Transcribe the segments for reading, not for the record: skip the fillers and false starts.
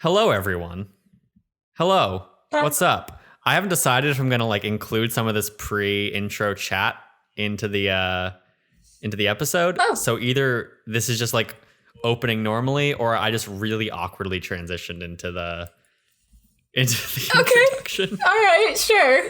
Hello, everyone. Hello. What's up? I haven't decided if I'm gonna include some of this pre-intro chat into the episode. Oh. So either this is just opening normally, or I just really awkwardly transitioned into the introduction. All right, sure.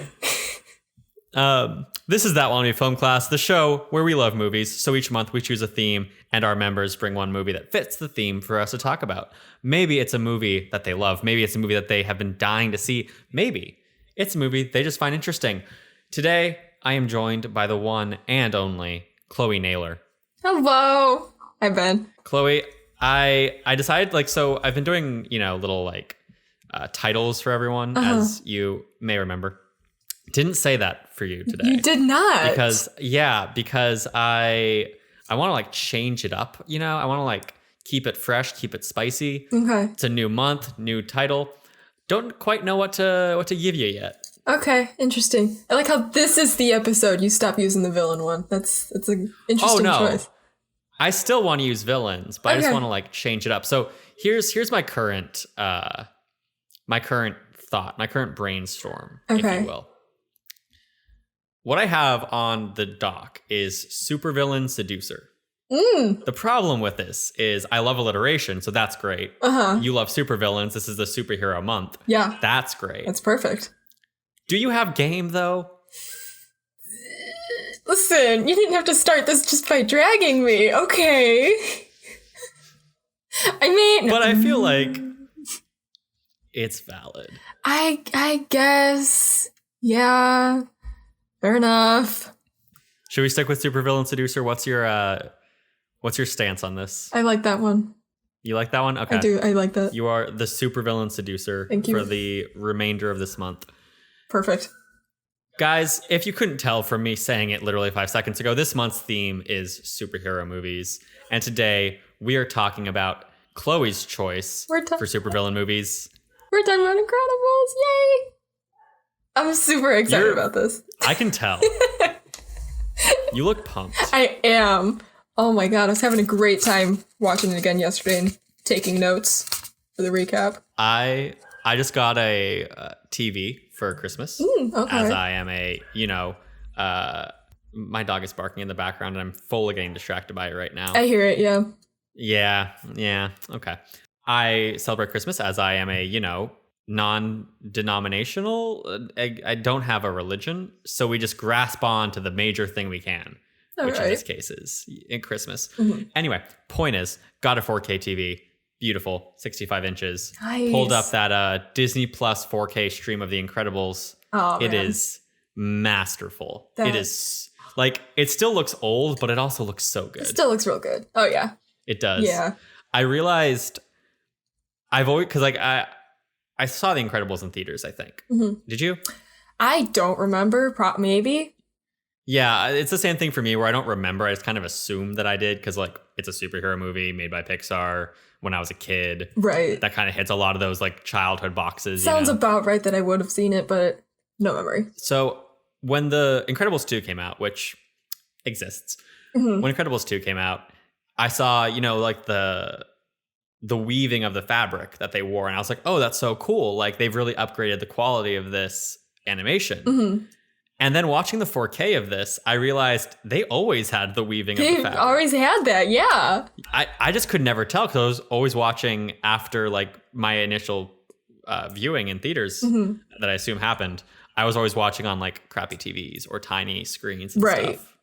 This is That Wannabe Film Class, the show where we love movies. So each month we choose a theme, and our members bring one movie that fits the theme for us to talk about. Maybe it's a movie that they love. Maybe it's a movie that they have been dying to see. Maybe it's a movie they just find interesting. Today, I am joined by the one and only Chloe Naylor. Hello. Hi, Ben. Chloe, I decided, so I've been doing, little titles for everyone, as you may remember. Didn't say that for you today. You did not. Because I want to change it up, I want to keep it fresh, keep it spicy. Okay. It's a new month, new title. Don't quite know what to give you yet. Okay, interesting. I like how this is the episode you stop using the villain one. That's an interesting choice. I still want to use villains, but I just want to change it up. So here's my current thought, my current brainstorm, if you will. What I have on the dock is supervillain seducer. The problem with this is I love alliteration, so that's great. You love supervillains. This is the superhero month. Yeah. That's great. That's perfect. Do you have game, though? Listen, you didn't have to start this just by dragging me. Okay. But I feel like it's valid. I guess. Yeah. Fair enough. Should we stick with supervillain seducer? What's your stance on this? I like that one. You like that one? Okay. I do. I like that. You are the supervillain seducer for the remainder of this month. Perfect. Guys, if you couldn't tell from me saying it literally 5 seconds ago, this month's theme is superhero movies. And today we are talking about Chloe's choice for supervillain movies. We're talking about Incredibles. Yay! I'm super excited about this. I can tell. You look pumped. I am. Oh my god, I was having a great time watching it again yesterday and taking notes for the recap. I just got a TV for Christmas. Okay. As I am my dog is barking in the background and I'm fully getting distracted by it right now. I hear it, yeah. Yeah, okay. I celebrate Christmas as I am a, non-denominational. I don't have a religion, so we just grasp on to the major thing we can, which in this case is in Christmas. Anyway, point is, got a 4K TV, beautiful, 65 inches. Nice. Pulled up that Disney Plus 4K stream of The Incredibles. Oh, it man. is masterful. It is it still looks old, but it also looks so good. It still looks real good. Oh yeah, it does. Yeah, I realized I've always I saw The Incredibles in theaters, I think. Did you? I don't remember. Maybe. Yeah, it's the same thing for me where I don't remember. I just kind of assume that I did because it's a superhero movie made by Pixar when I was a kid. Right. That kind of hits a lot of those childhood boxes. Sounds about right that I would have seen it, but no memory. So when The Incredibles 2 came out, which exists, when Incredibles 2 came out, I saw, the weaving of the fabric that they wore. And I was like, oh, that's so cool. They've really upgraded the quality of this animation. And then watching the 4K of this, I realized they always had the weaving of the fabric. They always had that, yeah. I just could never tell because I was always watching after my initial viewing in theaters that I assume happened. I was always watching on crappy TVs or tiny screens and stuff.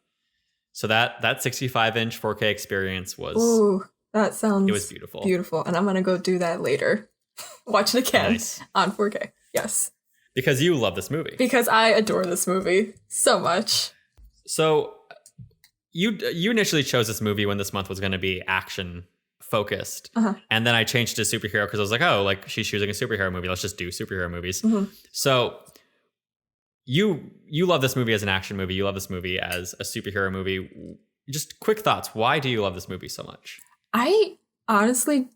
So that 65-inch 4K experience was... Ooh, that sounds... It was beautiful. Beautiful. And I'm going to go do that later. Watch it again on 4K. Yes. Because you love this movie. Because I adore this movie so much. So you initially chose this movie when this month was going to be action focused. And then I changed to superhero because I was like, oh, she's choosing a superhero movie. Let's just do superhero movies. So you love this movie as an action movie. You love this movie as a superhero movie. Just quick thoughts. Why do you love this movie so much? I honestly...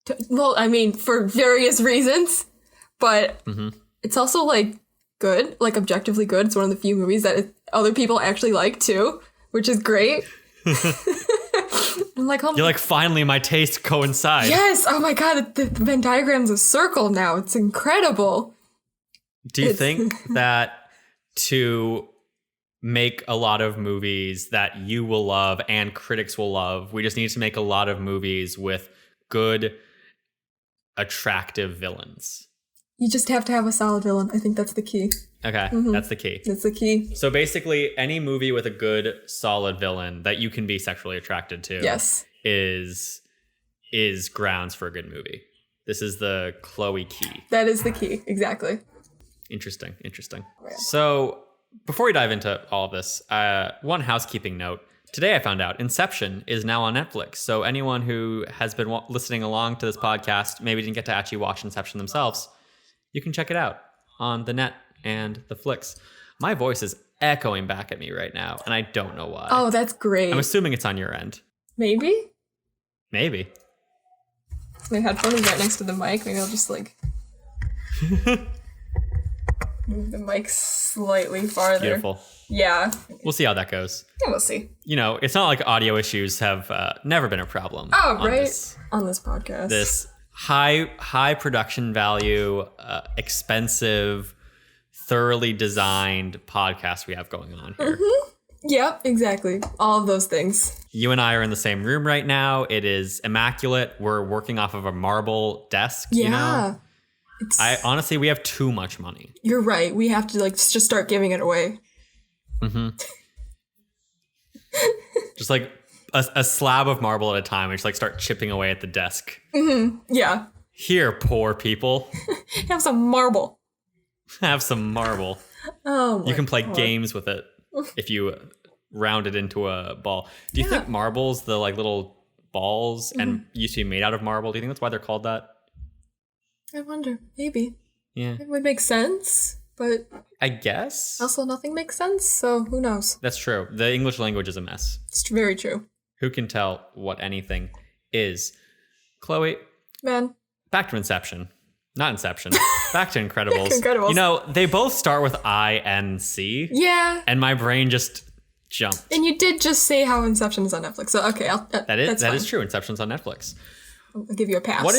for various reasons. But... It's also good, objectively good. It's one of the few movies that other people actually like too, which is great. I'm like, oh, you're like, finally my tastes coincide. Yes. Oh my God. The Venn diagram's a circle now. It's incredible. Do you think that to make a lot of movies that you will love and critics will love, we just need to make a lot of movies with good, attractive villains? You just have to have a solid villain. I think that's the key. Okay, that's the key. That's the key. So basically, any movie with a good, solid villain that you can be sexually attracted to is grounds for a good movie. This is the Chloe key. That is the key. Exactly. Interesting. So before we dive into all of this, one housekeeping note. Today I found out Inception is now on Netflix. So anyone who has been listening along to this podcast, maybe didn't get to actually watch Inception themselves, you can check it out on the net and the flicks. My voice is echoing back at me right now, and I don't know why. Oh, that's great. I'm assuming it's on your end. Maybe? Maybe. My headphone is right next to the mic. Maybe I'll just like move the mic slightly farther. Beautiful. Yeah. We'll see how that goes. Yeah, we'll see. You know, it's not like audio issues have never been a problem. Oh, right. On this podcast. This high production value, expensive, thoroughly designed podcast we have going on here. Yep, exactly. All of those things. You and I are in the same room right now. It is immaculate. We're working off of a marble desk. Yeah. You know? Honestly, we have too much money. You're right. We have to like just start giving it away. Just like a slab of marble at a time. We just like start chipping away at the desk. Yeah. Here, poor people. Have some marble. Have some marble. Oh, you can play games with it if you round it into a ball. Do you think marbles, the like little balls, and used to be made out of marble? Do you think that's why they're called that? I wonder. Maybe. Yeah. It would make sense, but I guess. Also, nothing makes sense, so who knows? That's true. The English language is a mess. It's very true. Who can tell what anything is? Chloe. Man. Back to Inception. Not Inception. Back to Incredibles. Incredibles. You know, they both start with I-N-C. Yeah. And my brain just jumped. And you did just say how Inception is on Netflix, so okay, that is true. Inception's on Netflix. I'll give you a pass. What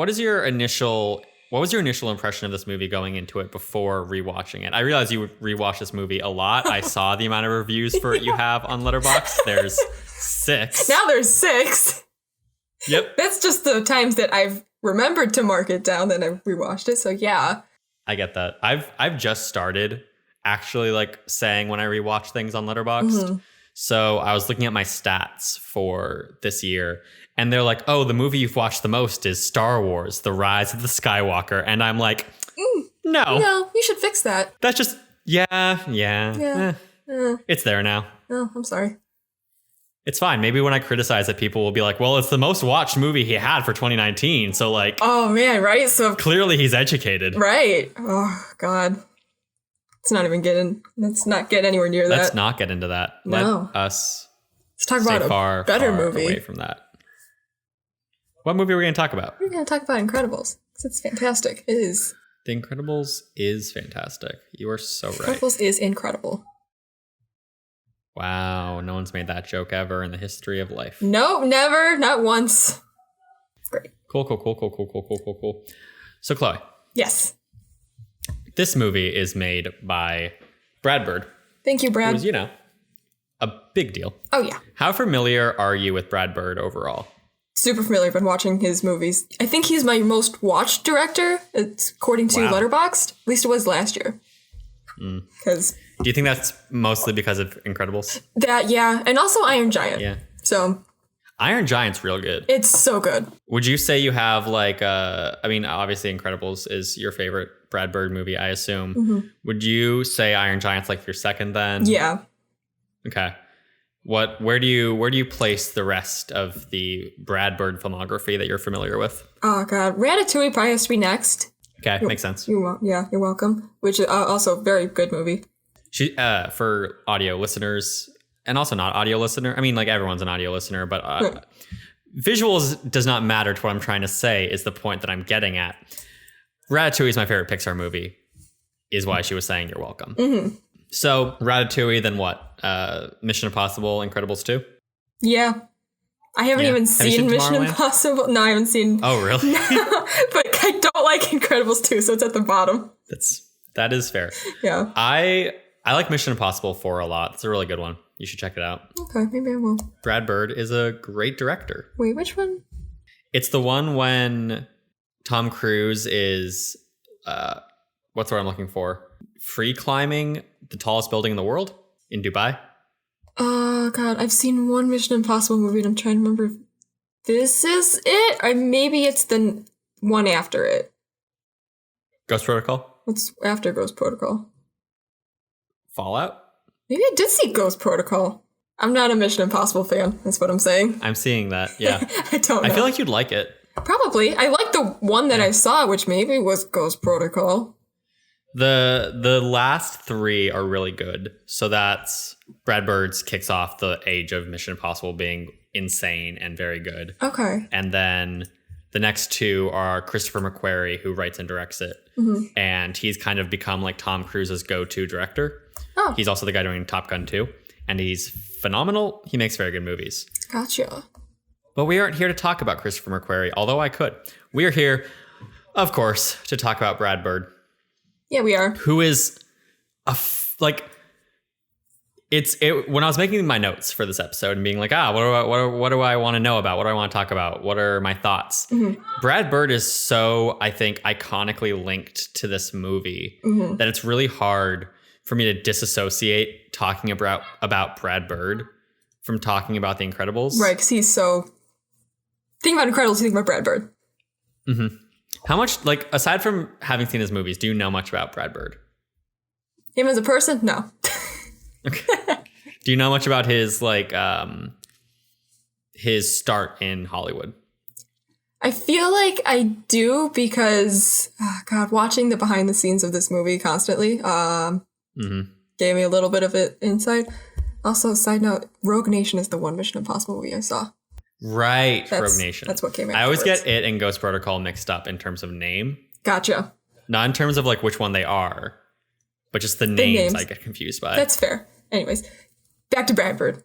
was your initial impression of this movie going into it before rewatching it? I realize you rewatch this movie a lot. I saw the amount of reviews for it you have on Letterboxd. There's 6. Now there's 6. Yep. That's just the times that I've remembered to mark it down that I've rewatched it. So yeah. I get that. I've just started actually like saying when I rewatch things on Letterboxd. So I was looking at my stats for this year, and they're like, "Oh, the movie you've watched the most is Star Wars: The Rise of the Skywalker," and I'm like, "No, you should fix that." That's just it's there now. Oh, I'm sorry. It's fine. Maybe when I criticize it, people will be like, well, it's the most watched movie he had for 2019. So like, oh man, right? So clearly he's educated. Right. Oh God. Let's not get anywhere near that. Let's not get into that. No. Let's talk about a better movie. Away from that. What movie are we going to talk about? We're going to talk about Incredibles. It's fantastic. It is. The Incredibles is fantastic. You are so right. Incredibles is incredible. Wow, no one's made that joke ever in the history of life. No, never, not once. It's great. Cool. So, Chloe. Yes. This movie is made by Brad Bird. Thank you, Brad. Who's, a big deal. Oh, yeah. How familiar are you with Brad Bird overall? Super familiar. I've been watching his movies. I think he's my most watched director, according to Letterboxd. At least it was last year. Because... Do you think that's mostly because of Incredibles? That, yeah. And also Iron Giant. Yeah. So. Iron Giant's real good. It's so good. Would you say you have like, obviously Incredibles is your favorite Brad Bird movie, I assume. Would you say Iron Giant's like your second then? Yeah. Okay. Where do you place the rest of the Brad Bird filmography that you're familiar with? Oh, God. Ratatouille probably has to be next. Okay, makes sense. You're welcome. Which is also a very good movie. For audio listeners, and also not audio listener. I mean, like everyone's an audio listener, but visuals does not matter to what I'm trying to say is the point that I'm getting at. Ratatouille is my favorite Pixar movie, is why she was saying you're welcome. So Ratatouille, then what? Mission Impossible, Incredibles 2? Yeah. I haven't even seen Mission Impossible. No, I haven't seen. Oh, really? But I don't like Incredibles 2, so it's at the bottom. That is fair. Yeah. I like Mission Impossible 4 a lot. It's a really good one. You should check it out. Okay, maybe I will. Brad Bird is a great director. Wait, which one? It's the one when Tom Cruise is, what's the word I'm looking for? Free climbing the tallest building in the world in Dubai. Oh, God. I've seen one Mission Impossible movie, and I'm trying to remember if this is it, or maybe it's the one after it. Ghost Protocol? What's after Ghost Protocol? Fallout? Maybe I did see Ghost Protocol. I'm not a Mission Impossible fan. That's what I'm saying. I'm seeing that, yeah. I don't know. I feel like you'd like it. Probably. I like the one that I saw, which maybe was Ghost Protocol. The last 3 are really good. So that's Brad Bird's kicks off the age of Mission Impossible being insane and very good. Okay. And then the next 2 are Christopher McQuarrie, who writes and directs it. Mm-hmm. And he's kind of become like Tom Cruise's go-to director. Oh. He's also the guy doing Top Gun 2. And he's phenomenal. He makes very good movies. Gotcha. But we aren't here to talk about Christopher McQuarrie, although I could. We are here, of course, to talk about Brad Bird. Yeah, we are. Who is when I was making my notes for this episode and being like, what do I want to know about? What do I want to talk about? What are my thoughts? Mm-hmm. Brad Bird is so, I think, iconically linked to this movie that it's really hard for me to disassociate talking about Brad Bird from talking about The Incredibles. Right, because he's so... Think about Incredibles, you think about Brad Bird. Mm-hmm. How much, like, aside from having seen his movies, do you know much about Brad Bird? Him as a person? No. Okay. Do you know much about his, like, his start in Hollywood? I feel like I do because, watching the behind the scenes of this movie constantly gave me a little bit of it insight. Also, side note, Rogue Nation is the one Mission Impossible movie I saw. Right, Rogue Nation. That's what came afterwards. I always get it and Ghost Protocol mixed up in terms of name. Gotcha. Not in terms of like which one they are, but just the names I get confused by. That's fair. Anyways, back to Brad Bird.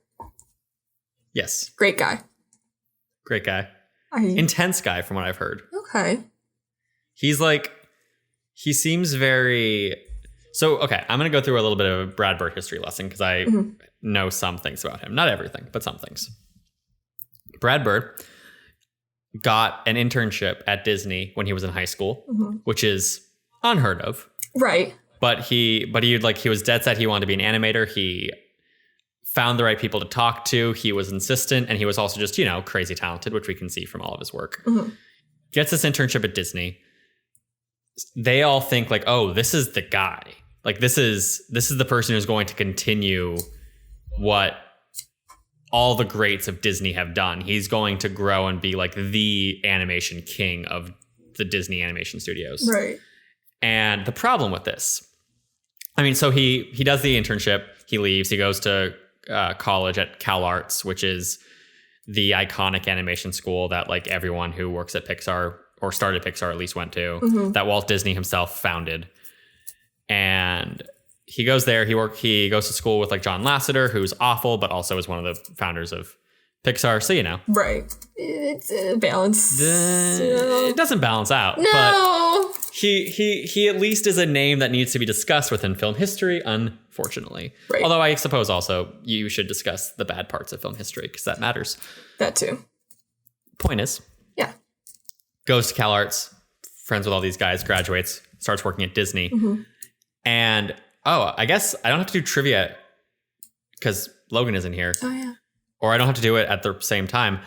Yes. Great guy. Great guy. Intense guy from what I've heard. Okay. He seems very... So, okay, I'm going to go through a little bit of a Brad Bird history lesson because I know some things about him. Not everything, but some things. Brad Bird got an internship at Disney when he was in high school, which is unheard of. Right. But he was dead set he wanted to be an animator. He found the right people to talk to. He was insistent, and he was also just, crazy talented, which we can see from all of his work. Mm-hmm. Gets this internship at Disney. They all think like, oh, this is the guy. Like this is the person who's going to continue what all the greats of Disney have done. He's going to grow and be like the animation king of the Disney animation studios. Right. And the problem with this, so he does the internship, he leaves, he goes to college at Cal Arts, which is the iconic animation school that like everyone who works at Pixar or started Pixar at least went to, that Walt Disney himself founded. And he goes there, he goes to school with like John Lasseter, who's awful, but also is one of the founders of Pixar. So, Right. It's a balance. It doesn't balance out. No. But he at least is a name that needs to be discussed within film history, unfortunately. Right. Although I suppose also you should discuss the bad parts of film history because that matters. That too. Point is. Yeah. Goes to Cal Arts, friends with all these guys, graduates, starts working at Disney. Mm-hmm. And, I guess I don't have to do trivia because Logan isn't here. Oh, yeah. Or I don't have to do it at the same time.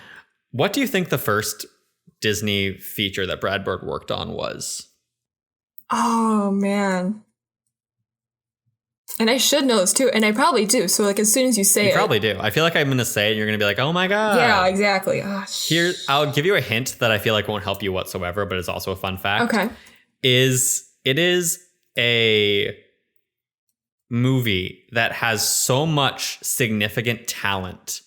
What do you think the first Disney feature that Brad Bird worked on was? Oh, man. And I should know this too. And I probably do. So like as soon as you say it. You probably do. I feel like I'm going to say it and you're going to be like, oh my God. Yeah, exactly. Oh, I'll give you a hint that I feel like won't help you whatsoever, but it's also a fun fact. Okay. It is a movie that has so much significant talent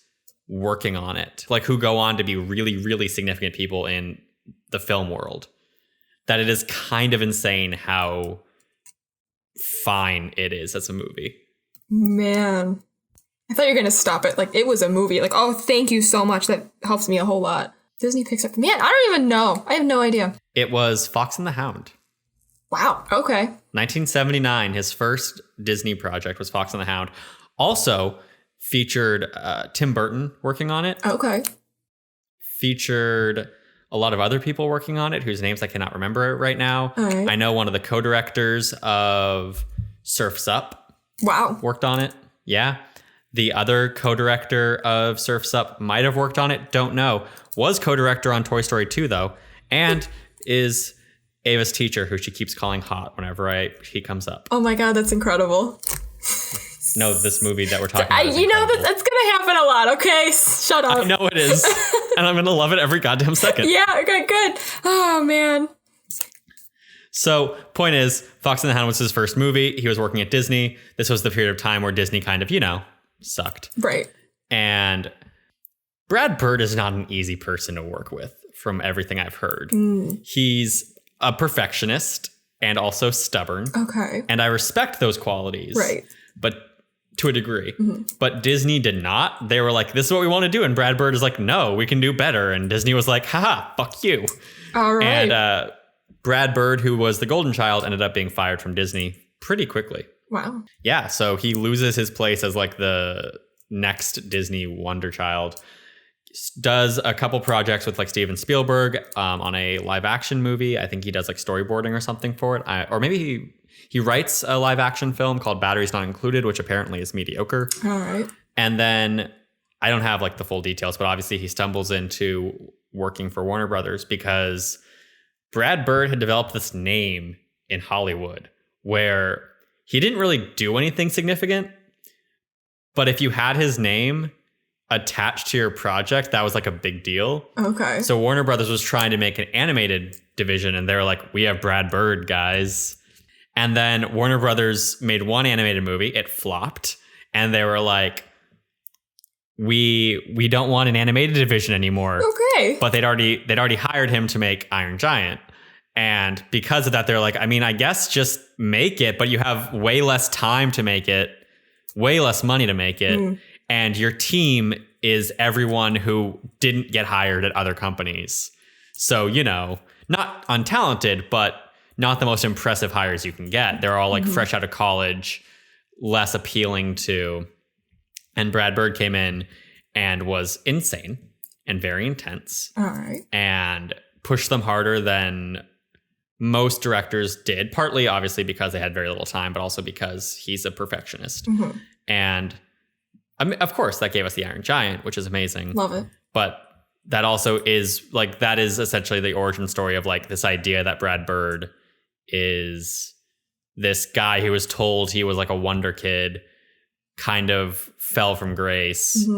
working on it, like who go on to be really, really significant people in the film world, that it is kind of insane how fine it is as a movie. Man. I thought you were going to stop it. Like, it was a movie. Like, oh, thank you so much. That helps me a whole lot. Disney picks up. Man, I don't even know. I have no idea. It was Fox and the Hound. Wow. Okay. 1979. His first Disney project was Fox and the Hound. Also featured Tim Burton working on it. Okay. Featured a lot of other people working on it, whose names I cannot remember right now. All right. I know one of the co-directors of Surf's Up. Wow. Worked on it. Yeah. The other co-director of Surf's Up might have worked on it. Don't know. Was co-director on Toy Story 2, though. And is Ava's teacher, who she keeps calling hot whenever he comes up. Oh my God, that's incredible. No, this movie that we're talking about is that's going to happen a lot, okay? Shut up. I know it is. And I'm going to love it every goddamn second. Yeah, okay, good. Oh, man. So, point is, Fox and the Hound was his first movie. He was working at Disney. This was the period of time where Disney kind of, sucked. Right. And Brad Bird is not an easy person to work with, from everything I've heard. He's a perfectionist and also stubborn. Okay. And I respect those qualities. Right. But to a degree. But Disney did not. They were like, this is what we want to do. And Brad Bird is like, no, we can do better. And Disney was like, haha, fuck you. All right. And Brad Bird, who was the golden child, ended up being fired from Disney pretty quickly. Wow. Yeah, so he loses his place as like the next Disney wonder child. Does a couple projects with like Steven Spielberg on a live action movie. I think he does like storyboarding or something for it. Or maybe he writes a live action film called Batteries Not Included, which apparently is mediocre. All right. And then I don't have like the full details, but obviously he stumbles into working for Warner Brothers because Brad Bird had developed this name in Hollywood where he didn't really do anything significant, but if you had his name attached to your project, that was like a big deal. Okay. So Warner Brothers was trying to make an animated division, and they were like, we have Brad Bird, guys. And then Warner Brothers made one animated movie. It flopped, and they were like, we don't want an animated division anymore. Okay. But they'd already hired him to make Iron Giant. And because of that, they're like, I mean, I guess just make it, but you have way less time to make it, way less money to make it. And your team is everyone who didn't get hired at other companies. So, not untalented, but not the most impressive hires you can get. They're all like fresh out of college, less appealing to. And Brad Bird came in and was insane and very intense. All right. And pushed them harder than most directors did, partly obviously because they had very little time, but also because he's a perfectionist. And I mean, of course, that gave us the Iron Giant, which is amazing. Love it. But that also is like, that is essentially the origin story of like this idea that Brad Bird is this guy who was told he was like a wonder kid, kind of fell from grace,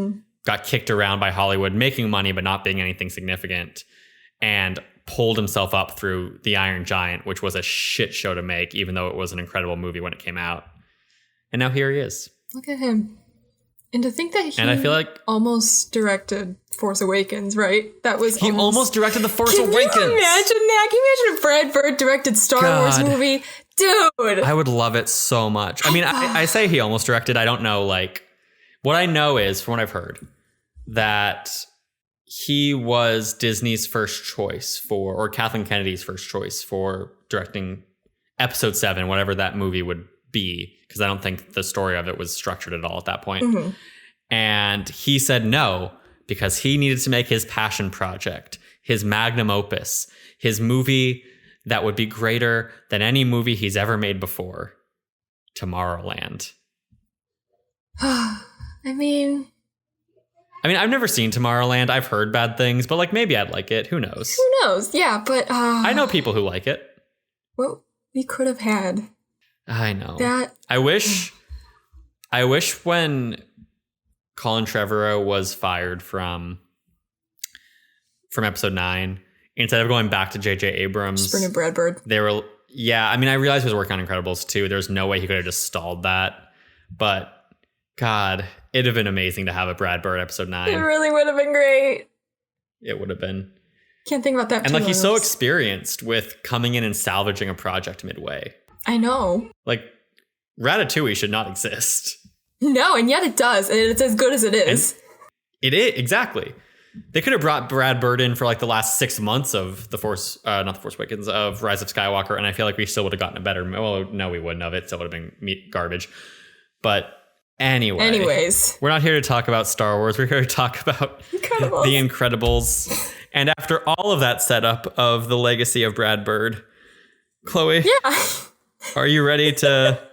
got kicked around by Hollywood, making money, but not being anything significant, and pulled himself up through the Iron Giant, which was a shit show to make, even though it was an incredible movie when it came out. And now here he is. Look at him. And to think that he and I feel like almost directed Force Awakens, right? That was he almost directed The Force Awakens. Can you imagine that? Can you imagine if Brad Bird directed Star Wars movie? Dude. I would love it so much. I mean, I say he almost directed. I don't know, like, what I know is, from what I've heard, that he was Disney's first choice or Kathleen Kennedy's first choice for directing Episode 7, whatever that movie would be, because I don't think the story of it was structured at all at that point. And he said no, because he needed to make his passion project, his magnum opus, his movie that would be greater than any movie he's ever made before, Tomorrowland. I mean, I've never seen Tomorrowland. I've heard bad things, but like maybe I'd like it. Who knows? Who knows? Yeah, but I know people who like it. What we could have had. I know. That I wish when Colin Trevorrow was fired from Episode 9, instead of going back to J.J. Abrams, just bring in Brad Bird. They were, yeah. I mean, I realized he was working on Incredibles 2. There's no way he could have just stalled that, but God, it'd have been amazing to have a Brad Bird Episode 9. It really would have been great. It would have been. Can't think about that. And like, he's so experienced with coming in and salvaging a project midway. I know. Like, Ratatouille should not exist. No, and yet it does, and it's as good as it is. And it is, exactly. They could have brought Brad Bird in for like the last 6 months of not the Force Awakens, of Rise of Skywalker, and I feel like we still would have gotten a better. Well, no, we wouldn't have. It still would have been garbage. But anyways, we're not here to talk about Star Wars. We're here to talk about The Incredibles. And after all of that setup of the legacy of Brad Bird, Chloe, are you ready to?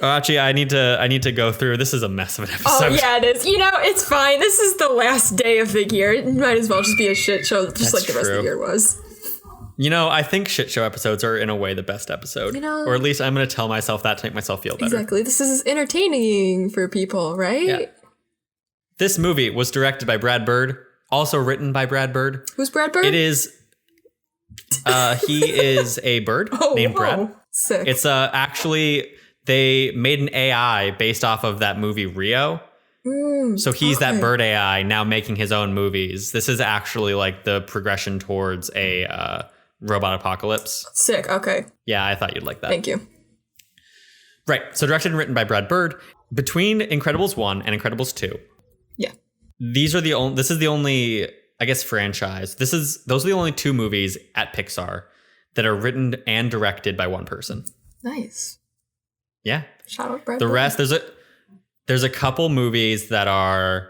Oh, actually, I need to go through. This is a mess of an episode. Oh yeah, it is. It's fine. This is the last day of the year. It might as well just be a shit show, just like the rest of the year was. I think shit show episodes are in a way the best episode. Or at least I'm going to tell myself that to make myself feel better. Exactly. This is entertaining for people, right? Yeah. This movie was directed by Brad Bird, also written by Brad Bird. Who's Brad Bird? It is. He is a bird named Brad. Sick. It's actually. They made an AI based off of that movie Rio. So he's that bird AI now making his own movies. This is actually like the progression towards a robot apocalypse. Sick. Okay. Yeah, I thought you'd like that. Thank you. Right. So directed and written by Brad Bird. Between Incredibles 1 and Incredibles 2. Yeah. This is the only, I guess, franchise. Those are the only 2 movies at Pixar that are written and directed by one person. Nice. Yeah. Shout out Brad The Bird. rest, there's a couple movies that are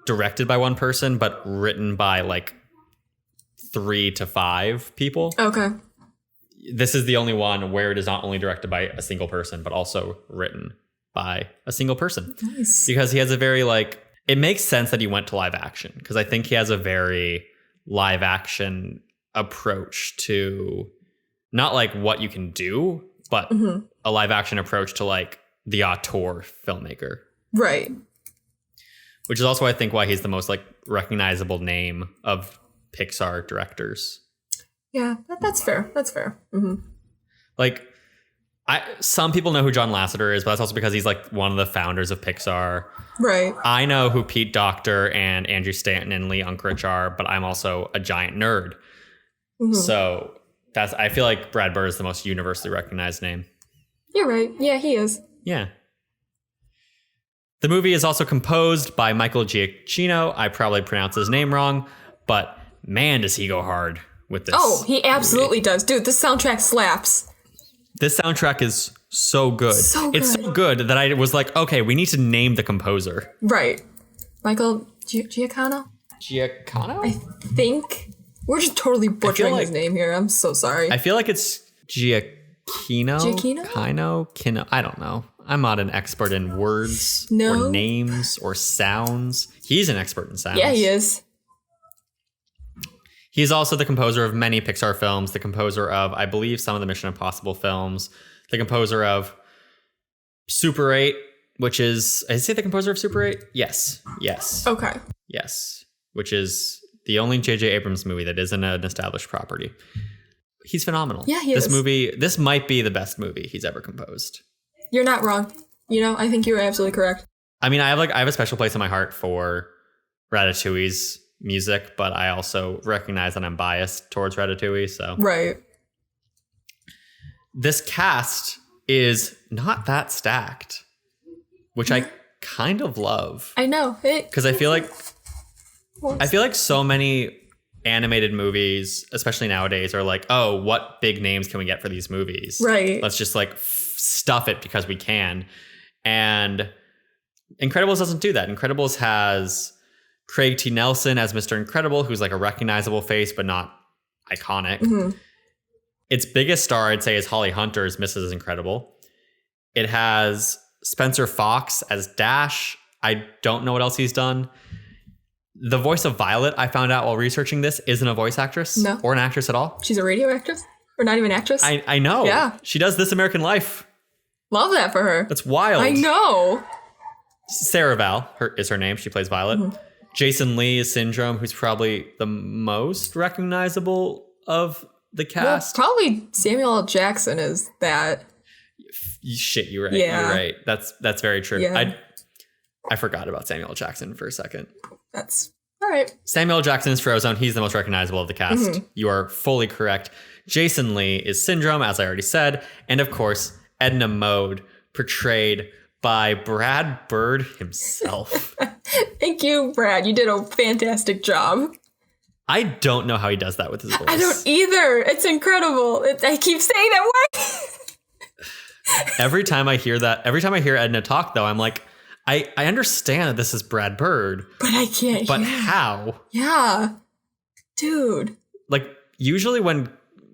directed by one person, but written by like 3 to 5 people. Okay. This is the only one where it is not only directed by a single person, but also written by a single person. Nice. Because he has a very it makes sense that he went to live action, because I think he has a very live action approach to not like what you can do, but a live action approach to like the auteur filmmaker. Right. Which is also, I think, why he's the most like recognizable name of Pixar directors. Yeah, that's fair. That's fair. Mm-hmm. Like, some people know who John Lasseter is, but that's also because he's like one of the founders of Pixar. Right. I know who Pete Docter and Andrew Stanton and Lee Unkrich are, but I'm also a giant nerd. Mm-hmm. So I feel like Brad Bird is the most universally recognized name. You're right. Yeah, he is. Yeah. The movie is also composed by Michael Giacchino. I probably pronounced his name wrong, but man, does he go hard with this. Oh, he absolutely does. Dude, this soundtrack slaps. This soundtrack is so good. It's so good that I was like, okay, we need to name the composer. Right. Michael Giacchino? Giacchino? I think. We're just totally butchering his name here. I'm so sorry. I feel like it's Giacchino? Giacchino? Kino? I don't know. I'm not an expert in words or names or sounds. He's an expert in sounds. Yeah, he is. He's also the composer of many Pixar films, the composer of, I believe, some of the Mission Impossible films, the composer of Super 8, which is he the composer of Super 8? Yes. Okay. Yes. Which is the only J.J. Abrams movie that isn't an established property. He's phenomenal. Yeah, he is. This might be the best movie he's ever composed. You're not wrong. I think you're absolutely correct. I mean, I have a special place in my heart for Ratatouille's music, but I also recognize that I'm biased towards Ratatouille, so. Right. This cast is not that stacked, which I kind of love. I know. Because I feel like so many animated movies, especially nowadays, are like, oh, what big names can we get for these movies? Right. Let's just like stuff it because we can. And Incredibles doesn't do that. Incredibles has Craig T. Nelson as Mr. Incredible, who's like a recognizable face, but not iconic. Mm-hmm. Its biggest star, I'd say, is Holly Hunter as Mrs. Incredible. It has Spencer Fox as Dash. I don't know what else he's done. The voice of Violet, I found out while researching this, isn't a voice actress or an actress at all. She's a radio actress? Or not even actress? I know. Yeah. She does This American Life. Love that for her. That's wild. I know. Sarah Val is her name. She plays Violet. Mm-hmm. Jason Lee is Syndrome, who's probably the most recognizable of the cast. Well, probably Samuel L. Jackson is that. Shit, you're right. Yeah. You're right. That's very true. Yeah. I forgot about Samuel L. Jackson for a second. That's all right. Samuel L. Jackson is Frozone. He's the most recognizable of the cast. Mm-hmm. You are fully correct. Jason Lee is Syndrome, as I already said. And of course, Edna Mode, portrayed by Brad Bird himself. Thank you, Brad. You did a fantastic job. I don't know how he does that with his voice. I don't either. It's incredible. I keep saying that word. Every time I hear Edna talk, though, I'm like, I understand that this is Brad Bird. But I can't But hear. how? Yeah. Dude. Like, usually when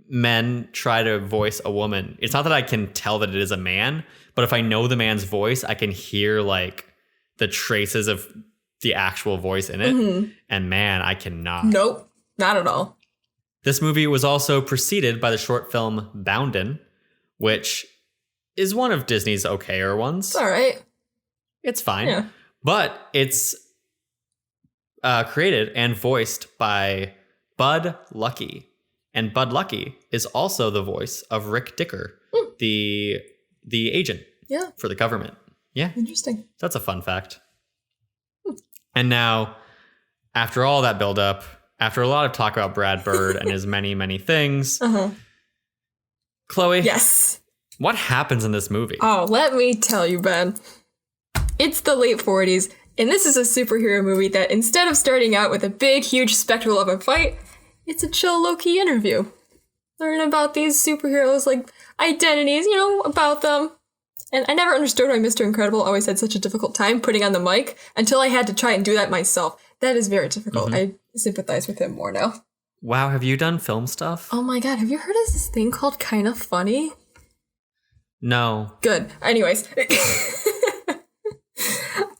men try to voice a woman, it's not that I can tell that it is a man, but if I know the man's voice, I can hear, like, the traces of the actual voice in it. Mm-hmm. And man, I cannot. Nope, not at all. This movie was also preceded by the short film Bounden, which is one of Disney's okayer ones. It's all right. It's fine. Yeah. But it's created and voiced by Bud Luckey. And Bud Luckey is also the voice of Rick Dicker, the agent for the government. Yeah. Interesting. That's a fun fact. And now, after all that buildup, after a lot of talk about Brad Bird and his many, many things, Chloe. Yes. What happens in this movie? Oh, let me tell you, Ben. It's the late 40s, and this is a superhero movie that instead of starting out with a big, huge spectacle of a fight, it's a chill, low-key interview. Learn about these superheroes, like, identities, about them. And I never understood why Mr. Incredible always had such a difficult time putting on the mic until I had to try and do that myself. That is very difficult. Mm-hmm. I sympathize with him more now. Wow, have you done film stuff? Oh my god, have you heard of this thing called Kind of Funny? No. Good. Anyways.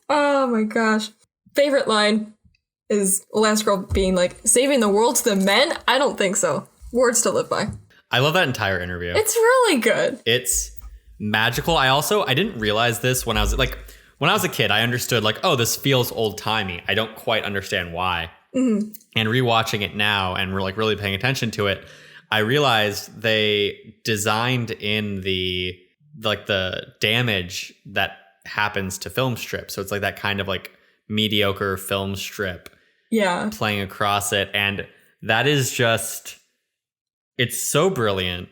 Oh my gosh. Favorite line is Elastigirl being like, saving the world to the men? I don't think so. Words to live by. I love that entire interview. It's really good. It's magical. I didn't realize this when I was a kid. I understood like, oh, this feels old timey. I don't quite understand why. Mm-hmm. And rewatching it now and we're like really paying attention to it, I realized they designed in the damage that happens to film strips. So it's like that kind of like mediocre film strip playing across it. And that is just, it's so brilliant.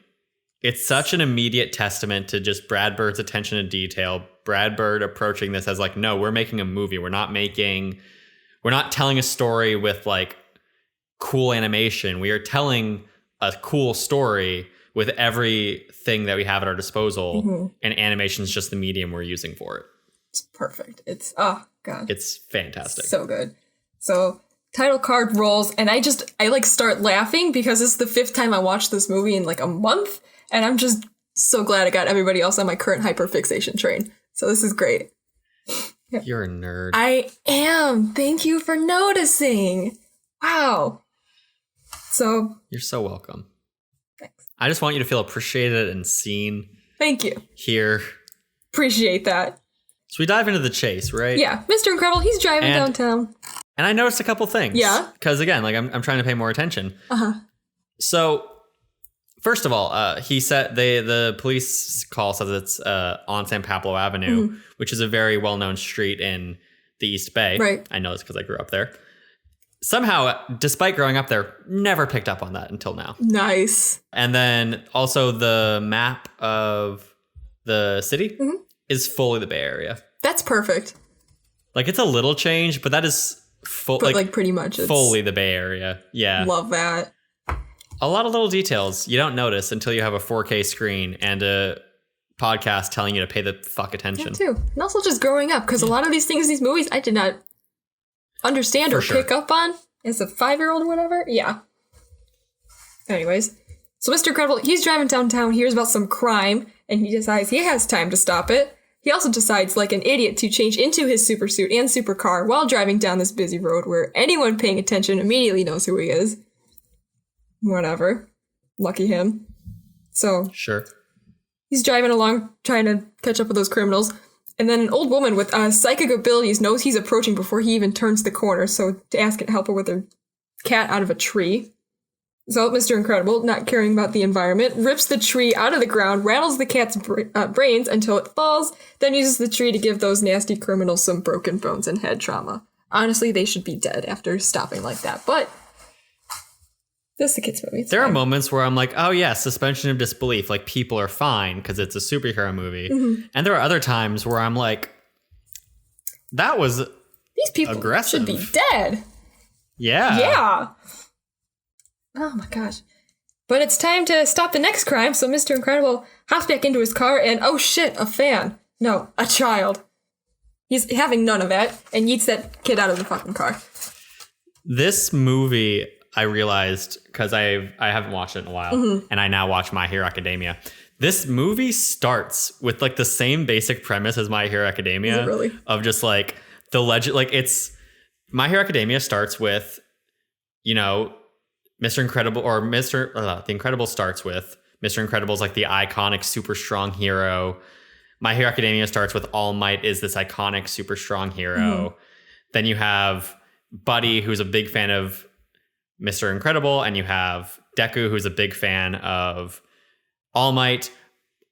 It's such an immediate testament to just Brad Bird's attention to detail. Brad Bird approaching this as like, no, we're making a movie. We're not telling a story with like cool animation. We are telling a cool story with everything that we have at our disposal. Mm-hmm. And animation is just the medium we're using for it. It's perfect. It's, oh God. It's fantastic. So good. So title card rolls and I like start laughing because it's the 5th time I watched this movie in like a month. And I'm just so glad I got everybody else on my current hyperfixation train. So this is great. Yeah. You're a nerd. I am. Thank you for noticing. Wow. So. You're so welcome. Thanks. I just want you to feel appreciated and seen. Thank you. Here. Appreciate that. So we dive into the chase, right? Yeah. Mr. Incredible, he's driving downtown. And I noticed a couple things. Yeah. Because again, like I'm trying to pay more attention. Uh-huh. So first of all, he said the police call says it's on San Pablo Avenue, which is a very well-known street in the East Bay. Right. I know this because I grew up there. Somehow, despite growing up there, never picked up on that until now. Nice. And then also the map of the city is fully the Bay Area. That's perfect. Like it's a little change, but that is like pretty much it's fully the Bay Area. Yeah. Love that. A lot of little details you don't notice until you have a 4K screen and a podcast telling you to pay the fuck attention. Yeah, too. And also just growing up, because a lot of these things, these movies, I did not understand or pick up on as a 5-year-old or whatever. Yeah. Anyways. So Mr. Incredible, he's driving downtown, hears about some crime, and he decides he has time to stop it. He also decides, like an idiot, to change into his super suit and supercar while driving down this busy road where anyone paying attention immediately knows who he is. Whatever. Lucky him. So. Sure. He's driving along, trying to catch up with those criminals. And then an old woman with psychic abilities knows he's approaching before he even turns the corner. So to ask it to help her with her cat out of a tree. So Mr. Incredible, not caring about the environment, rips the tree out of the ground, rattles the cat's brains until it falls, then uses the tree to give those nasty criminals some broken bones and head trauma. Honestly, they should be dead after stopping like that. But This is a kid's movie. There are moments where I'm like, oh yeah, suspension of disbelief. Like people are fine because it's a superhero movie. And there are other times where I'm like, that was these people aggressive. Should be dead. Yeah. Yeah. Oh my gosh. But it's time to stop the next crime. So Mr. Incredible hops back into his car and oh shit, a fan. No, a child. He's having none of that and yeets that kid out of the fucking car. This movie, I realized, because I haven't watched it in a while, and I now watch My Hero Academia. This movie starts with like the same basic premise as My Hero Academia. Is it really? Of just like the legend, like it's My Hero Academia starts with, you know, Mr. Incredible or The Incredible starts with Mr. Incredible's like the iconic super strong hero. My Hero Academia starts with All Might is this iconic super strong hero. Then you have Buddy, who's a big fan of Mr. Incredible, and you have Deku, who's a big fan of All Might.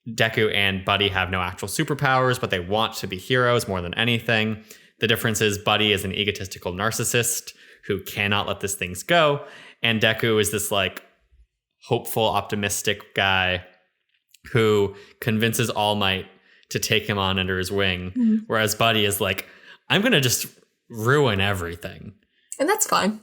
Deku and Buddy have no actual superpowers, but they want to be heroes more than anything. The difference is Buddy is an egotistical narcissist who cannot let these things go, and Deku is this like hopeful, optimistic guy who convinces All Might to take him on under his wing, whereas Buddy is like, I'm gonna just ruin everything. And that's fine.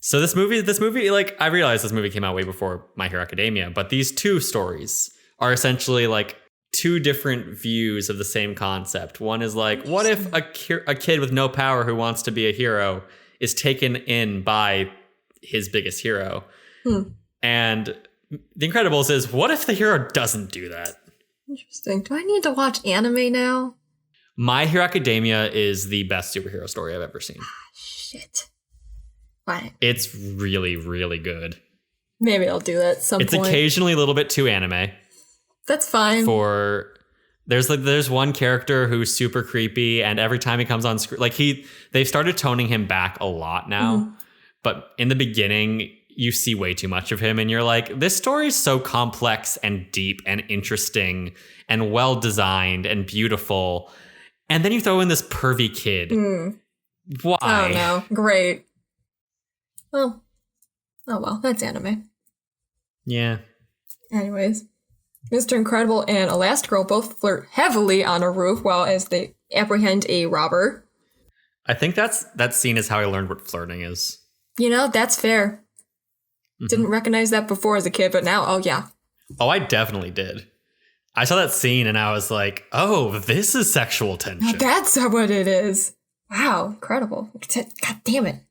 So this movie, like, I realized this movie came out way before My Hero Academia, but these two stories are essentially like two different views of the same concept. One is like, what if a kid with no power who wants to be a hero is taken in by his biggest hero? And The Incredibles is, what if the hero doesn't do that? Interesting. Do I need to watch anime now? My Hero Academia is the best superhero story I've ever seen. Shit. Why? It's really, really good. Maybe I'll do that at some point. It's occasionally a little bit too anime. That's fine. There's one character who's super creepy, and every time he comes on screen, like they've started toning him back a lot now. But in the beginning, you see way too much of him, and you're like, this story is so complex and deep and interesting and well designed and beautiful. And then you throw in this pervy kid. Why? Oh no. Great. Well. Oh well, that's anime. Yeah. Anyways. Mr. Incredible and Elastigirl both flirt heavily on a roof as they apprehend a robber. I think that scene is how I learned what flirting is. You know, that's fair. Didn't recognize that before as a kid, but now, oh yeah. Oh, I definitely did. I saw that scene and I was like, oh, this is sexual tension. Now that's what it is. Wow, incredible. God damn it.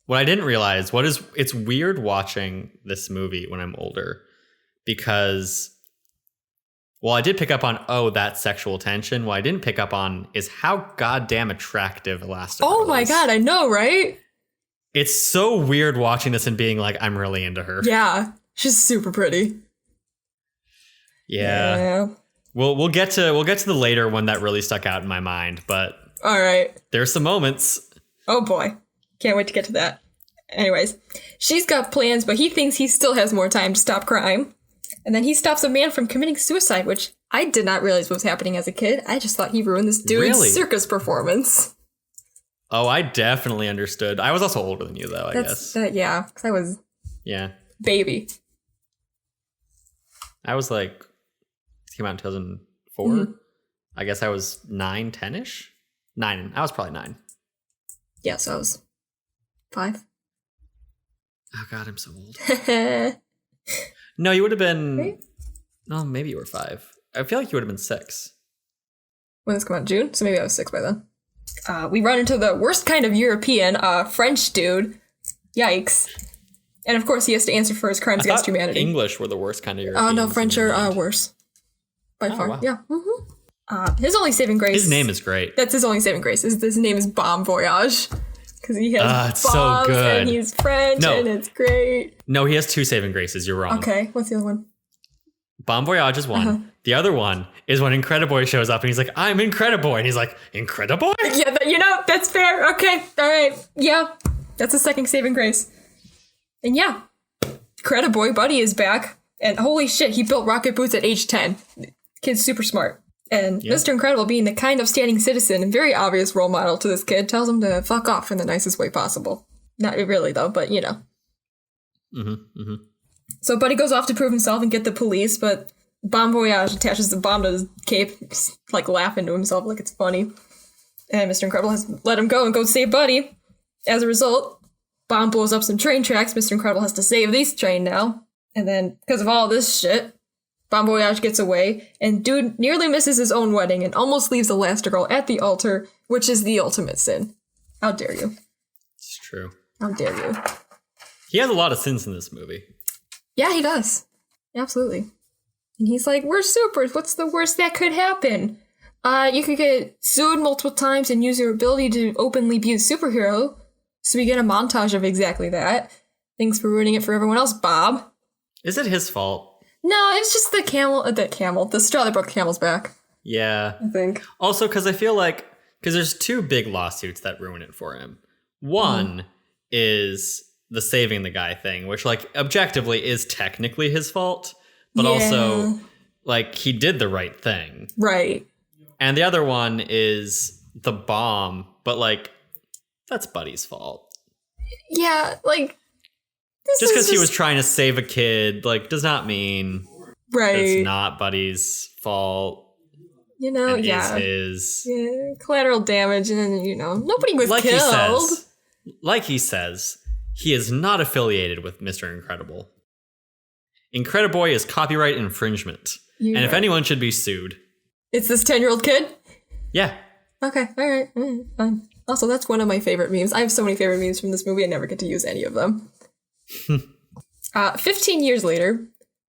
What I didn't realize, it's weird watching this movie when I'm older because, well, I did pick up on, that's sexual tension. What I didn't pick up on is how goddamn attractive Elastigirl is. Oh my God, I know, right? It's so weird watching this and being like, I'm really into her. Yeah, she's super pretty. Yeah. We'll get to the later one that really stuck out in my mind, but all right. There's some moments. Oh boy. Can't wait to get to that. Anyways, she's got plans, but he thinks he still has more time to stop crime. And then he stops a man from committing suicide, which I did not realize was happening as a kid. I just thought he ruined this dude's circus performance. Oh, I definitely understood. I was also older than you, though, I guess. Yeah, because I was baby. I was like, it came out in 2004. I guess I was 9, 10-ish? 9. I was probably 9. Yeah, so I was 5. Oh, God, I'm so old. No, you would have been... Right? No, maybe you were 5. I feel like you would have been 6. When this came out in June, so maybe I was 6 by then. We run into the worst kind of European, French dude. Yikes. And of course he has to answer for his crimes against humanity. English were the worst kind of European. Oh, no, French are worse. By far. Wow. Yeah. His only saving grace... His name is great. That's his only saving grace. His name is Bomb Voyage. Because he has it's bombs so good. And he's French and it's great. No, he has 2 saving graces. You're wrong. Okay, what's the other one? Bomb Voyage is one. The other one is when Incrediboy shows up and he's like, I'm Incrediboy. And he's like, Incrediboy? Yeah, that's fair. Okay, all right. Yeah, that's a second saving grace. And yeah, Incrediboy Buddy is back. And holy shit, he built rocket boots at age 10. Kid's super smart. And Mr. Incredible, being the kind of standing citizen and very obvious role model to this kid, tells him to fuck off in the nicest way possible. Not really, though, but you know. Mm-hmm, mm-hmm. So Buddy goes off to prove himself and get the police, but Bon Voyage attaches the bomb to his cape, like laughing to himself like it's funny. And Mr. Incredible has to let him go and go save Buddy. As a result, bomb blows up some train tracks. Mr. Incredible has to save these train now. And then, because of all this shit, Bon Voyage gets away, and dude nearly misses his own wedding and almost leaves Elastigirl at the altar, which is the ultimate sin. How dare you? It's true. How dare you? He has a lot of sins in this movie. Yeah, he does. Absolutely. And he's like, we're supers. What's the worst that could happen? You could get sued multiple times and use your ability to openly be a superhero. So we get a montage of exactly that. Thanks for ruining it for everyone else, Bob. Is it his fault? No, it's just the straw that broke the camel's back. Yeah. I think. Also, because I feel like, because there's two big lawsuits that ruin it for him. One is the saving the guy thing, which, like, objectively is technically his fault, but also, like, he did the right thing. Right. And the other one is the bomb, but, like, that's Buddy's fault. Yeah, like, just because he was trying to save a kid, like, does not mean it's not Buddy's fault. You know, Is his. Yeah, collateral damage, and then, you know, nobody was killed. Like he says, he is not affiliated with Mr. Incredible. Incrediboy is copyright infringement. If anyone should be sued, it's this 10-year-old kid? Yeah. Okay, alright, fine. Also, that's one of my favorite memes. I have so many favorite memes from this movie, I never get to use any of them. 15 years later,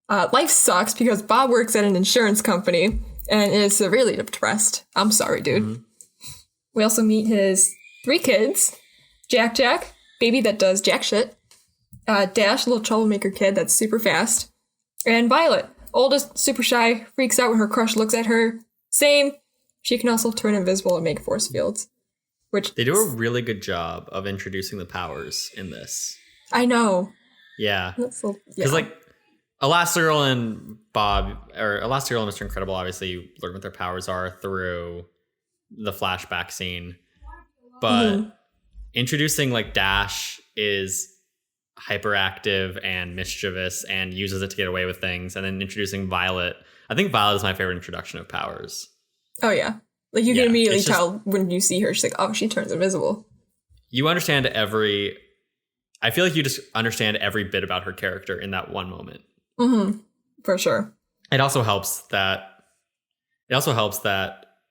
life sucks because Bob works at an insurance company and is severely depressed. I'm sorry, dude. Mm-hmm. We also meet his 3 kids. Jack, baby that does jack shit. Dash, little troublemaker kid that's super fast. And Violet, oldest, super shy, freaks out when her crush looks at her. Same. She can also turn invisible and make force fields. Which they do a really good job of introducing the powers in this. I know. Yeah. Because, like, Elastigirl and Bob, or Elastigirl and Mr. Incredible, obviously you learn what their powers are through the flashback scene. But introducing, like, Dash is hyperactive and mischievous and uses it to get away with things. And then introducing Violet. I think Violet is my favorite introduction of powers. Oh, yeah. Like, you can immediately tell when you see her, she's like, oh, she turns invisible. You understand I feel like you just understand every bit about her character in that one moment. Mm-hmm. For sure. It also helps that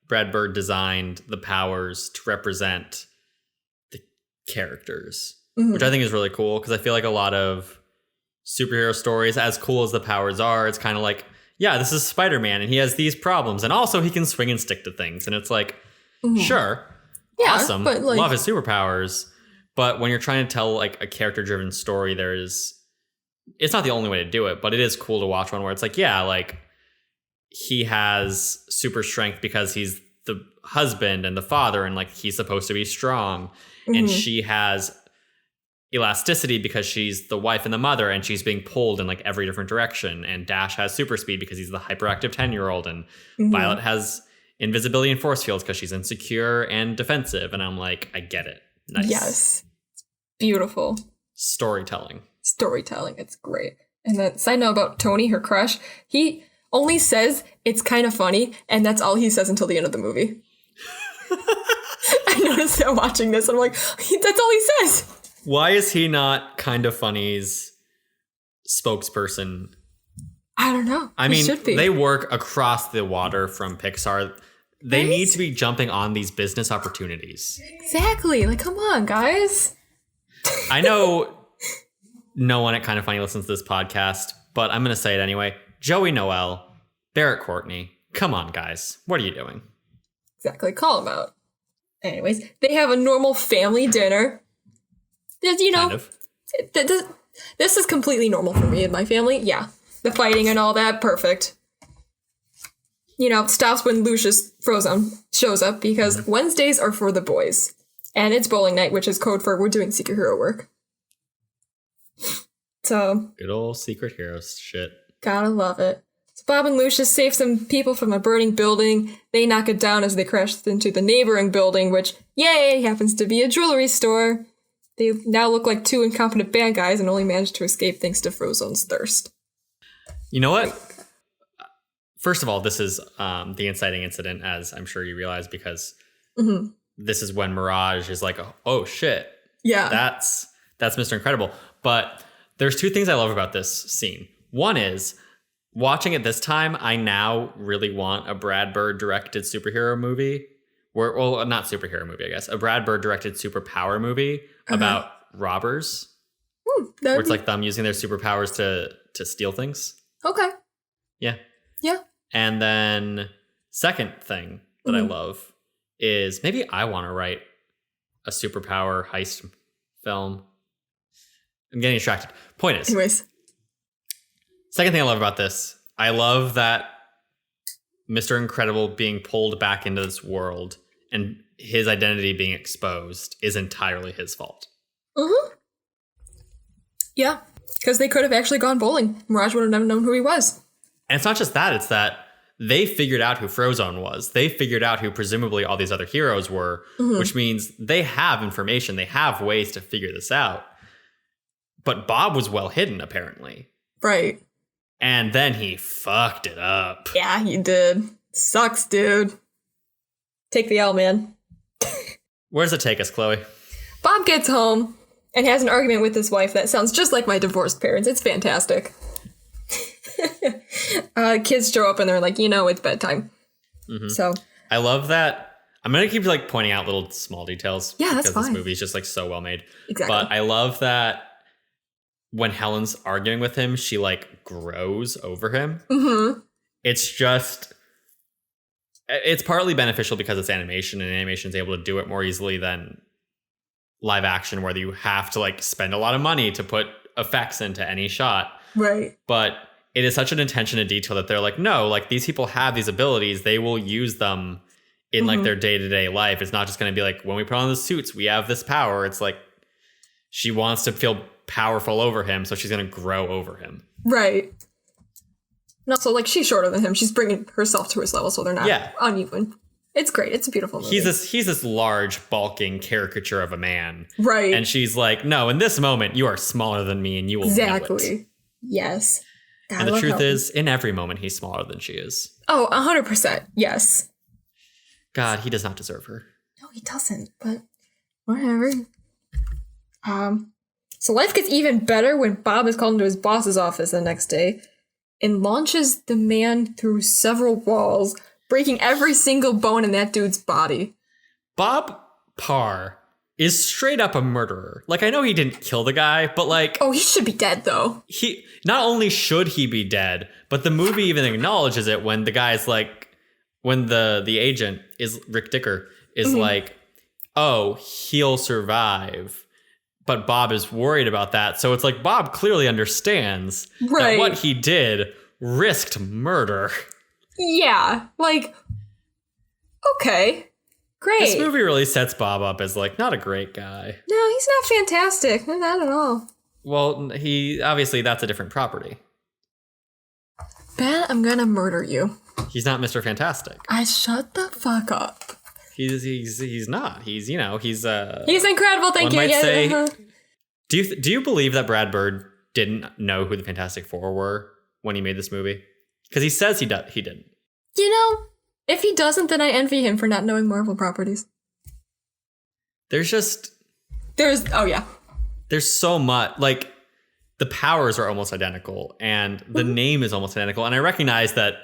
Brad Bird designed the powers to represent the characters, which I think is really cool, because I feel like a lot of superhero stories, as cool as the powers are, it's kind of like, yeah, this is Spider-Man and he has these problems and also he can swing and stick to things. And it's like, sure, awesome, but, like, love his superpowers. But when you're trying to tell, like, a character-driven story, it's not the only way to do it, but it is cool to watch one where it's like, yeah, like, he has super strength because he's the husband and the father and, like, he's supposed to be strong. And she has elasticity because she's the wife and the mother and she's being pulled in, like, every different direction. And Dash has super speed because he's the hyperactive 10-year-old. And Violet has invisibility and force fields because she's insecure and defensive. And I'm like, I get it. Nice. Yes. Beautiful. Storytelling. It's great. And then, side note about Tony, her crush, he only says it's kind of funny, and that's all he says until the end of the movie. I noticed that watching this, and I'm like, that's all he says. Why is he not Kind of Funny's spokesperson? I don't know. I mean, they work across the water from Pixar. They need to be jumping on these business opportunities. Exactly. Like, come on, guys. I know no one at Kind of Funny listens to this podcast, but I'm going to say it anyway. Joey Noel, Barrett Courtney, come on, guys. What are you doing? Exactly. Call them out. Anyways, they have a normal family dinner. You know, kind of. This is completely normal for me and my family. Yeah. The fighting and all that, perfect. You know, stops when Lucius Frozone shows up because Wednesdays are for the boys. And it's bowling night, which is code for we're doing secret hero work. So. Good old secret hero shit. Gotta love it. So Bob and Lucius save some people from a burning building. They knock it down as they crash into the neighboring building, which, yay, happens to be a jewelry store. They now look like two incompetent bad guys and only managed to escape thanks to Frozone's thirst. You know what? First of all, this is the inciting incident, as I'm sure you realize, because this is when Mirage is like, oh shit. Yeah. That's Mr. Incredible. But there's two things I love about this scene. One is, watching it this time, I now really want a Brad Bird directed superhero movie. Not superhero movie, I guess. A Brad Bird directed superpower movie about robbers. Where it's like them using their superpowers to steal things. Okay. Yeah. Yeah. And then second thing that I love is maybe I want to write a superpower heist film. I'm getting distracted. Point is. Anyways. Second thing I love about this, I love that Mr. Incredible being pulled back into this world and his identity being exposed is entirely his fault. Yeah, because they could have actually gone bowling. Mirage would have never known who he was. And it's not just that, it's that they figured out who Frozone was. They figured out who presumably all these other heroes were, which means they have information. They have ways to figure this out. But Bob was well hidden, apparently. Right. And then he fucked it up. Yeah, he did. Sucks, dude. Take the L, man. Where does it take us, Chloe? Bob gets home and has an argument with his wife that sounds just like my divorced parents. It's fantastic. Kids show up and they're like, it's bedtime. So I love that. I'm going to keep like pointing out little small details. Yeah, that's fine. Because this movie is just like so well made. Exactly. But I love that when Helen's arguing with him, she like grows over him. It's just, it's partly beneficial because it's animation and animation is able to do it more easily than live action, where you have to like spend a lot of money to put effects into any shot. Right. But it is such an attention to detail that they're like, no, like these people have these abilities. They will use them in like their day-to-day life. It's not just going to be like, when we put on the suits, we have this power. It's like she wants to feel powerful over him, so she's going to grow over him. Right. And also, like, she's shorter than him. She's bringing herself to his level, so they're not uneven. It's great. It's a beautiful movie. He's this large, bulking caricature of a man. Right. And she's like, no, in this moment, you are smaller than me, and you will know it. Yes. God, and the truth is, in every moment, he's smaller than she is. Oh, 100%. Yes. God, he does not deserve her. No, he doesn't, but whatever. So life gets even better when Bob is called into his boss's office the next day and launches the man through several walls, breaking every single bone in that dude's body. Bob Parr is straight up a murderer. Like, I know he didn't kill the guy, but like... Oh, he should be dead, though. He not only should he be dead, but the movie even acknowledges it when the guy's like... When the agent, is Rick Dicker, is like, oh, he'll survive. But Bob is worried about that. So it's like Bob clearly understands that what he did risked murder. Yeah. Like, okay. Great. This movie really sets Bob up as like not a great guy. No, he's not fantastic. Not at all. Well, obviously that's a different property. Ben, I'm gonna murder you. He's not Mr. Fantastic. Shut the fuck up. He's not. He's incredible. Thank you. Might say, do you believe that Brad Bird didn't know who the Fantastic Four were when he made this movie? Because he says he didn't. If he doesn't, then I envy him for not knowing Marvel properties. There's so much, like, the powers are almost identical and the name is almost identical. And I recognize that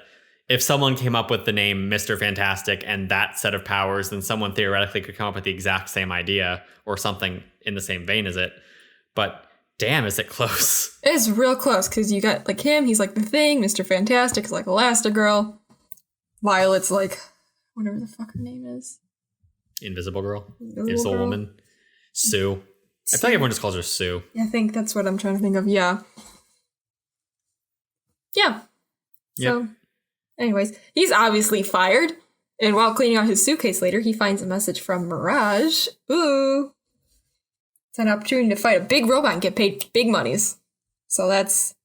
if someone came up with the name Mr. Fantastic and that set of powers, then someone theoretically could come up with the exact same idea or something in the same vein as it. But damn, is it close? It's real close, because you got like him, he's like the Thing, Mr. Fantastic is like Elastigirl. Violet's like whatever the fuck her name is. Invisible Girl. Invisible Woman. Sue. I feel like everyone just calls her Sue. I think that's what I'm trying to think of. Yeah. So, anyways, he's obviously fired. And while cleaning out his suitcase later, he finds a message from Mirage. Ooh. It's an opportunity to fight a big robot and get paid big monies. So that's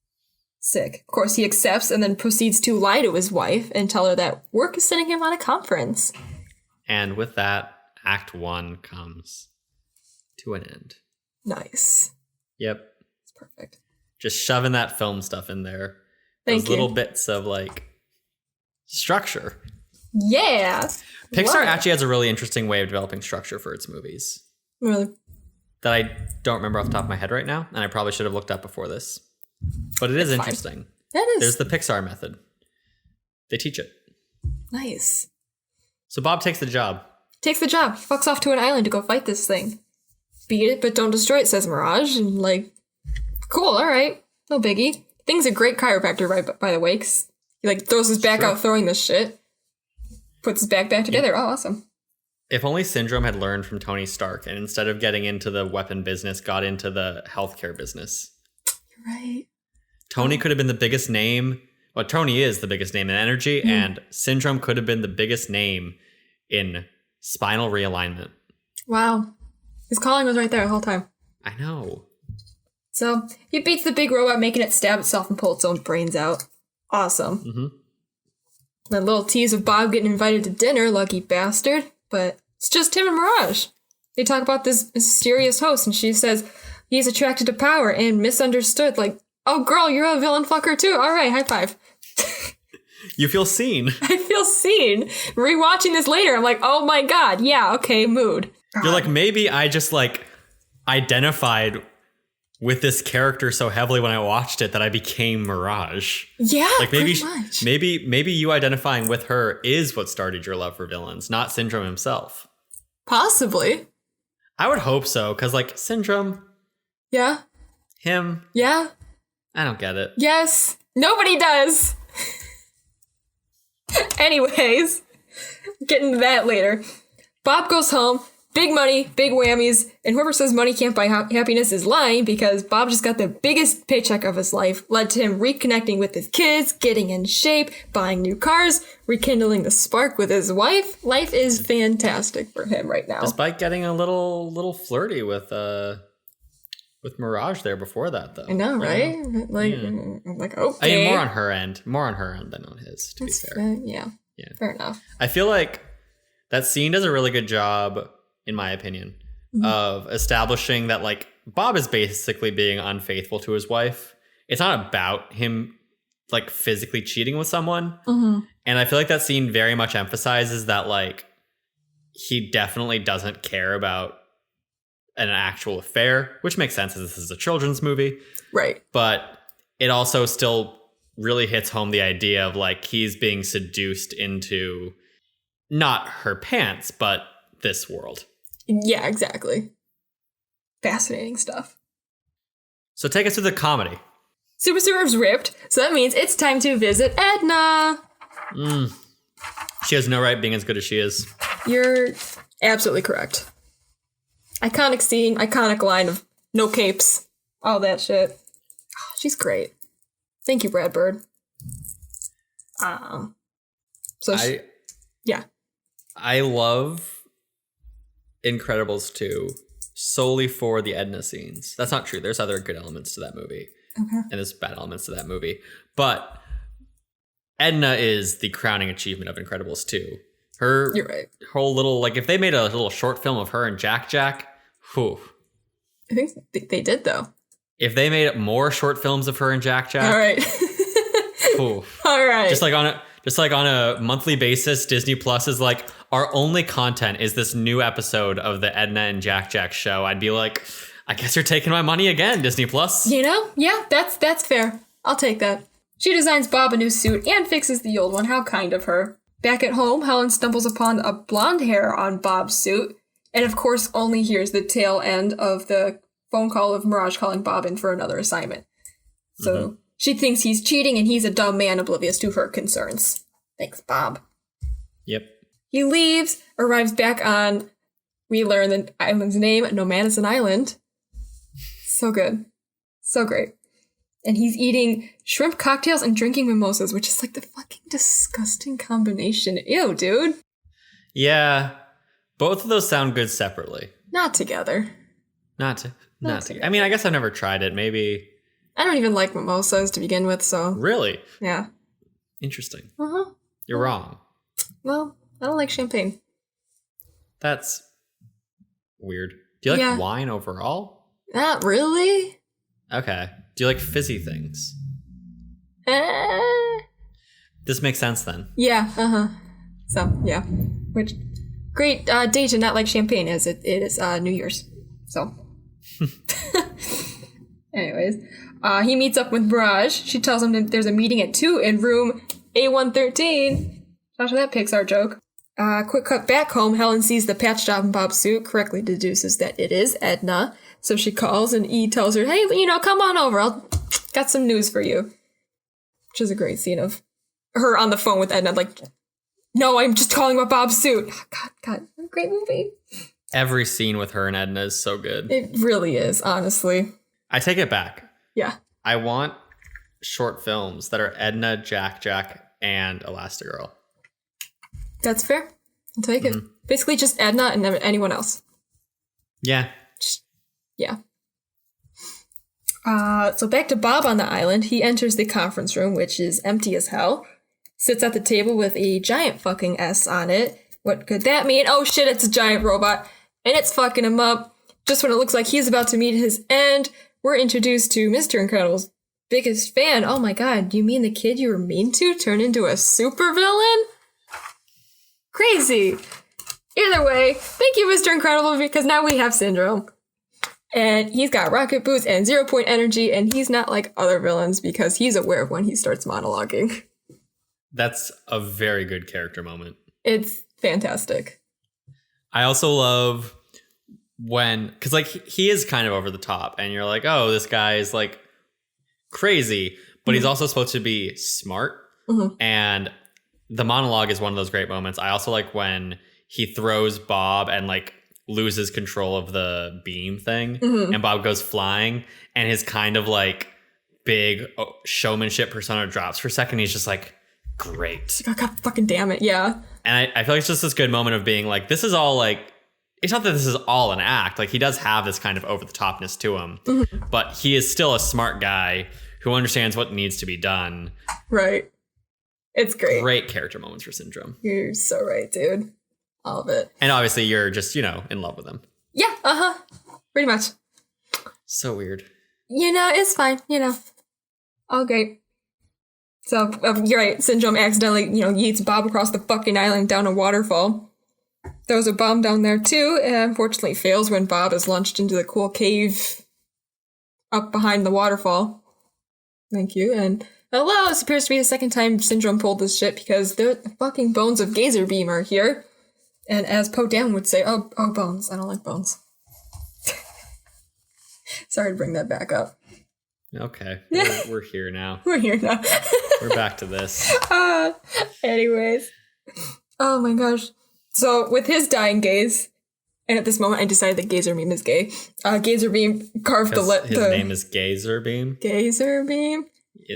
sick. Of course, he accepts and then proceeds to lie to his wife and tell her that work is sending him on a conference. And with that, Act 1 comes to an end. Nice. Yep. It's perfect. Just shoving that film stuff in there. Thank Those little bits of like structure. Yeah. Pixar actually has a really interesting way of developing structure for its movies. Really? That I don't remember off the top of my head right now, and I probably should have looked up before this. But it is interesting. That is. There's the Pixar method. They teach it. Nice. So Bob takes the job. Takes the job. He fucks off to an island to go fight this thing. Beat it, but don't destroy it, says Mirage. And like, cool, all right. No biggie. Thing's a great chiropractor, right, by the way. 'Cause he like throws his back out throwing this shit. Puts his back together. Oh, awesome. If only Syndrome had learned from Tony Stark and instead of getting into the weapon business, got into the healthcare business. You're right. Tony could have been the biggest name. Well, Tony is the biggest name in energy, and Syndrome could have been the biggest name in spinal realignment. Wow. His calling was right there the whole time. I know. So he beats the big robot, making it stab itself and pull its own brains out. Awesome. Mm-hmm. That little tease of Bob getting invited to dinner, lucky bastard. But it's just him and Mirage. They talk about this mysterious host, and she says he's attracted to power and misunderstood. Like, oh, girl, you're a villain fucker too. All right, high five. You feel seen. I feel seen. Rewatching this later, I'm like, oh my god, yeah, okay, mood. You're like, maybe I just like identified with this character so heavily when I watched it that I became Mirage. Yeah, like maybe pretty much. maybe you identifying with her is what started your love for villains, not Syndrome himself. Possibly. I would hope so, because like Syndrome, yeah, him, yeah, I don't get it. yes, nobody does. Anyways, getting to that later. Bob goes home. Big money, big whammies, and whoever says money can't buy happiness is lying, because Bob just got the biggest paycheck of his life, led to him reconnecting with his kids, getting in shape, buying new cars, rekindling the spark with his wife. Life is fantastic for him right now. Despite getting a little flirty with Mirage there before that, though. I know, right? Like, okay. I mean, more on her end than on his, to be fair. Yeah, fair enough. I feel like that scene does a really good job, in my opinion, of establishing that like Bob is basically being unfaithful to his wife. It's not about him like physically cheating with someone. Mm-hmm. And I feel like that scene very much emphasizes that like he definitely doesn't care about an actual affair, which makes sense as this is a children's movie. Right. But it also still really hits home the idea of like he's being seduced into not her pants, but this world. Yeah, exactly. Fascinating stuff. So take us to the comedy. Super Super's ripped, so that means it's time to visit Edna. She has no right being as good as she is. You're absolutely correct. Iconic scene, iconic line of no capes, all that shit. Oh, she's great. Thank you, Brad Bird. Yeah. I love Incredibles 2 solely for the Edna scenes. That's not true. There's other good elements to that movie. Okay. And there's bad elements to that movie. But Edna is the crowning achievement of Incredibles 2. You're right. Whole little, like, if they made a little short film of her and Jack, whew. I think they did, though. If they made more short films of her and Jack. All right. Whew. All right. Just like on a monthly basis, Disney Plus is like, our only content is this new episode of the Edna and Jack show. I'd be like, I guess you're taking my money again, Disney Plus. You know? Yeah, that's fair. I'll take that. She designs Bob a new suit and fixes the old one. How kind of her. Back at home, Helen stumbles upon a blonde hair on Bob's suit, and of course only hears the tail end of the phone call of Mirage calling Bob in for another assignment. So she thinks he's cheating and he's a dumb man oblivious to her concerns. Thanks, Bob. Yep. He leaves, arrives back on, we learn the island's name, Nomadison Island. So good. So great. And he's eating shrimp cocktails and drinking mimosas, which is like the fucking disgusting combination. Ew, dude. Yeah. Both of those sound good separately. Not together. Not together. I mean, I guess I've never tried it. Maybe. I don't even like mimosas to begin with, so. Really? Yeah. Interesting. Uh-huh. You're wrong. Well, I don't like champagne. That's weird. Do you like wine overall? Not really. Okay. Do you like fizzy things? This makes sense then. Yeah, So, yeah. Which, great day to not like champagne as it is New Year's. So. Anyways. He meets up with Mirage. She tells him that there's a meeting at 2 in room A113. After that Pixar joke. Quick cut back home. Helen sees the patch job in Bob's suit, correctly deduces that it is Edna. So she calls and E tells her, hey, come on over. Got some news for you. Which is a great scene of her on the phone with Edna, like, no, I'm just calling about Bob's suit. Oh, God, great movie. Every scene with her and Edna is so good. It really is, honestly. I take it back. Yeah. I want short films that are Edna, Jack, and Elastigirl. That's fair. I'll take it. Basically just Edna and never anyone else. Yeah. Yeah. So back to Bob on the island. He enters the conference room, which is empty as hell. Sits at the table with a giant fucking S on it. What could that mean? Oh shit, it's a giant robot. And it's fucking him up. Just when it looks like he's about to meet his end, we're introduced to Mr. Incredible's biggest fan. Oh my god, you mean the kid you were mean to turned into a supervillain? Crazy. Either way, thank you, Mr. Incredible, because now we have Syndrome. And he's got rocket boots and 0-point energy, and he's not like other villains because he's aware of when he starts monologuing. That's a very good character moment. It's fantastic. I also love when, because like he is kind of over the top, and you're like, oh, this guy is like crazy, but he's also supposed to be smart. And the monologue is one of those great moments. I also like when he throws Bob and like loses control of the beam thing, and Bob goes flying, and his kind of like big showmanship persona drops for a second. He's just like, great. God fucking damn it, yeah. And I feel like it's just this good moment of being like, this is all like, it's not that this is all an act. Like, he does have this kind of over-the-topness to him, but he is still a smart guy who understands what needs to be done. Right. It's great. Great character moments for Syndrome. You're so right, dude. All of it. And obviously you're just, in love with him. Yeah, pretty much. So weird. It's fine, all great. So, you're right, Syndrome accidentally, yeets Bob across the fucking island down a waterfall. Throws a bomb down there too, and unfortunately fails when Bob is launched into the cool cave up behind the waterfall. Thank you, and hello, this appears to be the second time Syndrome pulled this shit because the fucking bones of Gazer Beam are here. And as Poe Dameron would say, oh, bones. I don't like bones. Sorry to bring that back up. Okay. We're here now. We're here now. We're back to this. Anyways. Oh my gosh. So with his dying gaze, and at this moment I decided that Gazer Beam is gay. Gazer Beam carved his name is Gazer Beam? Gazer Beam?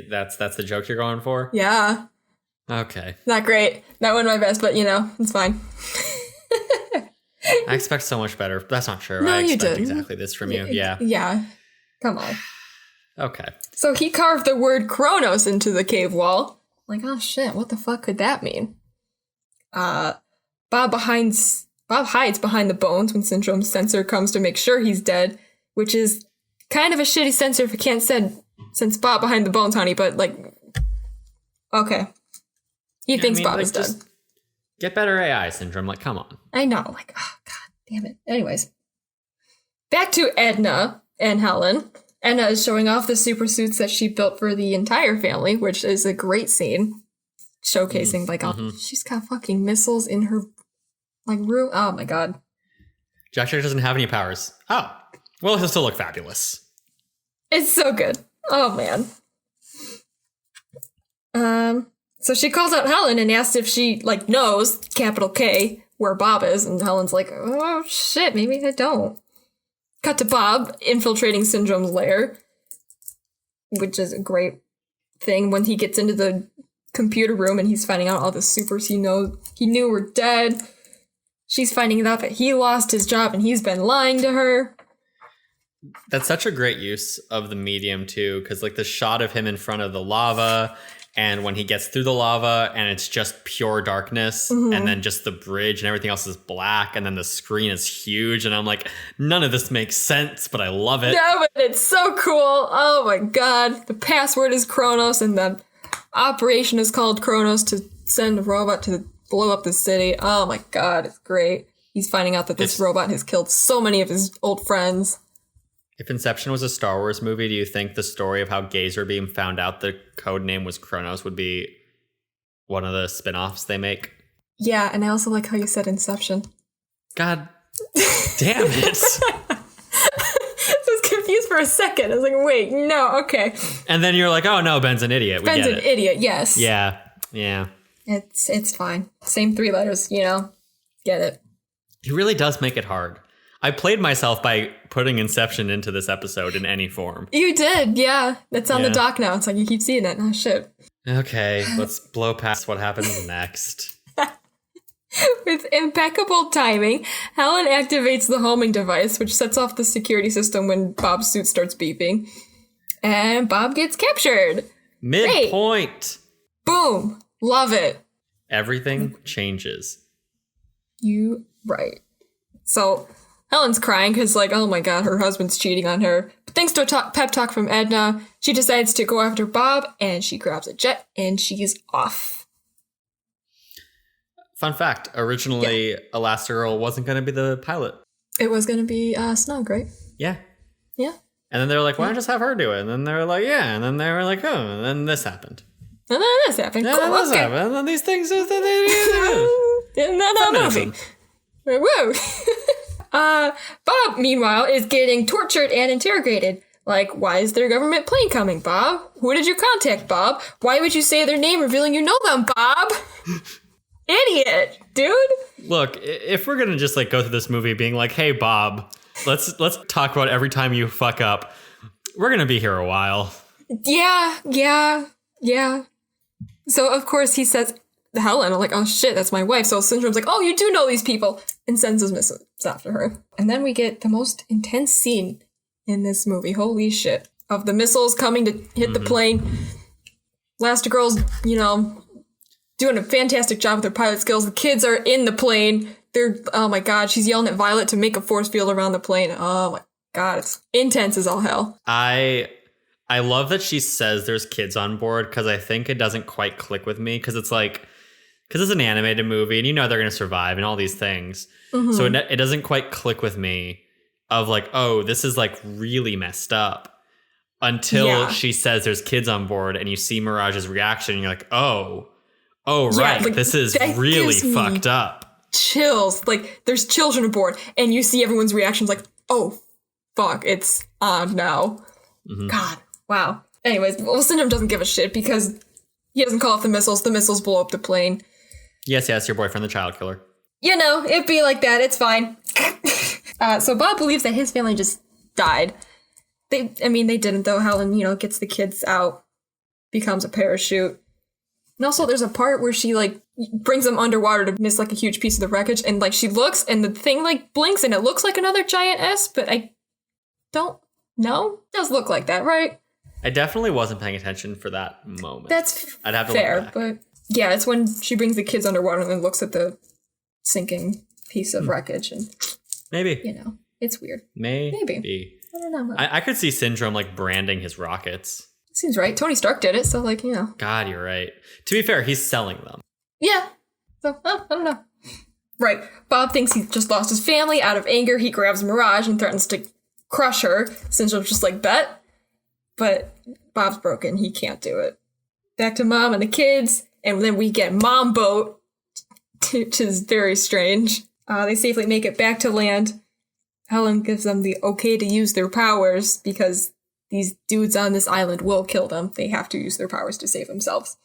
That's the joke you're going for? Yeah. Okay. Not great. Not one of my best, but it's fine. I expect so much better. That's not true. No, I you expect didn't. exactly this from you. Yeah. Yeah. Come on. Okay. So he carved the word Kronos into the cave wall. Like, oh shit, what the fuck could that mean? Bob hides behind the bones when Syndrome's sensor comes to make sure he's dead, which is kind of a shitty sensor if it can't sense Bob behind the bones, honey, but like, okay. He thinks Bob is dead. Get better AI, Syndrome. Like, come on. I know. Like, oh, god damn it. Anyways. Back to Edna and Helen. Edna is showing off the super suits that she built for the entire family, which is a great scene. Showcasing, she's got fucking missiles in her, room. Oh my god. Jack doesn't have any powers. Oh. Well, he'll still look fabulous. It's so good. Oh, man. So she calls out Helen and asks if she, knows, capital K, where Bob is, and Helen's like, oh, shit, maybe I don't. Cut to Bob infiltrating Syndrome's lair, which is a great thing when he gets into the computer room and he's finding out all the supers he knew were dead. She's finding out that he lost his job and he's been lying to her. That's such a great use of the medium, too, because, the shot of him in front of the lava And when he gets through the lava and it's just pure darkness and then just the bridge and everything else is black and then the screen is huge. And I'm like, none of this makes sense, but I love it. No, but it's so cool. Oh my God. The password is Kronos and the operation is called Kronos to send a robot to blow up the city. Oh my God. It's great. He's finding out that this robot has killed so many of his old friends. If Inception was a Star Wars movie, do you think the story of how Gazer Beam found out the code name was Kronos would be one of the spin-offs they make? Yeah, and I also like how you said Inception. God damn it. I was confused for a second. I was like, wait, no, okay. And then you're like, oh no, Ben's an idiot. Ben's an idiot, yes. Yeah. It's fine. Same 3 letters, Get it. He really does make it hard. I played myself by putting Inception into this episode in any form. You did, yeah. It's on the dock now. It's like you keep seeing it. Oh, shit. Okay, let's blow past what happens next. With impeccable timing, Helen activates the homing device, which sets off the security system when Bob's suit starts beeping. And Bob gets captured. Midpoint. Boom. Love it. Everything changes. Right. So Helen's crying because, like, oh my God, her husband's cheating on her. But thanks to a pep talk from Edna, she decides to go after Bob, and she grabs a jet, and she's off. Fun fact, originally, Elastigirl wasn't going to be the pilot. It was going to be Snug, right? Yeah. Yeah. And then they were like, why not just have her do it? And then they were like, yeah. And then they were like, oh, and then this happened. And then this happened. Yeah, cool, and this happened. And then these things... In that movie. Woo! Bob, meanwhile, is getting tortured and interrogated. Like, why is their government plane coming, Bob? Who did you contact, Bob? Why would you say their name revealing you know them, Bob? Idiot, dude. Look, if we're gonna just like go through this movie being like, hey, Bob, let's talk about every time you fuck up, we're gonna be here a while. Yeah. So, of course, he says... Helen, I'm like, oh shit, that's my wife. So Syndrome's like, oh, you do know these people, and sends his missiles after her. And then we get the most intense scene in this movie, holy shit, of the missiles coming to hit the plane. Elastigirl's, doing a fantastic job with her pilot skills. The kids are in the plane. Oh my God, she's yelling at Violet to make a force field around the plane. Oh my God, it's intense as all hell. I love that she says there's kids on board, because I think it doesn't quite click with me, because it's like, because it's an animated movie and they're going to survive and all these things. Mm-hmm. So it doesn't quite click with me of like, oh, this is like really messed up until she says there's kids on board and you see Mirage's reaction and you're like, oh, right. Like, this is really fucked up. Chills. Like there's children aboard and you see everyone's reactions like, oh, fuck, it's on now. Mm-hmm. God, wow. Anyways, Syndrome doesn't give a shit because he doesn't call off the missiles. The missiles blow up the plane. Yes, your boyfriend, the child killer. It'd be like that. It's fine. So Bob believes that his family just died. They didn't, though. Helen, gets the kids out, becomes a parachute. And also, there's a part where she, brings them underwater to miss, a huge piece of the wreckage. And, she looks, and the thing, blinks, and it looks like another giant S, but I don't know. It does look like that, right? I definitely wasn't paying attention for that moment. That's I'd have to fair, look back. But... yeah, it's when she brings the kids underwater and then looks at the sinking piece of wreckage and... maybe. It's weird. Maybe. I don't know. I could see Syndrome, branding his rockets. Seems right. Tony Stark did it, so, God, you're right. To be fair, he's selling them. Yeah. So, I don't know. Right. Bob thinks he just lost his family. Out of anger, he grabs Mirage and threatens to crush her. Syndrome's just like, bet. But Bob's broken. He can't do it. Back to Mom and the kids. And then we get Mom Boat, which is very strange. They safely make it back to land. Helen gives them the okay to use their powers because these dudes on this island will kill them. They have to use their powers to save themselves.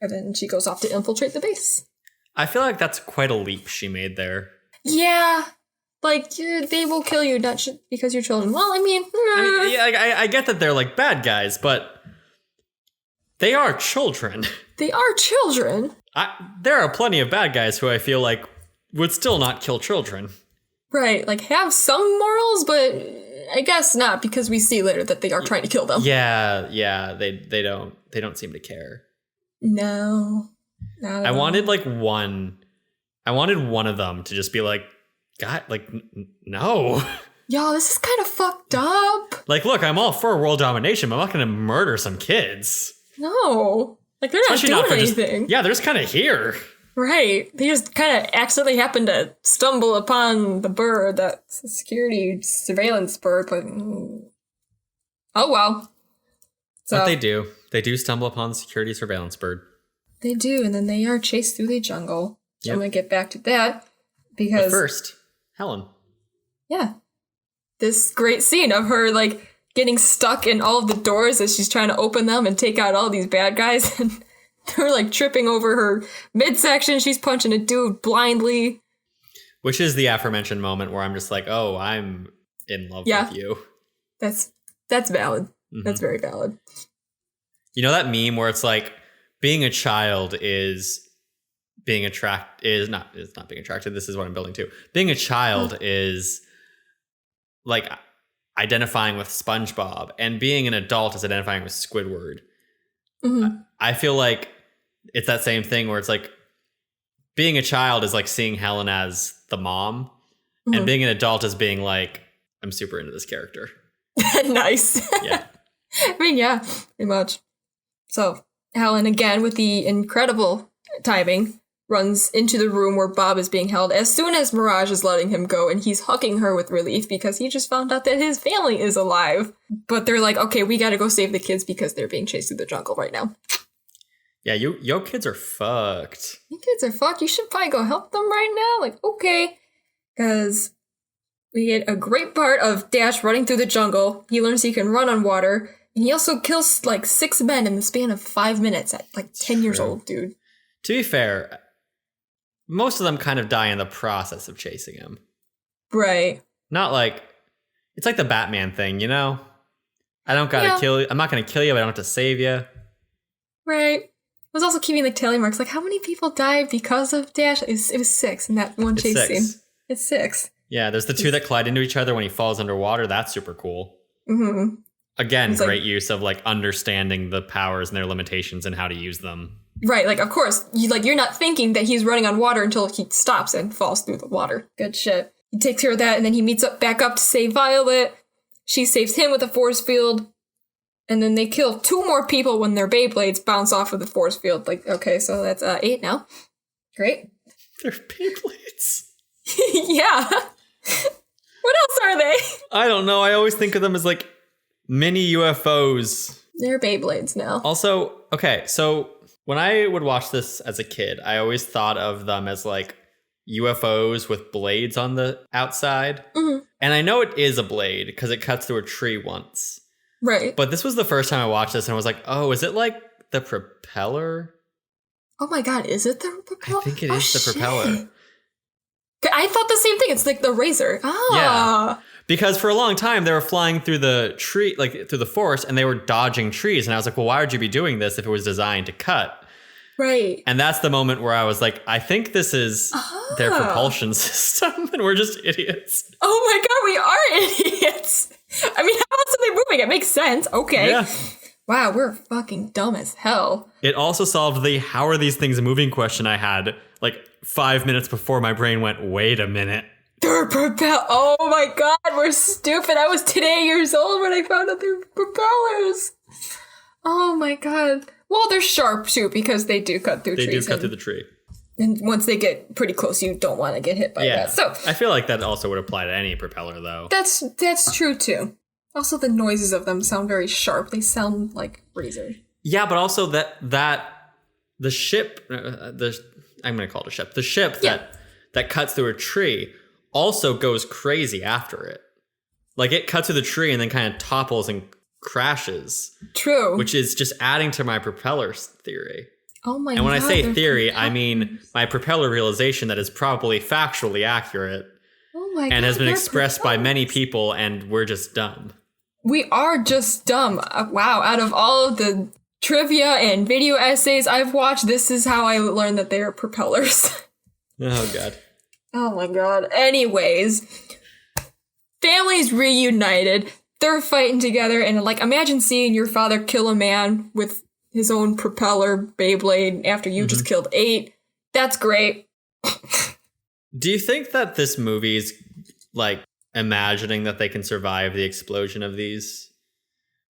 And then she goes off to infiltrate the base. I feel like that's quite a leap she made there. Yeah. They will kill you, not because you're children. Well, I get that they're, bad guys, but they are children. They are children. There are plenty of bad guys who I feel like would still not kill children. Right, have some morals, but I guess not, because we see later that they are trying to kill them. Yeah, they don't seem to care. No. I wanted like one. I wanted one of them to just be like, God, like, no. Yo, this is kind of fucked up. Like, look, I'm all for world domination, but I'm not going to murder some kids. No. Like, they're not doing anything. They're just kind of here. Right. They just kind of accidentally happened to stumble upon the bird, that security surveillance bird, but oh well. So, what they do. They do stumble upon the security surveillance bird. They do, and then they are chased through the jungle. So I'm going to get back to that. Because but first, Helen. Yeah. This great scene of her, like, getting stuck in all of the doors as she's trying to open them and take out all these bad guys. And they're, like, tripping over her midsection. She's punching a dude blindly. Which is the aforementioned moment where I'm just like, oh, I'm in love with you. That's valid. Mm-hmm. That's very valid. You know that meme where it's like, being a child is not being attracted. This is what I'm building to. Being a child is like identifying with SpongeBob, and being an adult is identifying with Squidward. Mm-hmm. I feel like it's that same thing where it's like being a child is like seeing Helen as the mom, and being an adult is being like, I'm super into this character. Nice. Yeah. I mean, yeah, pretty much. So Helen, again, with the incredible timing, runs into the room where Bob is being held as soon as Mirage is letting him go, and he's hugging her with relief because he just found out that his family is alive. But they're like, okay, we gotta go save the kids because they're being chased through the jungle right now. Yeah, your kids are fucked. Your kids are fucked. You should probably go help them right now. Like, okay. Because we get a great part of Dash running through the jungle. He learns he can run on water. And he also kills like 6 men in the span of 5 minutes at like 10 years old, dude. To be fair, most of them kind of die in the process of chasing him. Right. Not like, it's like the Batman thing, you know? I don't gotta kill you. I'm not gonna kill you, but I don't have to save you. Right. I was also keeping the tally marks. Like, how many people died because of Dash? It was 6 in that one chase scene. It's 6. Yeah, there's the 2 that collide into each other when he falls underwater. That's super cool. Mm-hmm. Again, it's great use of like understanding the powers and their limitations and how to use them. Right, like of course, you're not thinking that he's running on water until he stops and falls through the water. Good shit. He takes care of that, and then he meets back up to save Violet. She saves him with a force field, and then they kill 2 more people when their Beyblades bounce off of the force field. Like, okay, so that's 8 now. Great. They're Beyblades. Yeah. What else are they? I don't know. I always think of them as like mini UFOs. They're Beyblades now. Also, okay, so when I would watch this as a kid, I always thought of them as like UFOs with blades on the outside. Mm-hmm. And I know it is a blade because it cuts through a tree once. Right. But this was the first time I watched this and I was like, oh, is it like the propeller? Oh my God, is it the propeller? I think it is the propeller. I thought the same thing. It's like the razor. Ah. Yeah. Because for a long time, they were flying through the tree, like through the forest, and they were dodging trees. And I was like, well, why would you be doing this if it was designed to cut? Right. And that's the moment where I was like, I think this is their propulsion system, and we're just idiots. Oh my God, we are idiots. I mean, how else are they moving? It makes sense. Okay. Yeah. Wow, we're fucking dumb as hell. It also solved the how are these things moving question I had like 5 minutes before my brain went, wait a minute. They're oh my God, we're stupid. I was 10 years old when I found out they're propellers. Oh my God. Well, they're sharp too because they do cut through trees. They do cut through the tree. And once they get pretty close, you don't want to get hit by that. So I feel like that also would apply to any propeller, though. That's true too. Also, the noises of them sound very sharp. They sound like razor. Yeah, but also that the ship, I'm going to call it a ship. The ship that cuts through a tree also goes crazy after it. Like it cuts through the tree and then kind of topples and crashes. True. Which is just adding to my propeller theory. Oh my God. And when I say theory, I mean my propeller realization that is probably factually accurate. Oh my God. And has been expressed by many people, and we're just dumb. We are just dumb. Wow. Out of all of the trivia and video essays I've watched, this is how I learned that they are propellers. Oh, God. Oh, my God. Anyways, families reunited. They're fighting together. And, like, imagine seeing your father kill a man with his own propeller Beyblade after you just killed 8. That's great. Do you think that this movie's like imagining that they can survive the explosion of these?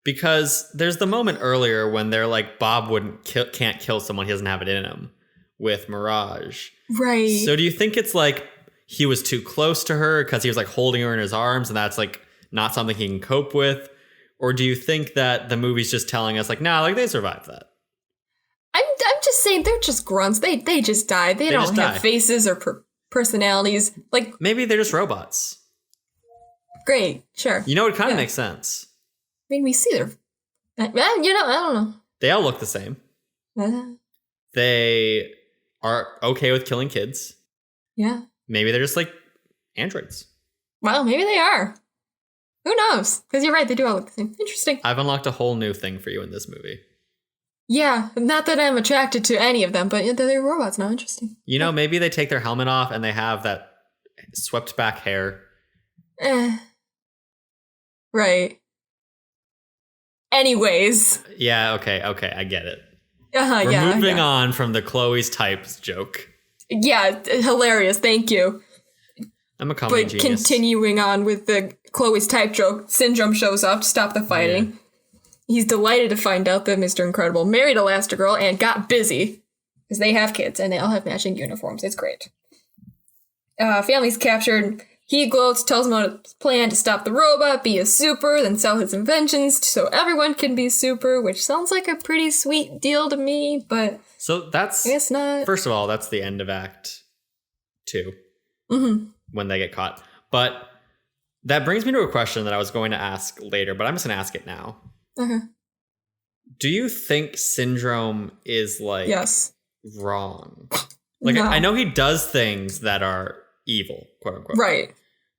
Because there's the moment earlier when they're like, Bob can't kill someone he doesn't have it in him with Mirage. Right. So do you think it's like he was too close to her because he was like holding her in his arms and that's like not something he can cope with? Or do you think that the movie's just telling us like, nah, like they survived that? I'm just saying they're just grunts. They just died. They don't have faces or personalities. Like maybe they're just robots. Great, sure. You know, it kind of makes sense. I mean, we see their... I don't know. They all look the same. They are okay with killing kids. Yeah. Maybe they're just like androids. Well, maybe they are. Who knows? Because you're right, they do all look the same. Interesting. I've unlocked a whole new thing for you in this movie. Yeah, not that I'm attracted to any of them, but they're robots now. Interesting. You know, maybe they take their helmet off and they have that swept back hair. Right. Anyways. Yeah, okay, I get it. We're moving on from the Chloe's types joke. Yeah, hilarious, thank you. I'm a comedy genius. But continuing on with the Chloe's type joke, Syndrome shows up to stop the fighting. Yeah. He's delighted to find out that Mr. Incredible married Elastigirl and got busy. Because they have kids and they all have matching uniforms. It's great. Family's captured. He gloats, tells him about his plan to stop the robot, be a super, then sell his inventions so everyone can be super, which sounds like a pretty sweet deal to me, but so that's, I guess not. First of all, that's the end of Act 2, when they get caught. But that brings me to a question that I was going to ask later, but I'm just going to ask it now. Do you think Syndrome is, like, wrong? Like, no. I know he does things that are evil, quote unquote. Right.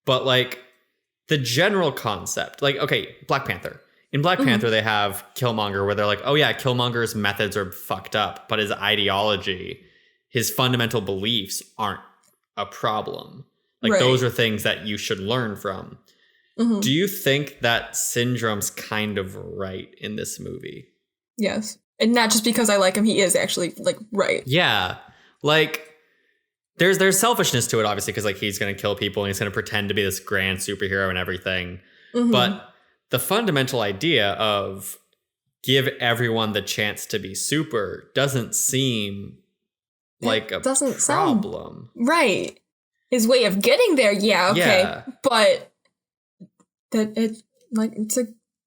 But like the general concept, like, okay, Black Panther. In Black Panther, they have Killmonger where they're like, oh yeah, Killmonger's methods are fucked up, but his ideology, his fundamental beliefs aren't a problem. Like those are things that you should learn from. Do you think that Syndrome's kind of right in this movie? Yes. And not just because I like him, he is actually like right. Yeah. Like there's selfishness to it, obviously, because like he's going to kill people and he's going to pretend to be this grand superhero and everything. But the fundamental idea of give everyone the chance to be super doesn't seem like a problem. Right. His way of getting there, but that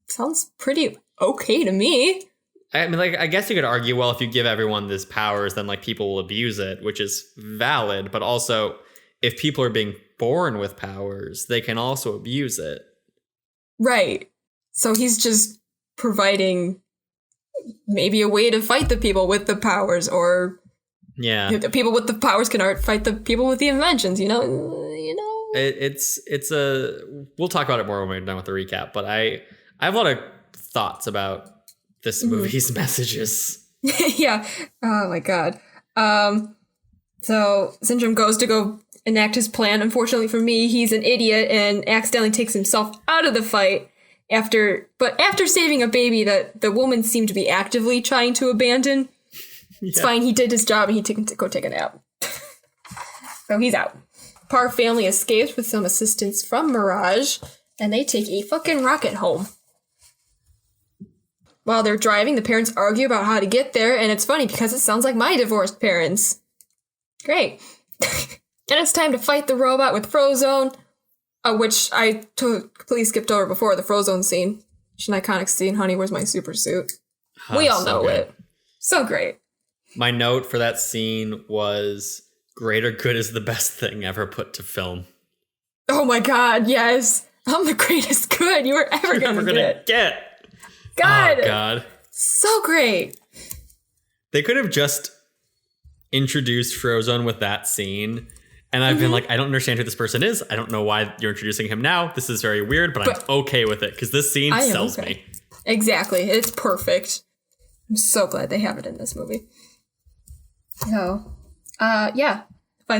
sounds pretty okay to me. I mean, like, I guess you could argue, well, if you give everyone these powers, then, like, people will abuse it, which is valid. But also, if people are being born with powers, they can also abuse it. Right. So he's just providing maybe a way to fight the people with the powers, or the people with the powers can fight the people with the inventions, you know? It's we'll talk about it more when we're done with the recap, but I have a lot of thoughts about this movie's messages. Yeah. Oh my God. So Syndrome goes to go enact his plan. Unfortunately for me, he's an idiot and accidentally takes himself out of the fight after saving a baby that the woman seemed to be actively trying to abandon. It's fine. He did his job and he took him to go take a nap. So he's out. Parr family escapes with some assistance from Mirage and they take a fucking rocket home. While they're driving, the parents argue about how to get there, and it's funny because it sounds like my divorced parents. Great. And it's time to fight the robot with Frozone, which I completely skipped over before, the Frozone scene. It's an iconic scene, honey, where's my super suit? We all know it. So great. My note for that scene was, greater good is the best thing ever put to film. Oh my God, yes. I'm the greatest good you were ever going to get. God. Oh, God. So great. They could have just introduced Frozone with that scene. And I've been like, I don't understand who this person is. I don't know why you're introducing him now. This is very weird, but I'm okay with it because this scene sells me. Exactly. It's perfect. I'm so glad they have it in this movie. So, fight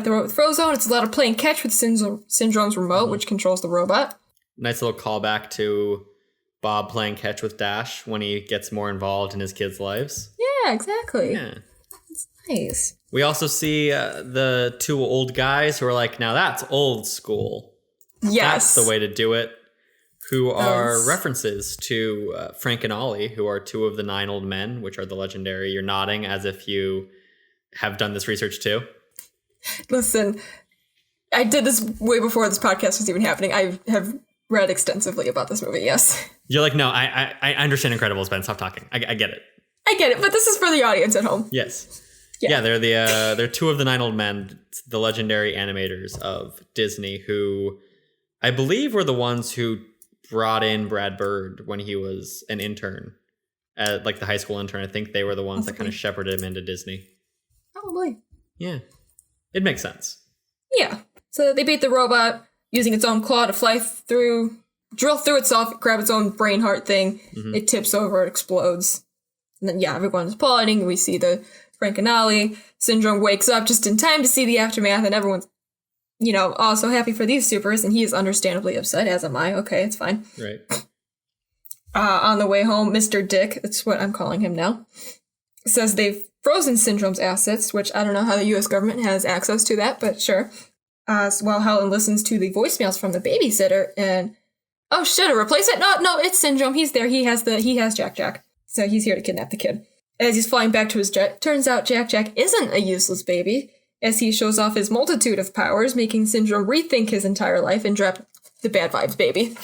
the robot with Frozone. It's a lot of playing catch with Syndrome's remote, which controls the robot. Nice little callback to Bob playing catch with Dash when he gets more involved in his kids' lives. Yeah, exactly. Yeah. It's nice. We also see the two old guys who are like, now that's old school. Yes. That's the way to do it. Who are references to Frank and Ollie, who are two of the 9 old men, which are the legendary. You're nodding as if you have done this research too. Listen, I did this way before this podcast was even happening. I have read extensively about this movie, yes. You're like, no, I understand Incredibles, Ben. Stop talking. I get it. I get it, but this is for the audience at home. Yes. Yeah, they're two of the 9 old men, the legendary animators of Disney, who I believe were the ones who brought in Brad Bird when he was an intern, like the high school intern. I think they were the ones that kind of shepherded him into Disney. Probably. Yeah. It makes sense. Yeah. So they beat the robot using its own claw to drill through itself, grab its own brain heart thing. Mm-hmm. It tips over, it explodes. And then, everyone's applauding. We see the Frank and Ollie. Syndrome wakes up just in time to see the aftermath, and everyone's, also happy for these supers, and he is understandably upset, as am I. Okay, it's fine. Right. On the way home, Mr. Dick, that's what I'm calling him now, says they've frozen Syndrome's assets, which I don't know how the U.S. government has access to that, but sure. While Helen listens to the voicemails from the babysitter, and, oh shit, a replacement? No, it's Syndrome. He's there. He has Jack. So he's here to kidnap the kid. As he's flying back to his jet, turns out Jack isn't a useless baby, as he shows off his multitude of powers, making Syndrome rethink his entire life and drop the bad vibes, baby.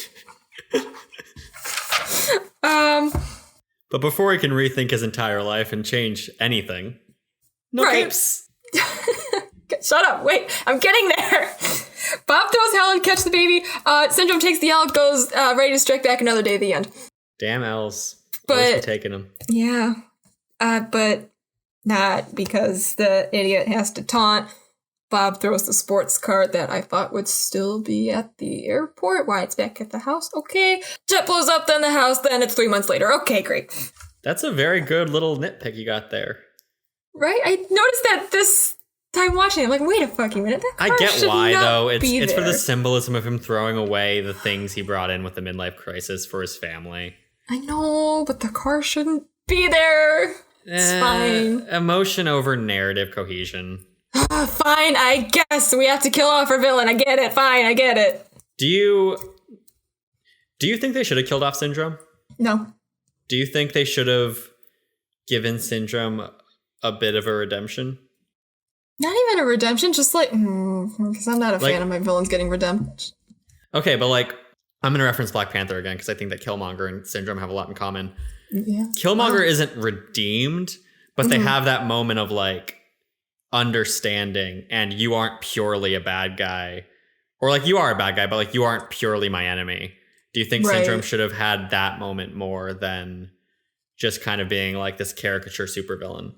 But before he can rethink his entire life and change anything, no capes. Shut up. Wait, I'm getting there. Bob throws Helen, catch the baby. Syndrome takes the L, goes ready to strike back. Another day, the end. Damn L's. But taking them. Yeah. But not, because the idiot has to taunt. Bob throws the sports car that I thought would still be at the airport. Why, it's back at the house. Okay. Jet blows up, then the house, then it's 3 months later. Okay, great. That's a very good little nitpick you got there. Right? I noticed that this time watching it. I'm like, wait a fucking minute. That car I get why, though. It's there. For the symbolism of him throwing away the things he brought in with the midlife crisis for his family. I know, but the car shouldn't be there. It's fine. Emotion over narrative cohesion. Fine, I guess. We have to kill off our villain. I get it. Fine, I get it. Do you think they should have killed off Syndrome? No. Do you think they should have given Syndrome a bit of a redemption? Not even a redemption, just like, because I'm not a fan of my villains getting redemption. Okay, but I'm going to reference Black Panther again, because I think that Killmonger and Syndrome have a lot in common. Yeah. Killmonger isn't redeemed, but they have that moment of understanding, and you aren't purely a bad guy. Or you are a bad guy, but you aren't purely my enemy. Do you think Syndrome should have had that moment more than just kind of being this caricature supervillain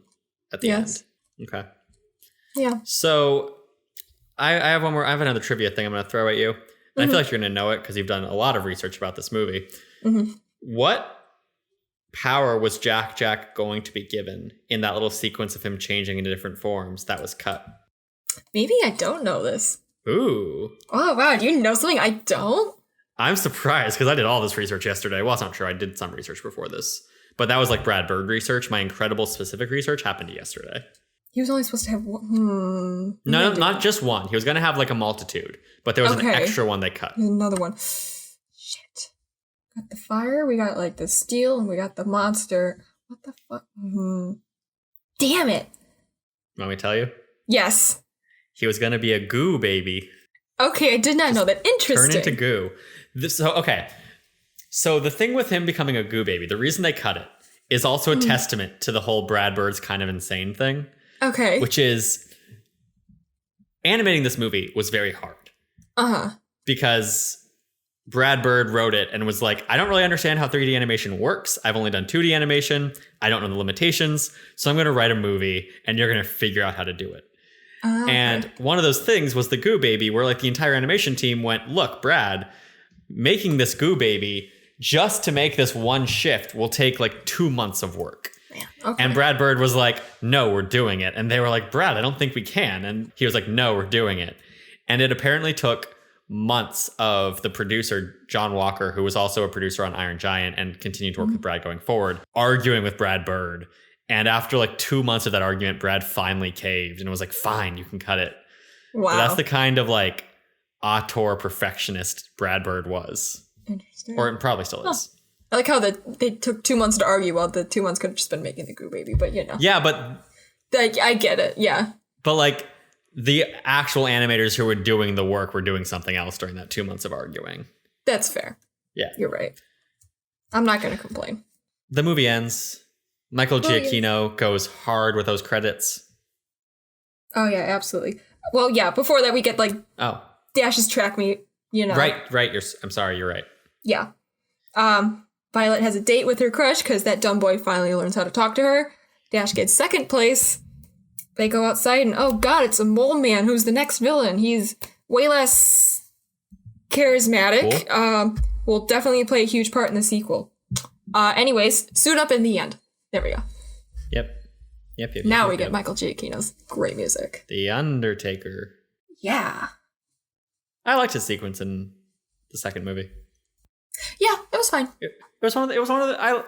at the end? Okay. Yeah. So I have one more. I have another trivia thing I'm going to throw at you. And I feel like you're going to know it because you've done a lot of research about this movie. Mm-hmm. What power was Jack going to be given in that little sequence of him changing into different forms that was cut? Maybe I don't know this. Ooh. Oh, wow. Do you know something I don't? I'm surprised because I did all this research yesterday. Well, it's not true. I did some research before this. But that was Brad Bird research. My incredible specific research happened yesterday. He was only supposed to have one. No, not just one. He was going to have a multitude. But there was an extra one they cut. Another one. Shit. Got the fire, we got the steel, and we got the monster. What the fuck? Damn it. Want me to tell you? Yes. He was going to be a goo baby. Okay, I did not know that. Interesting. Turn into goo. So the thing with him becoming a goo baby, the reason they cut it is also a testament to the whole Brad Bird's kind of insane thing. Okay. Which is, animating this movie was very hard. Uh-huh. Because Brad Bird wrote it and was like, I don't really understand how 3D animation works. I've only done 2D animation. I don't know the limitations. So I'm going to write a movie and you're going to figure out how to do it. And one of those things was the Goo Baby, where the entire animation team went, look, Brad, making this Goo Baby just to make this one shift will take 2 months of work. Okay. And Brad Bird was like, no, we're doing it. And they were like, Brad, I don't think we can. And he was like, no, we're doing it. And it apparently took months of the producer, John Walker, who was also a producer on Iron Giant and continued to work with Brad going forward, arguing with Brad Bird And after like 2 months of that argument, Brad finally caved and was like, fine, you can cut it. Wow. But that's the kind of like auteur perfectionist Brad Bird was. Interesting. Or it probably still is. I like how they took 2 months to argue while the 2 months could have just been making the Goo Baby, but you know. Yeah, but... I get it, yeah. But like the actual animators who were doing the work were doing something else during that 2 months of arguing. That's fair. Yeah. You're right. I'm not going to complain. The movie ends. Michael Giacchino goes hard with those credits. Oh, yeah, absolutely. Well, yeah, before that we get like Dash's track meet, you know. Right. I'm sorry, you're right. Yeah. Violet has a date with her crush because that dumb boy finally learns how to talk to her. Dash gets second place. They go outside and, oh god, it's a mole man who's the next villain. He's way less charismatic. Cool. Will definitely play a huge part in the sequel. Anyways, suit up in the end. There we go. Yep. Now we get Michael Giacchino's great music. The Undertaker. Yeah. I liked his sequence in the second movie. Yeah, it was fine. It was one of the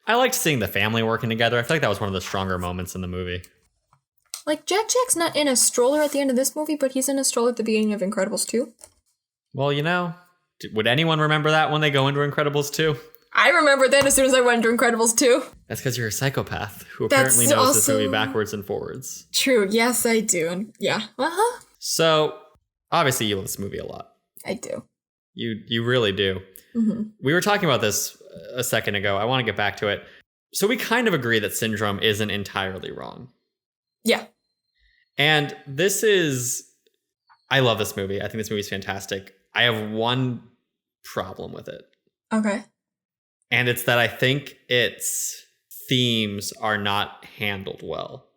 I liked seeing the family working together. I feel like that was one of the stronger moments in the movie. Like, Jack's not in a stroller at the end of this movie, but he's in a stroller at the beginning of Incredibles 2. Well, you know, would anyone remember that when they go into Incredibles 2? I remember that as soon as I went into Incredibles 2. That's because you're a psychopath who apparently knows this movie backwards and forwards. True, yes, I do. And yeah. Uh-huh. So, obviously you love this movie a lot. I do. You really do. Mm-hmm. We were talking about this a second ago. I want to get back to it. So we kind of agree that Syndrome isn't entirely wrong. Yeah. And I love this movie. I think this movie's fantastic. I have one problem with it. Okay. And it's that I think its themes are not handled well.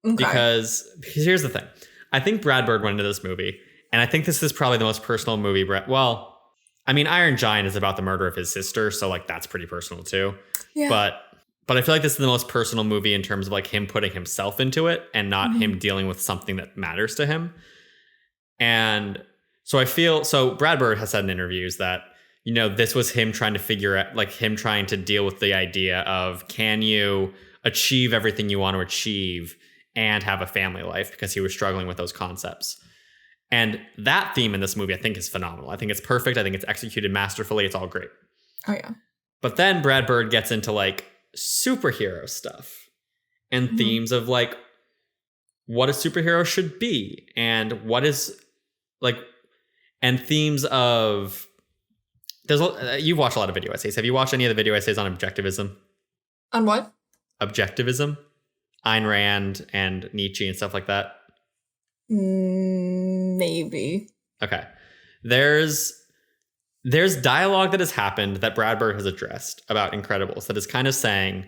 Okay. Because here's the thing. I think Brad Bird went into this movie, and I think this is probably the most personal movie. Well, I mean, Iron Giant is about the murder of his sister, so like that's pretty personal too. Yeah. But I feel like this is the most personal movie in terms of like him putting himself into it and not him dealing with something that matters to him. And so Brad Bird has said in interviews that, you know, this was him trying to figure out, like him trying to deal with the idea of, can you achieve everything you want to achieve and have a family life, because he was struggling with those concepts. And that theme in this movie, I think, is phenomenal. I think it's perfect. I think it's executed masterfully. It's all great. Oh, yeah. But then Brad Bird gets into like superhero stuff and themes of like what a superhero should be and what is like, and themes of you've watched a lot of video essays. Have you watched any of the video essays on objectivism? On what? Objectivism. Ayn Rand and Nietzsche and stuff like that. Maybe. Okay. There's dialogue that has happened that Brad Bird has addressed about Incredibles that is kind of saying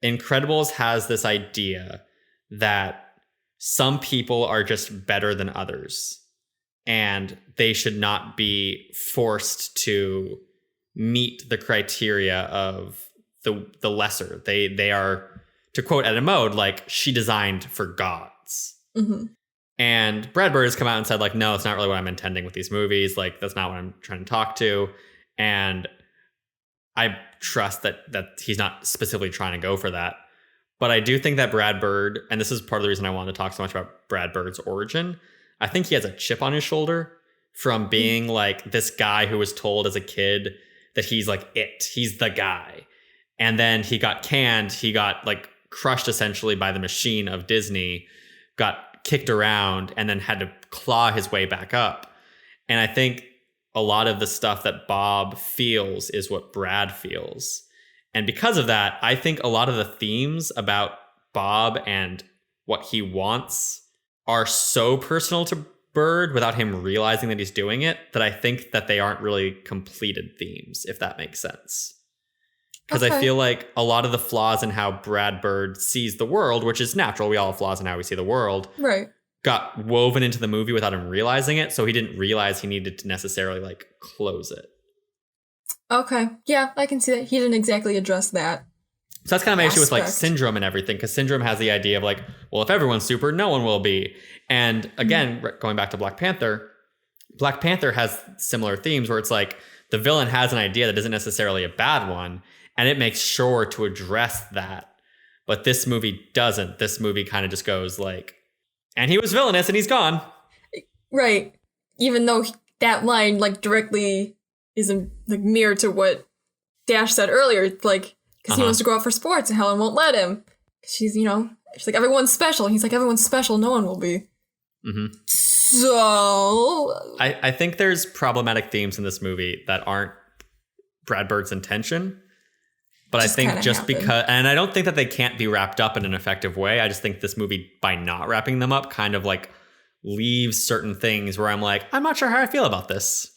Incredibles has this idea that some people are just better than others and they should not be forced to meet the criteria of the lesser. They are, to quote Edna Mode, like, she designed for gods. Mm-hmm. And Brad Bird has come out and said, like, no, it's not really what I'm intending with these movies. Like, that's not what I'm trying to talk to. And I trust that he's not specifically trying to go for that. But I do think that Brad Bird, and this is part of the reason I wanted to talk so much about Brad Bird's origin, I think he has a chip on his shoulder from being like this guy who was told as a kid that he's like he's the guy. And then he got canned. He got like crushed essentially by the machine of Disney, got kicked around, and then had to claw his way back up. And I think a lot of the stuff that Bob feels is what Brad feels. And because of that, I think a lot of the themes about Bob and what he wants are so personal to Bird without him realizing that he's doing it, that I think that they aren't really completed themes, if that makes sense. Because I feel like a lot of the flaws in how Brad Bird sees the world, which is natural, we all have flaws in how we see the world, right, got woven into the movie without him realizing it. So he didn't realize he needed to necessarily like close it. Okay. Yeah, I can see that. He didn't exactly address that. So that's kind of my issue with like Syndrome and everything, because Syndrome has the idea of like, well, if everyone's super, no one will be. And again, going back to Black Panther has similar themes where it's like the villain has an idea that isn't necessarily a bad one, and it makes sure to address that. But this movie doesn't. This movie kind of just goes like, and he was villainous and he's gone. Right. Even though that line like directly is like mirror to what Dash said earlier, like, because he wants to go out for sports and Helen won't let him. She's, you know, she's like, everyone's special. He's like, everyone's special. No one will be. Mm-hmm. So I think there's problematic themes in this movie that aren't Brad Bird's intention. But I think just because, and I don't think that they can't be wrapped up in an effective way. I just think this movie, by not wrapping them up, kind of like leaves certain things where I'm like, I'm not sure how I feel about this.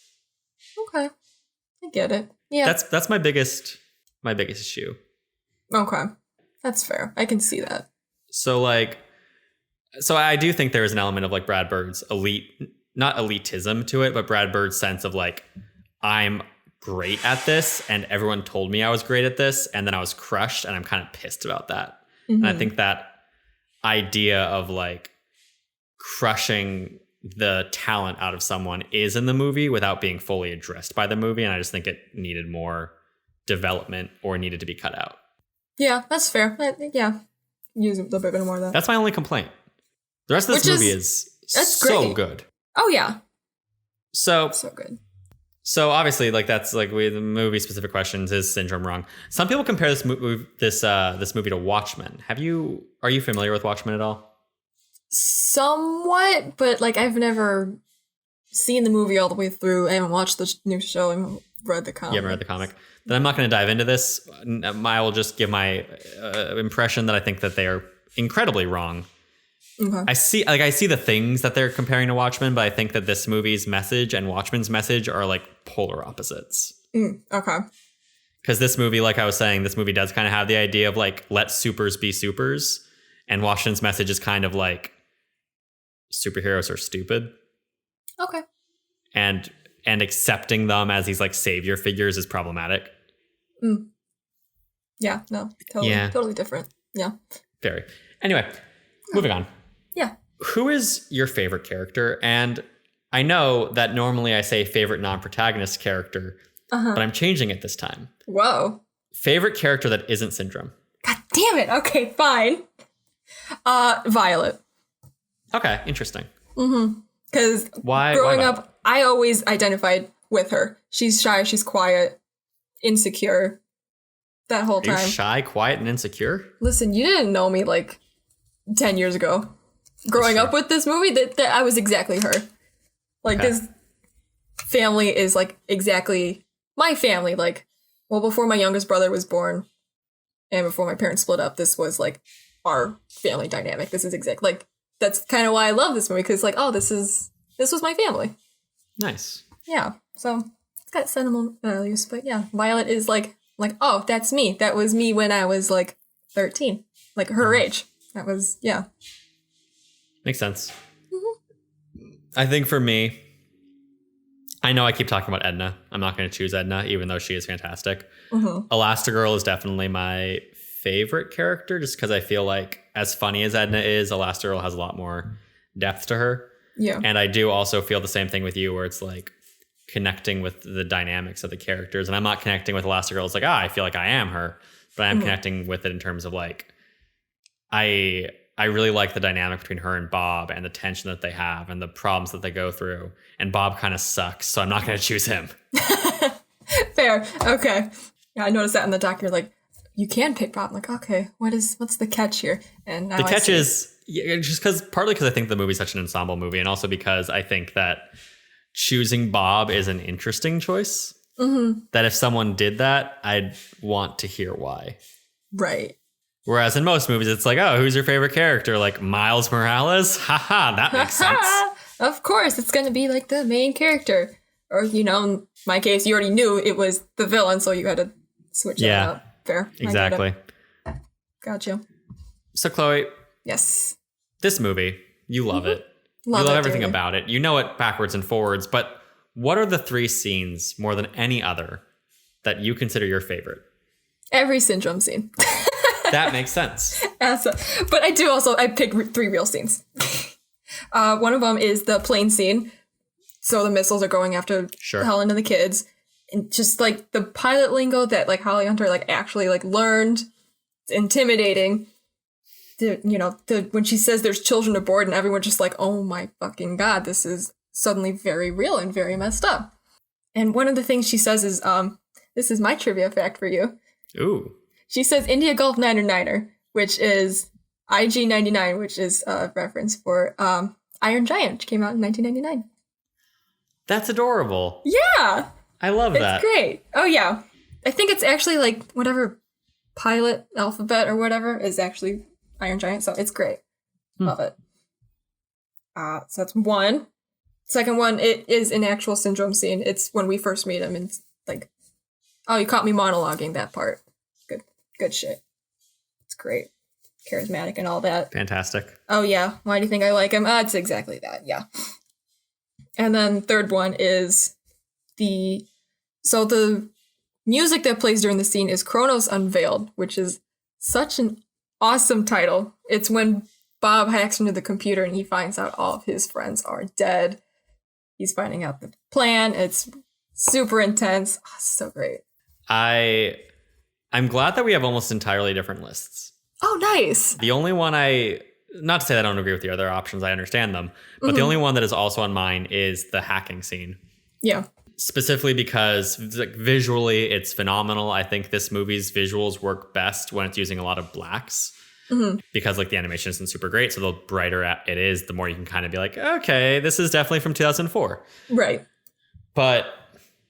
Okay. I get it. Yeah. That's my biggest issue. Okay. That's fair. I can see that. So I do think there is an element of like Brad Bird's not elitism to it, but Brad Bird's sense of like, I'm great at this and everyone told me I was great at this and then I was crushed and I'm kind of pissed about that. Mm-hmm. And I think that idea of like crushing the talent out of someone is in the movie without being fully addressed by the movie. And I just think it needed more development or needed to be cut out. Yeah, that's fair. Yeah. Use a little bit more of that. That's my only complaint. The rest of this movie is so good. Oh, yeah. So good. So obviously, like that's like the movie specific questions. Is Syndrome wrong? Some people compare this movie to Watchmen. Are you familiar with Watchmen at all? Somewhat, but like I've never seen the movie all the way through. I haven't watched the new show. I haven't read the comic. You haven't read the comic. Then I'm not going to dive into this. I will just give my impression that I think that they are incredibly wrong. Okay. I see the things that they're comparing to Watchmen, but I think that this movie's message and Watchmen's message are like polar opposites. Okay. Because this movie, like I was saying, this movie does kind of have the idea of like, let supers be supers. And Watchmen's message is kind of like, superheroes are stupid. Okay. And accepting them as these like savior figures is problematic. Yeah, no, totally different. Yeah. Very. Anyway, moving on. Yeah. Who is your favorite character? And I know that normally I say favorite non-protagonist character, but I'm changing it this time. Whoa. Favorite character that isn't Syndrome. God damn it. Okay, fine. Violet. Okay, interesting. Mm-hmm. Because growing up, I always identified with her. She's shy, she's quiet, insecure. That whole time. Are you shy, quiet, and insecure? Listen, you didn't know me like 10 years ago. Growing up with this movie, that I was exactly her. Like, this family is like exactly my family. Like, well, before my youngest brother was born and before my parents split up, this was like our family dynamic. This is exactly like, that's kind of why I love this movie, because like, oh, this was my family. Nice. Yeah. So it's got sentimental values, but yeah, Violet is like, oh, that's me. That was me when I was like 13, like her age. That was, yeah. Makes sense. Mm-hmm. I think for me, I know I keep talking about Edna. I'm not going to choose Edna, even though she is fantastic. Mm-hmm. Elastigirl is definitely my favorite character, just because I feel like as funny as Edna is, Elastigirl has a lot more depth to her. Yeah. And I do also feel the same thing with you, where it's like connecting with the dynamics of the characters. And I'm not connecting with Elastigirl. It's like, I feel like I am her. But I'm connecting with it in terms of like, I really like the dynamic between her and Bob and the tension that they have and the problems that they go through. And Bob kind of sucks, so I'm not going to choose him. Fair. Okay. Yeah, I noticed that in the doc. You're like, you can pick Bob. I'm like, okay, what's the catch here? And now the catch is just partly because I think the movie's such an ensemble movie, and also because I think that choosing Bob is an interesting choice. Mm-hmm. That if someone did that, I'd want to hear why. Right. Whereas in most movies, it's like, oh, who's your favorite character? Like Miles Morales? Haha, that makes sense. Of course, it's going to be like the main character. Or, you know, in my case, you already knew it was the villain, so you had to switch it up. Fair. Exactly. Gotcha. So, Chloe. Yes. This movie, you love it. You love everything about it. You know it backwards and forwards, but what are the 3 scenes, more than any other, that you consider your favorite? Every Syndrome scene. That makes sense. But I picked 3 real scenes. One of them is the plane scene. So the missiles are going after Helen and the kids. And just like the pilot lingo that like Holly Hunter like actually like learned. It's intimidating. when she says there's children aboard and everyone's just like, oh my fucking God, this is suddenly very real and very messed up. And one of the things she says is, this is my trivia fact for you. Ooh. She says India Gulf Niner Niner, which is IG-99, which is a reference for Iron Giant, which came out in 1999. That's adorable. Yeah. I love that. It's great. Oh, yeah. I think it's actually like whatever pilot alphabet or whatever is actually Iron Giant, so it's great. Love it. So that's one. Second one, it is an actual Syndrome scene. It's when we first meet him, and it's like, oh, you caught me monologuing that part. Good shit. It's great. Charismatic and all that. Fantastic. Oh, yeah. Why do you think I like him? It's exactly that, yeah. And then third one is the music that plays during the scene is Chronos Unveiled, which is such an awesome title. It's when Bob hacks into the computer and he finds out all of his friends are dead. He's finding out the plan. It's super intense. Oh, so great. I'm glad that we have almost entirely different lists. Oh, nice. The only one not to say that I don't agree with the other options, I understand them, but the only one that is also on mine is the hacking scene. Yeah. Specifically because visually it's phenomenal. I think this movie's visuals work best when it's using a lot of blacks. Because the animation isn't super great, so the brighter it is, the more you can kind of be like, okay, this is definitely from 2004. Right. But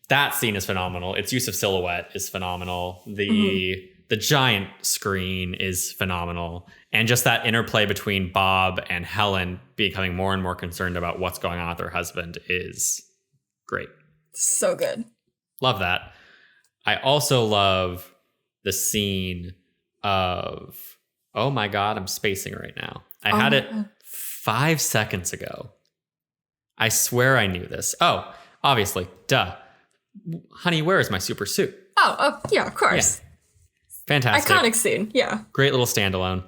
that scene is phenomenal. Its use of silhouette is phenomenal. The giant screen is phenomenal. And just that interplay between Bob and Helen becoming more and more concerned about what's going on with her husband is great. So good. Love that. I also love the scene of... Oh my God, I'm spacing right now. I had it 5 seconds ago. I swear I knew this. Oh, obviously. Duh. Honey, where is my super suit? Oh, yeah, of course. Yeah. Fantastic. Iconic scene, yeah. Great little standalone.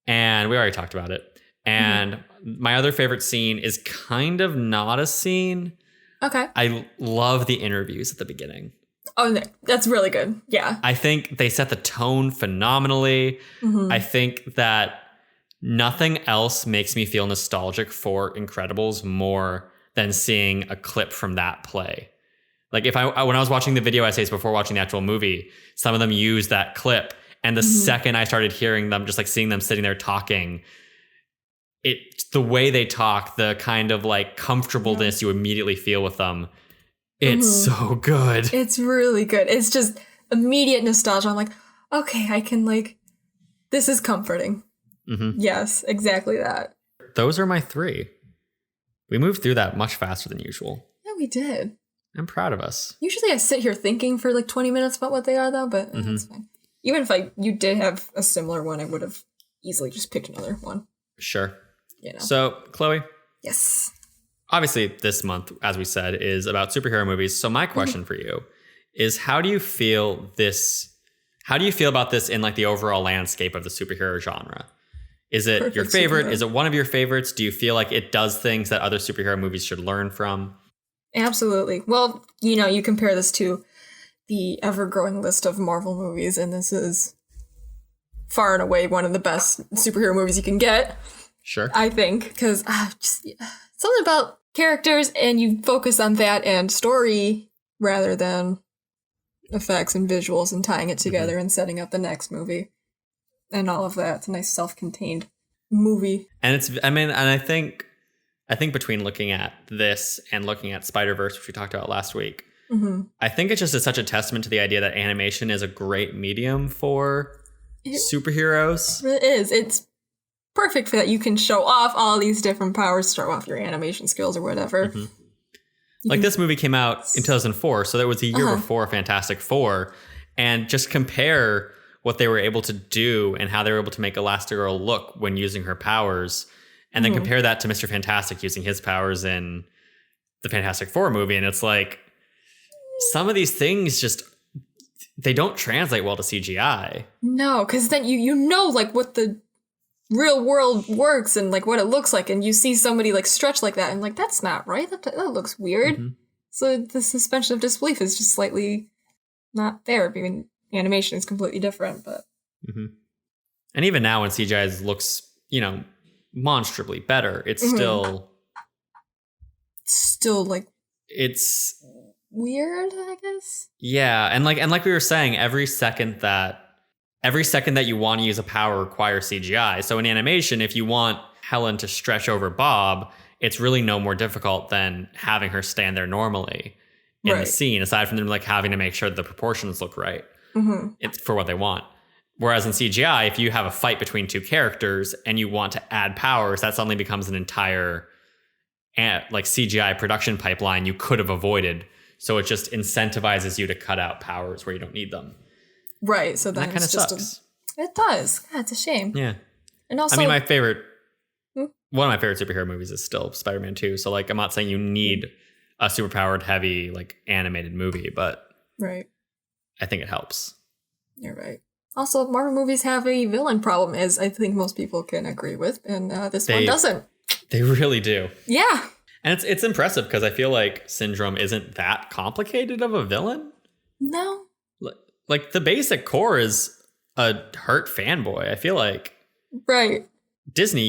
And we already talked about it. And my other favorite scene is kind of not a scene. Okay. I love the interviews at the beginning. Oh, that's really good. Yeah. I think they set the tone phenomenally. I think that nothing else makes me feel nostalgic for Incredibles more than seeing a clip from that play. Like when I was watching the video essays before watching the actual movie, some of them used that clip. And the second I started hearing them, just seeing them sitting there talking, the way they talk, the kind of comfortableness you immediately feel with them, it's so good. It's really good. It's just immediate nostalgia. I'm like, okay, I can this is comforting. Yes, exactly that. Those are my three. We moved through that much faster than usual. Yeah, we did. I'm proud of us. Usually I sit here thinking for 20 minutes about what they are though, but that's fine. Even if you did have a similar one, I would have easily just picked another one. Sure. So, Chloe? Yes. Obviously, this month, as we said, is about superhero movies. So my question for you is, how do you feel about this in the overall landscape of the superhero genre? Is it your favorite? Superhero. Is it one of your favorites? Do you feel like it does things that other superhero movies should learn from? Absolutely. Well, you compare this to the ever-growing list of Marvel movies, and this is far and away one of the best superhero movies you can get. Sure. I think, because something about characters, and you focus on that and story rather than effects and visuals and tying it together and setting up the next movie and all of that. It's a nice self-contained movie. And I think between looking at this and looking at Spider-Verse, which we talked about last week, I think it's just such a testament to the idea that animation is a great medium for superheroes. It is. It's perfect for that. You can show off all these different powers, show off your animation skills or whatever. This movie came out in 2004, so that was a year before Fantastic Four, and just compare what they were able to do and how they were able to make Elastigirl look when using her powers, and then compare that to Mr. Fantastic using his powers in the Fantastic Four movie, and it's some of these things they don't translate well to CGI. No, because then you what the real world works and what it looks like, and you see somebody stretch like that and that's not right. That looks weird. So the suspension of disbelief is just slightly not there. I mean, animation is completely different, but And even now when CGI looks, monstrously better, it's still like it's weird, I guess. Yeah, and like we were saying, every second that you want to use a power requires CGI. So in animation, if you want Helen to stretch over Bob, it's really no more difficult than having her stand there normally in the scene, aside from them like having to make sure the proportions look right. It's for what they want. Whereas in CGI, if you have a fight between two characters and you want to add powers, that suddenly becomes an entire like CGI production pipeline you could have avoided. So it just incentivizes you to cut out powers where you don't need them. Right. So that kind of sucks. It does. God, it's a shame. Yeah. And also, I mean, one of my favorite superhero movies is still Spider-Man 2. So like, I'm not saying you need a superpowered heavy like animated movie, but right. I think it helps. You're right. Also, Marvel movies have a villain problem, as I think most people can agree with, and this one doesn't. They really do. Yeah. And it's impressive because I feel like Syndrome isn't that complicated of a villain. No. Like the basic core is a hurt fanboy. I feel like right. Disney,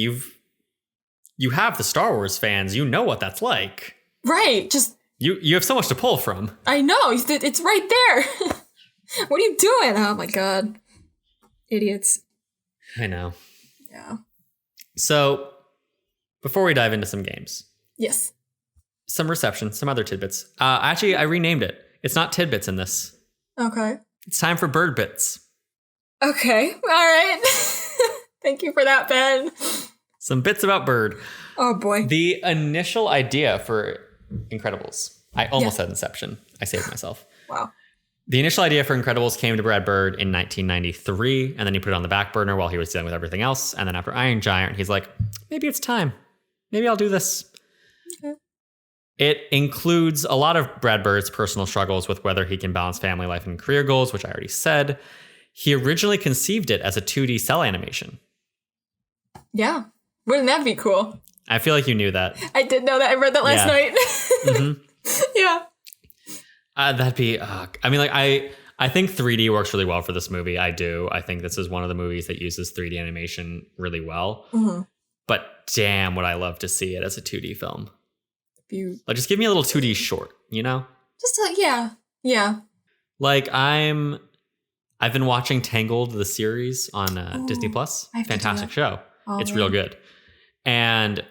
you have the Star Wars fans. You know what that's like. Right. Just you have so much to pull from. I know. It's right there. What are you doing? Oh my God. Idiots. I know. Yeah. So before we dive into some games. Yes. Some reception, some other tidbits. Actually, I renamed it. It's not tidbits in this. Okay. It's time for bird bits. Okay. All right. Thank you for that, Ben. Some bits about Bird. Oh, boy. The initial idea for Incredibles. I almost said Inception. I saved myself. Wow. The initial idea for Incredibles came to Brad Bird in 1993, and then he put it on the back burner while he was dealing with everything else. And then after Iron Giant, he's like, maybe it's time. Maybe I'll do this. Okay. It includes a lot of Brad Bird's personal struggles with whether he can balance family life and career goals, which I already said. He originally conceived it as a 2D cell animation. Yeah. Wouldn't that be cool? I feel like you knew that. I did know that. I read that last night. Yeah. That'd be, I mean, like, I think 3D works really well for this movie. I do. I think this is one of the movies that uses 3D animation really well. Mm-hmm. But damn, would I love to see it as a 2D film. Like, just give me a little 2D short, you know? Just, yeah. Like, I've been watching Tangled, the series on Disney Plus. Fantastic show. It's real good. And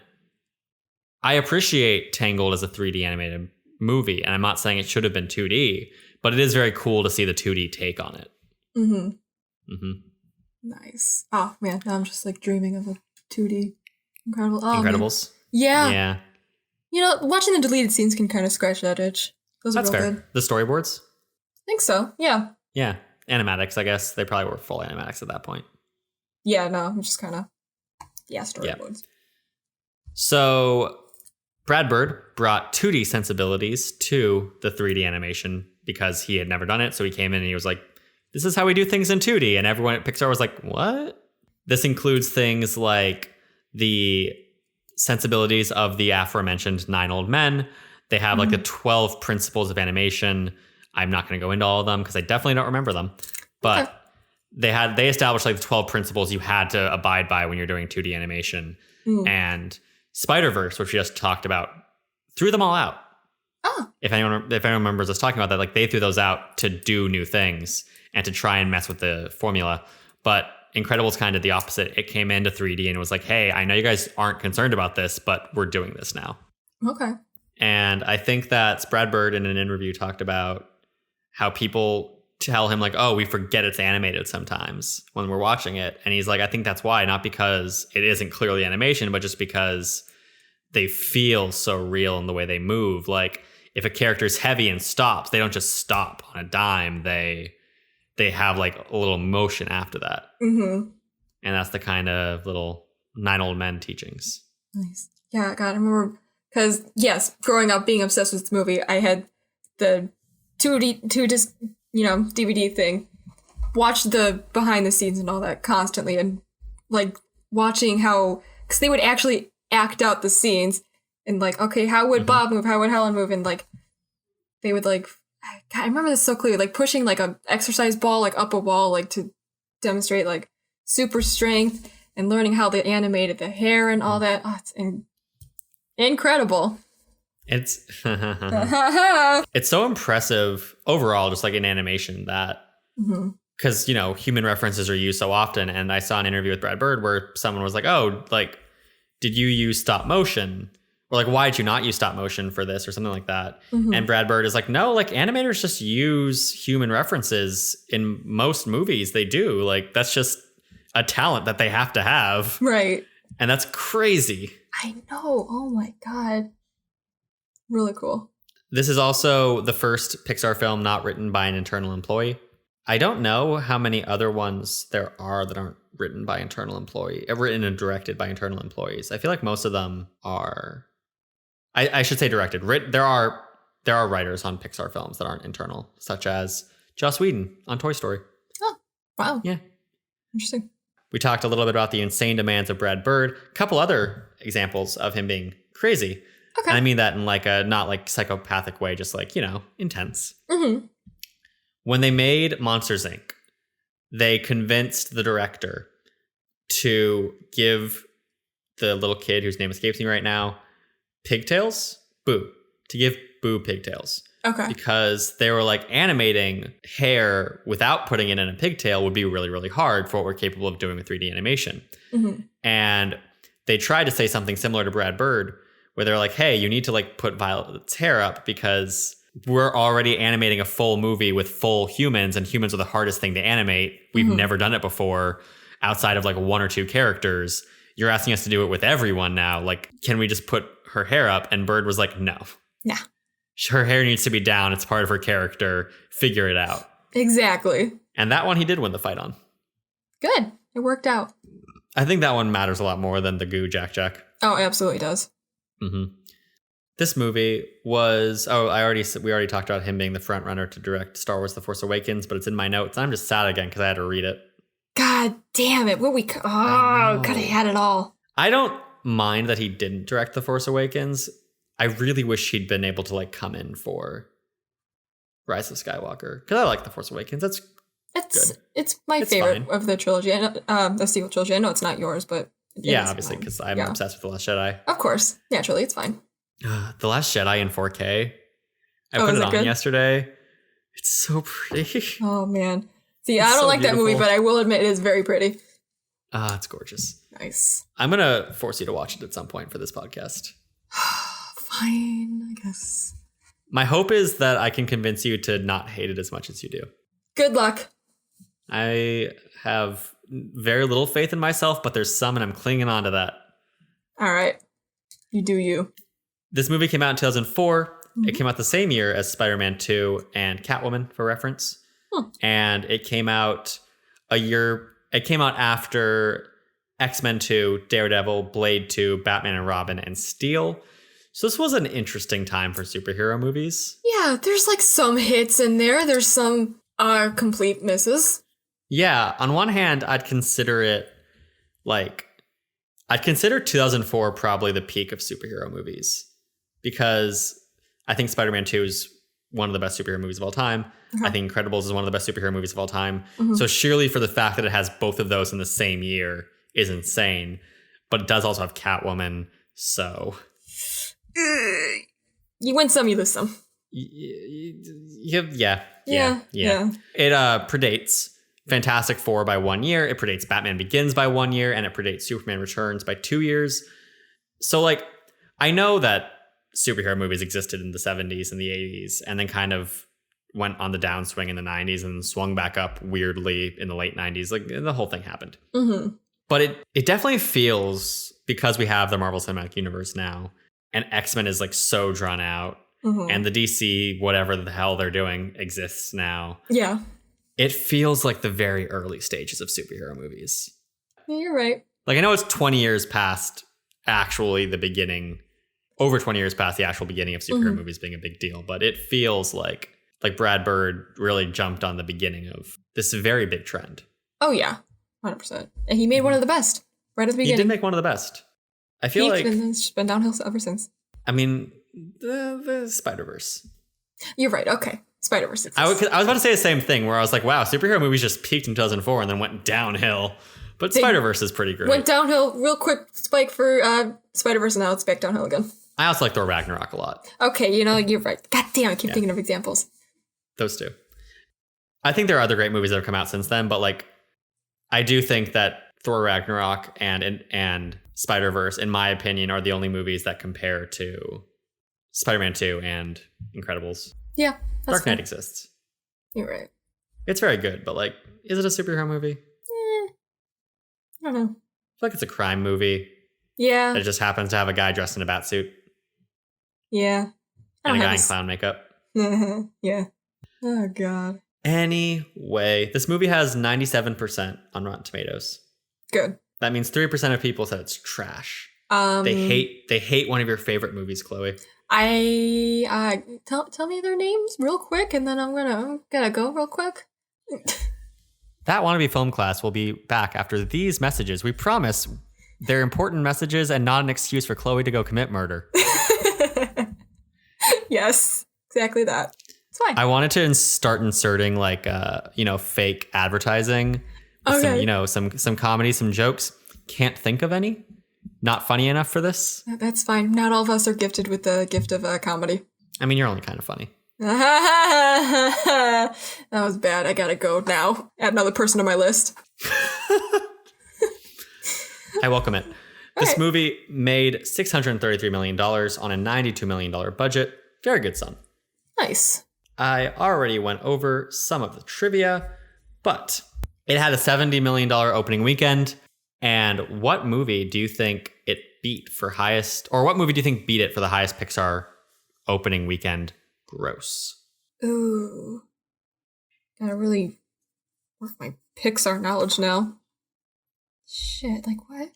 I appreciate Tangled as a 3D animated movie, and I'm not saying it should have been 2D, but it is very cool to see the 2D take on it. Nice. Oh man, now I'm just like dreaming of a 2D Incredibles. Yeah. You know, watching the deleted scenes can kind of scratch that itch. That's fair. Good. The storyboards? I think so. Yeah. Animatics, I guess. They probably were full animatics at that point. Yeah, no, I'm just kind of storyboards. Yeah. So Brad Bird brought 2D sensibilities to the 3D animation because he had never done it. So he came in and he was like, this is how we do things in 2D. And everyone at Pixar was like, what? This includes things like the sensibilities of the aforementioned 9 Old Men. They have like the 12 principles of animation. I'm not going to go into all of them because I definitely don't remember them. But they established like the 12 principles you had to abide by when you're doing 2D animation. And Spider-Verse, which we just talked about, threw them all out. Oh. If anyone remembers us talking about that, like they threw those out to do new things and to try and mess with the formula. But Incredibles kind of the opposite. It came into 3D and was like, hey, I know you guys aren't concerned about this, but we're doing this now. Okay. And I think that Brad Bird in an interview talked about how people tell him like, oh, we forget it's animated sometimes when we're watching it. And he's like, I think that's why, not because it isn't clearly animation, but just because they feel so real in the way they move. Like if a character's heavy and stops, they don't just stop on a dime. They have like a little motion after that. Mm-hmm. And that's the kind of little 9 Old Men teachings. Nice. Yeah, God, I remember because, yes, growing up being obsessed with this movie, I had the 2 disc, DVD thing, watched the behind the scenes and all that constantly, and like watching how, because they would actually act out the scenes and like, okay, how would Bob move? How would Helen move? And like, they would like, God, I remember this so clearly, like pushing like a exercise ball like up a wall, like to demonstrate like super strength and learning how they animated the hair and all that. Oh, it's incredible. It's it's so impressive overall, just like in animation, that because human references are used so often. And I saw an interview with Brad Bird where someone was like, "Oh, like, did you use stop motion?" Or like, "Why did you not use stop motion for this?" or something like that. And Brad Bird is like, "No, like animators just use human references in most movies. They do. Like, that's just a talent that they have to have." Right. And that's crazy. I know. Oh my God. Really cool. This is also the first Pixar film not written by an internal employee. I don't know how many other ones there are that aren't written by internal employee, written and directed by internal employees. I feel like most of them are. I should say directed. There are writers on Pixar films that aren't internal, such as Joss Whedon on Toy Story. Oh, wow. Yeah. Interesting. We talked a little bit about the insane demands of Brad Bird. A couple other examples of him being crazy. Okay. And I mean that in like a not like psychopathic way, just like, intense. When they made Monsters, Inc., they convinced the director to give the little kid whose name escapes me right now pigtails. To give Boo pigtails. Okay. Because they were like, animating hair without putting it in a pigtail would be really, really hard for what we're capable of doing with 3D animation. And they tried to say something similar to Brad Bird, where they're like, "Hey, you need to like put Violet's hair up because we're already animating a full movie with full humans, and humans are the hardest thing to animate. We've never done it before outside of like one or two characters. You're asking us to do it with everyone now. Like, can we just put her hair up?" And Bird was like, "No. Nah. Her hair needs to be down. It's part of her character. Figure it out." Exactly. And that one he did win the fight on. Good. It worked out. I think that one matters a lot more than the Goo Jack Jack. Oh, it absolutely does. This movie was, we already talked about him being the front runner to direct Star Wars The Force Awakens, but it's in my notes. I'm just sad again because I had to read it. God damn it. Could have had it all. I don't mind that he didn't direct The Force Awakens. I really wish he'd been able to like come in for Rise of Skywalker, because I like The Force Awakens. It's good. It's my favorite of the trilogy. The sequel trilogy. I know it's not yours, but yeah, obviously, because I'm obsessed with The Last Jedi. Of course, naturally, it's fine. The Last Jedi in 4K. I put it on yesterday. It's so pretty. Oh man, see, I don't like that movie, but I will admit it is very pretty. It's gorgeous. Nice. I'm gonna force you to watch it at some point for this podcast. Fine, I guess. My hope is that I can convince you to not hate it as much as you do. Good luck. I have very little faith in myself, but there's some, and I'm clinging on to that. All right. You do you. This movie came out in 2004. It came out the same year as Spider-Man 2 and Catwoman, for reference. And it came out after X-Men 2, Daredevil, Blade 2, Batman and Robin, and Steel. So this was an interesting time for superhero movies. Yeah, there's like some hits in there. There's some complete misses. Yeah, on one hand, I'd consider 2004 probably the peak of superhero movies, because I think Spider-Man 2 is one of the best superhero movies of all time. I think Incredibles is one of the best superhero movies of all time. So surely for the fact that it has both of those in the same year is insane. But it does also have Catwoman, so... You win some, you lose some. Yeah. It predates Fantastic Four by 1 year. It predates Batman Begins by 1 year, and it predates Superman Returns by 2 years. So, like, I know that superhero movies existed in the 70s and the 80s, and then kind of went on the downswing in the 90s and swung back up weirdly in the late 90s. Like, the whole thing happened. But it definitely feels, because we have the Marvel Cinematic Universe now, and X-Men is like so drawn out, and the DC, whatever the hell they're doing, exists now. Yeah. It feels like the very early stages of superhero movies. Yeah, you're right. Like, I know it's 20 years past actually the beginning, over 20 years past the actual beginning of superhero movies being a big deal, but it feels like Brad Bird really jumped on the beginning of this very big trend. Oh, yeah. 100%. And he made one of the best right at the beginning. He did make one of the best. I feel like it's been downhill ever since. I mean, the Spider-Verse. You're right. Okay. Spider-Verse. I was about to say the same thing, where I was like, wow, superhero movies just peaked in 2004 and then went downhill. But Spider-Verse is pretty great. Went downhill real quick spike for Spider-Verse, and now it's back downhill again. I also like Thor Ragnarok a lot. Okay, you're right. God damn, I keep thinking of examples. Those two. I think there are other great movies that have come out since then, but like, I do think that Thor Ragnarok and Spider-Verse, in my opinion, are the only movies that compare to Spider-Man 2 and Incredibles. Yeah. Dark Knight exists. You're right. It's very good, but like, is it a superhero movie? I don't know. I feel like it's a crime movie. Yeah. That just happens to have a guy dressed in a bat suit. Yeah. And a guy in clown makeup. Yeah. Oh, God. Anyway, this movie has 97% on Rotten Tomatoes. Good. That means 3% of people said it's trash. They hate one of your favorite movies, Chloe. Tell me their names real quick, and then I'm gonna go real quick. That Wannabe film class will be back after these messages. We promise they're important messages and not an excuse for Chloe to go commit murder. Yes, exactly that. It's fine. I wanted to start inserting like fake advertising. Okay. Some comedy, some jokes. Can't think of any. Not funny enough for this. That's fine. Not all of us are gifted with the gift of comedy. I mean, you're only kind of funny. That was bad. I gotta go now. Add another person to my list. I welcome it. This movie made $633 million on a $92 million budget. Very good, son. Nice. I already went over some of the trivia, but it had a $70 million opening weekend. And what movie do you think it beat for highest, or what movie do you think beat it for the highest Pixar opening weekend gross? Ooh. Gotta really work my Pixar knowledge now. Shit, like what?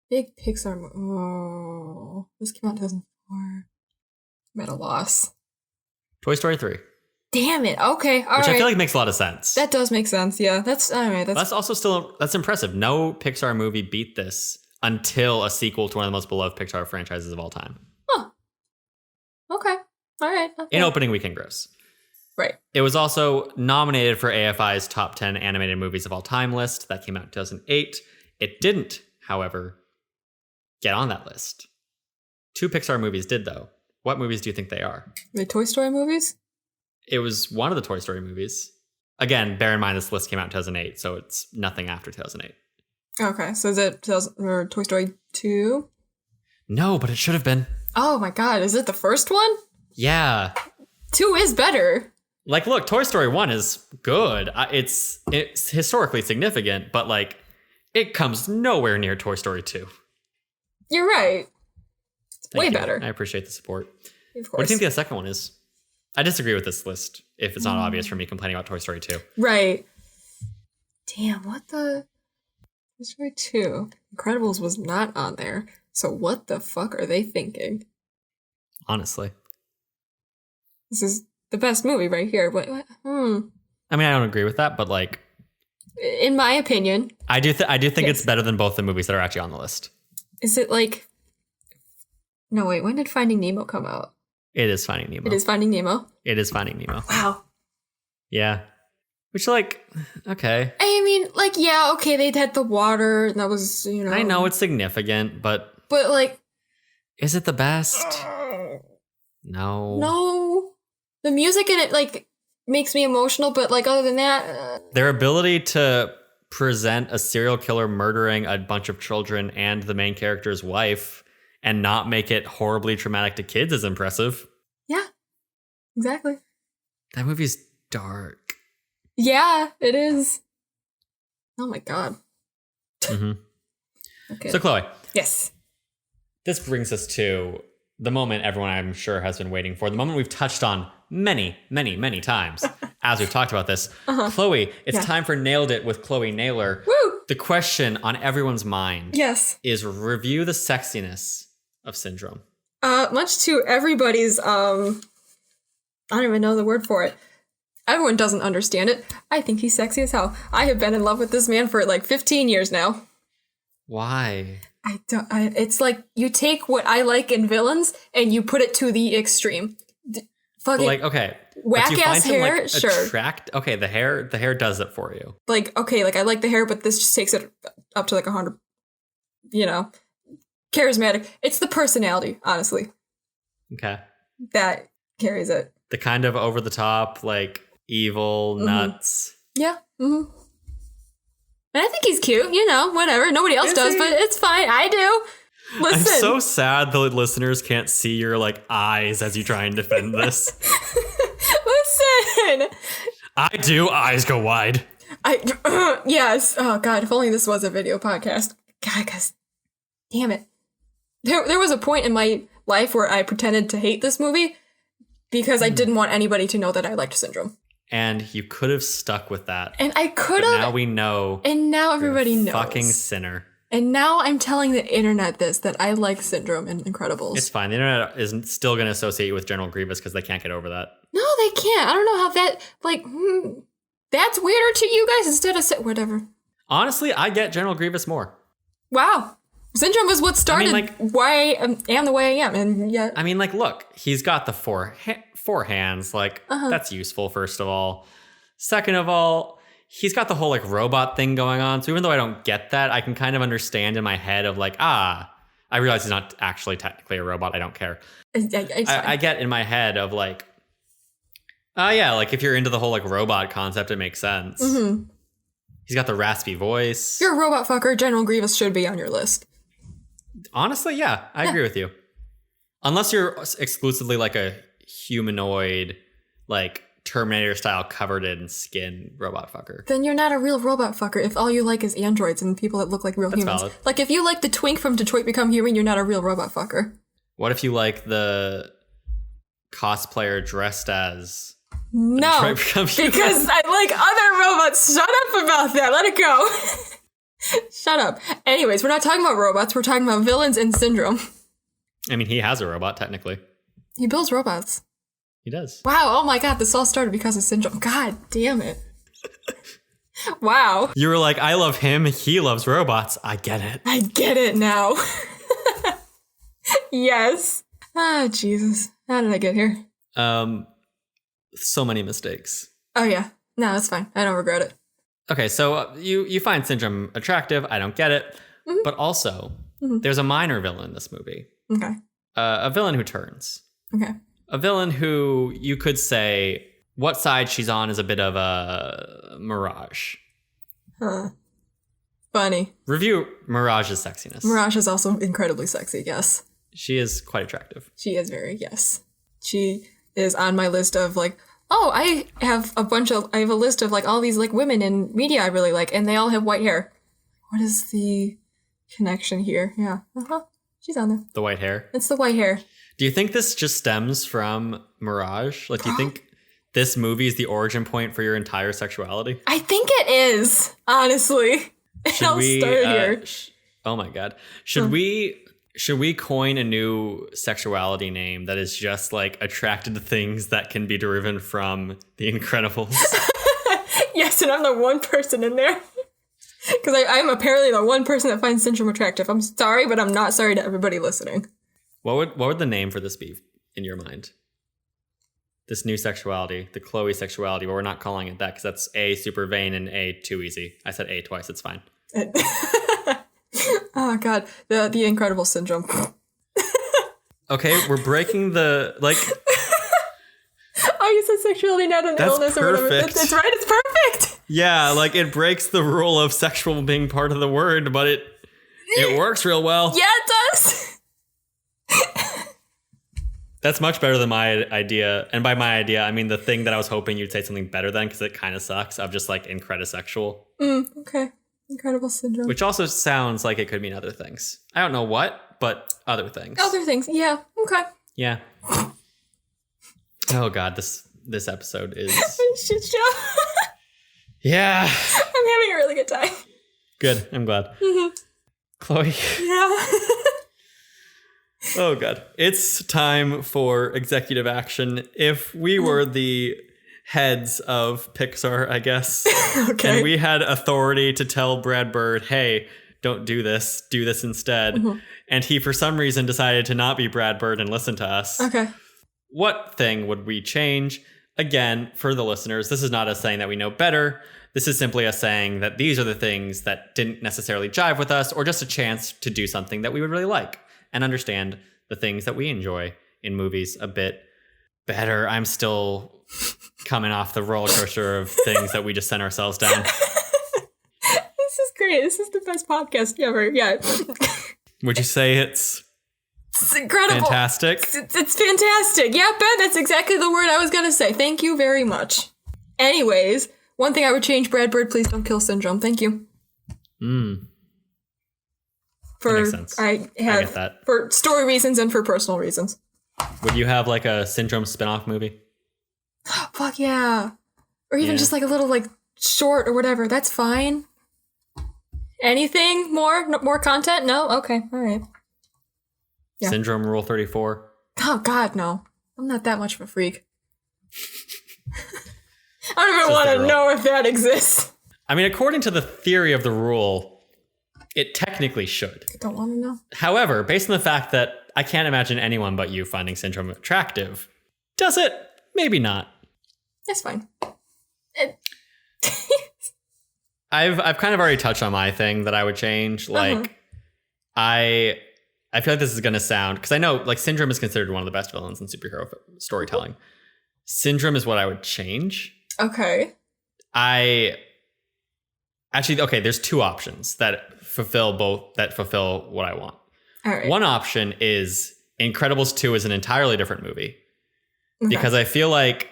Big Pixar movie. Oh, this came out in 2004. I'm at a loss. Toy Story 3. Damn it. Okay. All right. Which I feel like makes a lot of sense. That does make sense. Yeah. That's all right. That's also that's impressive. No Pixar movie beat this until a sequel to one of the most beloved Pixar franchises of all time. Huh. Okay. All right. Okay. In opening weekend gross. Right. It was also nominated for AFI's top 10 animated movies of all time list. That came out in 2008. It didn't, however, get on that list. 2 Pixar movies did, though. What movies do you think they are? The Toy Story movies? It was one of the Toy Story movies. Again, bear in mind this list came out in 2008, so it's nothing after 2008. Okay, so is it Toy Story 2? No, but it should have been. Oh my god, is it the first one? Yeah. 2 is better. Like, look, Toy Story 1 is good. It's historically significant, but like, it comes nowhere near Toy Story 2. You're right. It's way you. Better. I appreciate the support. Of course. What do you think the second one is? I disagree with this list, if it's not obvious for me complaining about Toy Story 2. Right. Damn, what the... Toy Story 2. Incredibles was not on there. So what the fuck are they thinking? Honestly. This is the best movie right here. What? I mean, I don't agree with that, but like... In my opinion... I do think yes. It's better than both the movies that are actually on the list. Is it like... No, wait, when did Finding Nemo come out? It is Finding Nemo. It is Finding Nemo? It is Finding Nemo. Wow. Yeah. Which, like, okay. I mean, like, yeah, okay, they had the water, and that was, I know it's significant, but... But, like... Is it the best? No. No. The music in it, like, makes me emotional, but, like, other than that... Their ability to present a serial killer murdering a bunch of children and the main character's wife... and not make it horribly traumatic to kids is impressive. Yeah, exactly. That movie's dark. Yeah, it is. Oh my god. Mm-hmm. Okay. So, Chloe. Yes. This brings us to the moment everyone I'm sure has been waiting for. The moment we've touched on many, many, many times as we've talked about this. Uh-huh. Chloe, it's time for Nailed It with Chloe Naylor. Woo! The question on everyone's mind is review the sexiness of Syndrome. Much to everybody's, I don't even know the word for it. Everyone doesn't understand it. I think he's sexy as hell. I have been in love with this man for like 15 years now. Why? It's like you take what I like in villains and you put it to the extreme. Like, okay. whack ass hair, sure. Okay, the hair does it for you. Like, okay, like I like the hair, but this just takes it up to like 100. You know, charismatic. It's the personality, honestly. Okay. That carries it. The kind of over the top, like evil nuts. Yeah. Mm-hmm. And I think he's cute. You know, whatever. Nobody else does, but it's fine. I do. Listen. I'm so sad the listeners can't see your like eyes as you try and defend this. Listen. I do. Eyes go wide. Yes. Oh God. If only this was a video podcast. God, because damn it. There was a point in my life where I pretended to hate this movie because I didn't want anybody to know that I liked Syndrome. And you could have stuck with that. And I could have. Now we know. And now everybody knows. Fucking sinner. And now I'm telling the internet that I like Syndrome and Incredibles. It's fine. The internet isn't still going to associate you with General Grievous because they can't get over that. No, they can't. I don't know how that, like, that's weirder to you guys instead of, whatever. Honestly, I get General Grievous more. Wow. Syndrome was what started why I am the way I am. And yeah. I mean, like, look, he's got the four hands. Like, that's useful, first of all. Second of all, he's got the whole, like, robot thing going on. So even though I don't get that, I can kind of understand in my head of, like, I realize he's not actually technically a robot. I don't care. I get in my head of, like, yeah, like, if you're into the whole, like, robot concept, it makes sense. Mm-hmm. He's got the raspy voice. If you're a robot fucker, General Grievous should be on your list. Honestly, yeah, I agree with you. Unless you're exclusively like a humanoid, like Terminator style covered in skin robot fucker. Then you're not a real robot fucker if all you like is androids and people that look like real humans. Valid. Like if you like the twink from Detroit Become Human, you're not a real robot fucker. What if you like the cosplayer dressed as No, because I like other robots. Shut up about that. Let it go. Shut up. Anyways, we're not talking about robots. We're talking about villains in Syndrome. I mean, he has a robot, technically. He builds robots. He does. Wow. Oh my God. This all started because of Syndrome. God damn it. Wow. You were like, I love him. He loves robots. I get it. I get it now. Yes. Ah, Jesus. How did I get here? So many mistakes. Oh, yeah. No, that's fine. I don't regret it. Okay, so you find Syndrome attractive. I don't get it. Mm-hmm. But also, there's a minor villain in this movie. Okay. A villain who turns. Okay. A villain who you could say what side she's on is a bit of a Mirage. Huh. Funny. Review Mirage's sexiness. Mirage is also incredibly sexy, yes. She is quite attractive. She is very, yes. She is on my list of like, oh, I have a list of like all these like women in media I really like, and they all have white hair. What is the connection here? Yeah. She's on there. The white hair? It's the white hair. Do you think this just stems from Mirage? Like, do you think this movie is the origin point for your entire sexuality? I think it is, honestly. Should we start here? Oh my God. Should we coin a new sexuality name that is just like attracted to things that can be derived from The Incredibles? Yes, and I'm the one person in there. Because I'm apparently the one person that finds Syndrome attractive. I'm sorry, but I'm not sorry to everybody listening. What would the name for this be in your mind? This new sexuality, the Chloe sexuality, but we're not calling it that because that's A, super vain, and A, too easy. I said A twice, it's fine. Oh, God. The Incredible Syndrome. Okay, we're breaking the, like... Oh, you said sexuality, not an illness or whatever. It's right, it's perfect. Yeah, like it breaks the rule of sexual being part of the word, but it works real well. Yeah, it does. That's much better than my idea. And by my idea, I mean the thing that I was hoping you'd say something better than, because it kind of sucks, of just like incredisexual. Okay. Incredible Syndrome. Which also sounds like it could mean other things. I don't know what, but other things. Other things, yeah. Okay. Yeah. Oh God, this episode is shit show. Yeah. I'm having a really good time. Good. I'm glad. Mm-hmm. Chloe. Yeah. Oh God. It's time for executive action. If we were the heads of Pixar, I guess, okay, and we had authority to tell Brad Bird, hey, don't do this instead, and he for some reason decided to not be Brad Bird and listen to us. Okay. What thing would we change? again, for the listeners, this is not us saying that we know better. This is simply us saying that these are the things that didn't necessarily jive with us, or just a chance to do something that we would really like and understand the things that we enjoy in movies a bit better. I'm still coming off the roller coaster of things that we just sent ourselves down. This is great. This is the best podcast ever. Yeah. Would you say it's incredible? Fantastic? It's fantastic. Yeah, Ben, that's exactly the word I was going to say. Thank you very much. Anyways, one thing I would change, Brad Bird, please don't kill syndrome. Thank you. That makes sense. I get that. For story reasons and for personal reasons. Would you have like a syndrome spinoff movie? Fuck yeah. Or even just like a little like short or whatever. That's fine. Anything more? More content? No? Okay. All right. Yeah. Syndrome Rule 34. Oh, God, no. I'm not that much of a freak. I don't even want to know if that exists. I mean, according to the theory of the rule, it technically should. I don't want to know. However, based on the fact that I can't imagine anyone but you finding Syndrome attractive, does it? Maybe not. That's fine. I've kind of already touched on my thing that I would change. Like, I feel like this is going to sound, because I know like Syndrome is considered one of the best villains in superhero storytelling. Syndrome is what I would change. Okay. There's two options that fulfill what I want. All right. One option is Incredibles 2 is an entirely different movie. Okay. Because I feel like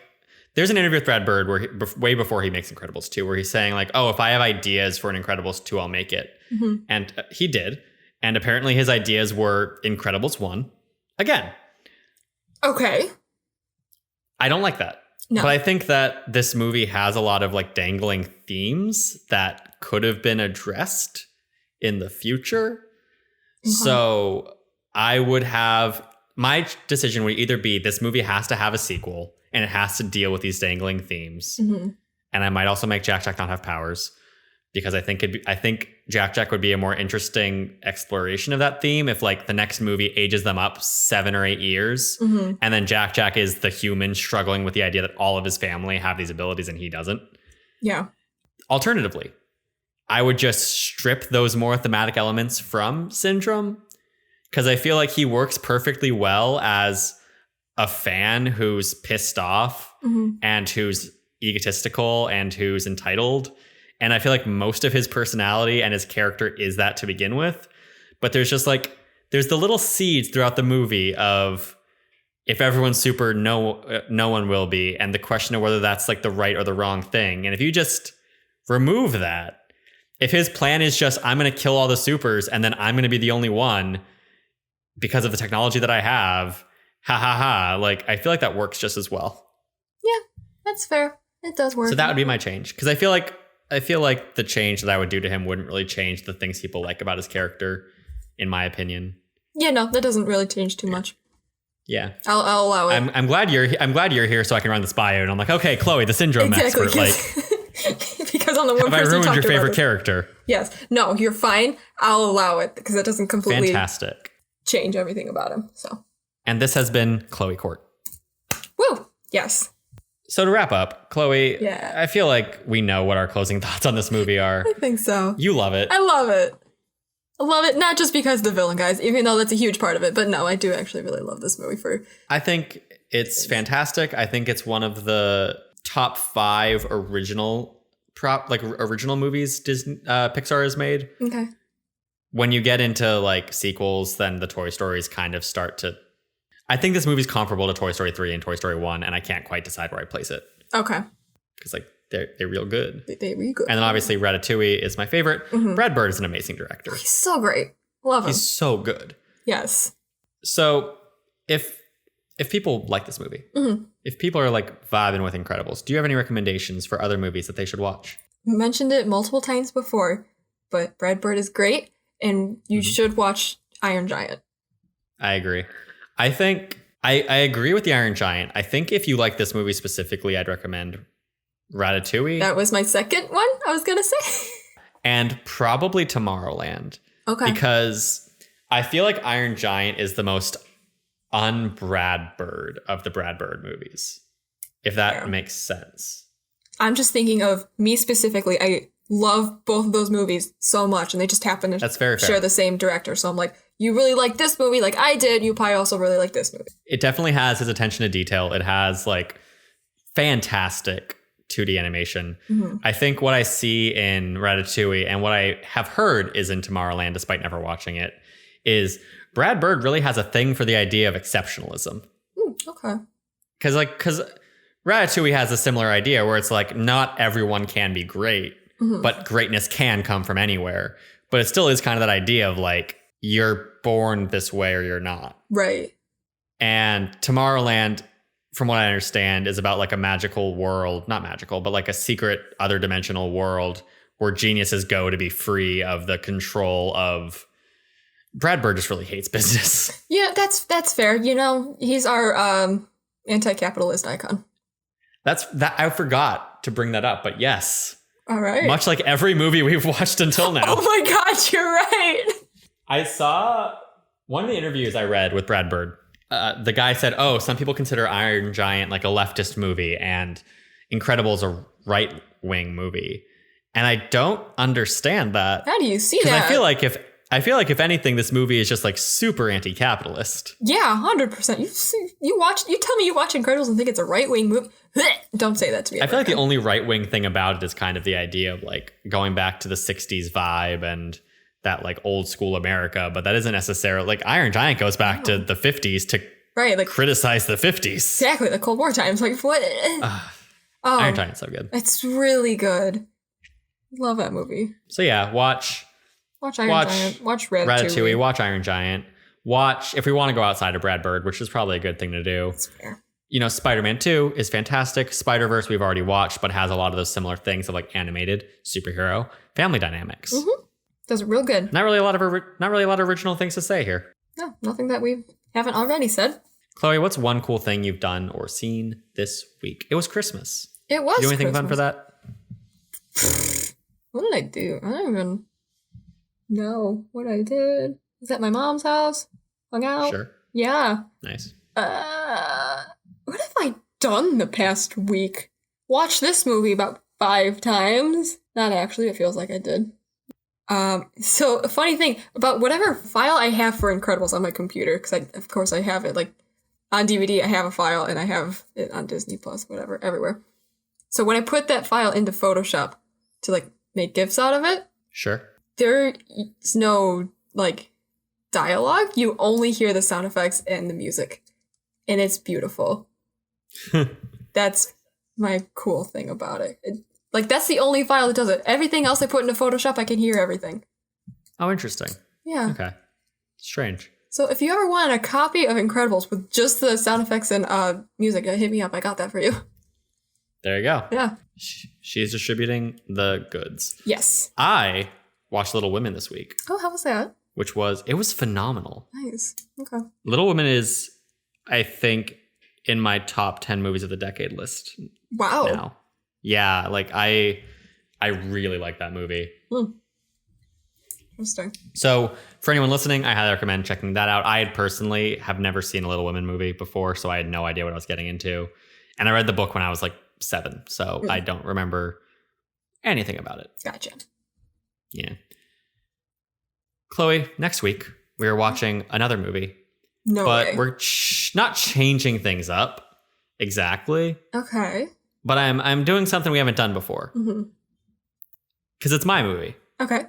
there's an interview with Brad Bird where way before he makes Incredibles 2, where he's saying like, oh, if I have ideas for an Incredibles 2, I'll make it. Mm-hmm. And he did. And apparently his ideas were Incredibles 1 again. Okay. I don't like that. No. But I think that this movie has a lot of like dangling themes that could have been addressed in the future. Mm-hmm. So I would have, my decision would either be this movie has to have a sequel and it has to deal with these dangling themes. Mm-hmm. And I might also make Jack Jack not have powers, because I think Jack Jack would be a more interesting exploration of that theme if like the next movie ages them up 7 or 8 years. Mm-hmm. And then Jack Jack is the human struggling with the idea that all of his family have these abilities and he doesn't. Yeah. Alternatively, I would just strip those more thematic elements from Syndrome, because I feel like he works perfectly well as a fan who's pissed off and who's egotistical and who's entitled. And I feel like most of his personality and his character is that to begin with. But there's just like, there's the little seeds throughout the movie of if everyone's super, no one will be. And the question of whether that's like the right or the wrong thing. And if you just remove that, if his plan is just, I'm going to kill all the supers and then I'm going to be the only one because of the technology that I have, like, I feel like that works just as well. Yeah, that's fair. It does work. So that would be my change. Because I feel like the change that I would do to him wouldn't really change the things people like about his character, in my opinion. Yeah, no, that doesn't really change too much. Yeah, I'll allow it. I'm glad you're here so I can run this bio, and I'm like, okay, Chloe, the Syndrome expert, like, because I'm the one person have I ruined your favorite character? Yes, no, you're fine. I'll allow it because that doesn't completely change everything about him. So, and this has been Chloe Court. Woo! Yes. So to wrap up, Chloe, yeah. I feel like we know what our closing thoughts on this movie are. I think so. You love it. I love it. I love it, not just because of the villain, guys, even though that's a huge part of it. But no, I do actually really love this movie. I think it's fantastic. I think it's one of the top 5 original movies Pixar has made. Okay. When you get into like sequels, then the Toy Stories kind of start to... I think this movie's comparable to Toy Story 3 and Toy Story 1, and I can't quite decide where I place it. Okay. Because like they're real good. They're real good. And then obviously Ratatouille is my favorite. Mm-hmm. Brad Bird is an amazing director. He's so great. Love him. He's so good. Yes. So if people like this movie, if people are like vibing with Incredibles, do you have any recommendations for other movies that they should watch? You mentioned it multiple times before, but Brad Bird is great, and you should watch Iron Giant. I agree. I think I agree with the Iron Giant. I think if you like this movie specifically, I'd recommend Ratatouille. That was my second one I was going to say. And probably Tomorrowland. Okay. Because I feel like Iron Giant is the most un-Brad Bird of the Brad Bird movies. if that makes sense. I'm just thinking of me specifically. I love both of those movies so much, and they just happen to share the same director. So I'm like, you really like this movie like I did. You probably also really like this movie. It definitely has his attention to detail. It has like fantastic 2D animation. Mm-hmm. I think what I see in Ratatouille and what I have heard is in Tomorrowland, despite never watching it, is Brad Bird really has a thing for the idea of exceptionalism. Okay. Because Ratatouille has a similar idea where it's like not everyone can be great, but greatness can come from anywhere. But it still is kind of that idea of like, you're born this way or you're not. Right. And Tomorrowland, from what I understand, is about like a magical world, not magical, but like a secret other dimensional world where geniuses go to be free of the control of... Brad Bird just really hates business. Yeah, that's fair. You know, he's our anti-capitalist icon. I forgot to bring that up, but yes. All right. Much like every movie we've watched until now. Oh my God, you're right. I saw one of the interviews I read with Brad Bird. The guy said, some people consider Iron Giant like a leftist movie and Incredibles a right-wing movie. And I don't understand that. How do you see that? I feel like if anything, this movie is just like super anti-capitalist. Yeah, 100%. You tell me you watch Incredibles and think it's a right-wing movie. Don't say that to me. I feel like the only right-wing thing about it is kind of the idea of like going back to the 60s vibe and that like old school America, but that isn't necessarily like Iron Giant goes back to the 50s to criticize the 50s. Exactly, the Cold War times. Like what? Iron Giant's so good. It's really good. Love that movie. So yeah, watch Iron Giant. Watch Ratatouille. Watch Iron Giant. Watch, if we want to go outside of Brad Bird, which is probably a good thing to do. That's fair. You know, Spider-Man 2 is fantastic. Spider-Verse we've already watched, but has a lot of those similar things of like animated, superhero, family dynamics. Mm-hmm. Does it real good. Not really a lot of original things to say here. No, nothing that we haven't already said. Chloe, what's one cool thing you've done or seen this week? It was Christmas. It was. Did you do anything fun for that? What did I do? I don't even know what I did. Was at my mom's house? Hung out? Sure. Yeah. Nice. What have I done the past week? Watched this movie about 5 times. Not actually, it feels like I did. So a funny thing about whatever file I have for Incredibles on my computer, because of course I have it like on DVD, I have a file and I have it on Disney Plus, whatever, everywhere. So when I put that file into Photoshop to like make GIFs out of it, sure, there's no like dialogue. You only hear the sound effects and the music, and it's beautiful. That's my cool thing about it. Like, that's the only file that does it. Everything else I put into Photoshop, I can hear everything. Oh, interesting. Yeah. Okay. Strange. So if you ever want a copy of Incredibles with just the sound effects and music, hit me up. I got that for you. There you go. Yeah. She's distributing the goods. Yes. I watched Little Women this week. Oh, how was that? It was phenomenal. Nice. Okay. Little Women is, I think, in my top 10 movies of the decade list. Wow. Now. Yeah, like I really like that movie. Interesting. So for anyone listening, I highly recommend checking that out. I personally have never seen a Little Women movie before, so I had no idea what I was getting into. And I read the book when I was like 7, so I don't remember anything about it. Gotcha. Yeah. Chloe, next week we are watching another movie. No way. But we're not changing things up exactly. Okay. But I'm doing something we haven't done before. Because it's my movie. Okay.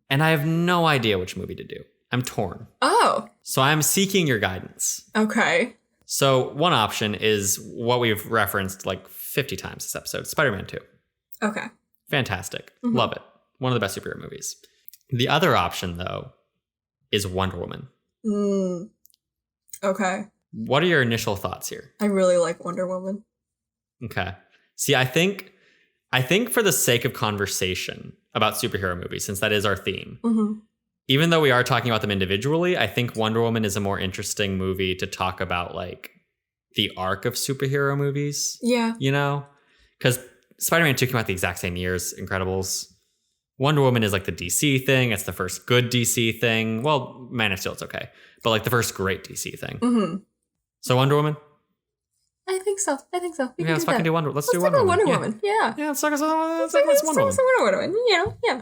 And I have no idea which movie to do. I'm torn. Oh. So I'm seeking your guidance. Okay. So one option is what we've referenced like 50 times this episode, Spider-Man 2. Okay. Fantastic. Love it. One of the best superhero movies. The other option, though, is Wonder Woman. Okay. What are your initial thoughts here? I really like Wonder Woman. Okay. See, I think for the sake of conversation about superhero movies, since that is our theme, even though we are talking about them individually, I think Wonder Woman is a more interesting movie to talk about, like, the arc of superhero movies. Yeah. You know? Because Spider-Man 2 came out the exact same year as Incredibles. Wonder Woman is like the DC thing. It's the first good DC thing. Well, Man of Steel, it's okay. But like the first great DC thing. So Wonder Woman? I think so. Let's fucking do Wonder Woman. Let's do Wonder Woman. Woman. Yeah. Yeah, let's talk about Wonder Woman. Yeah.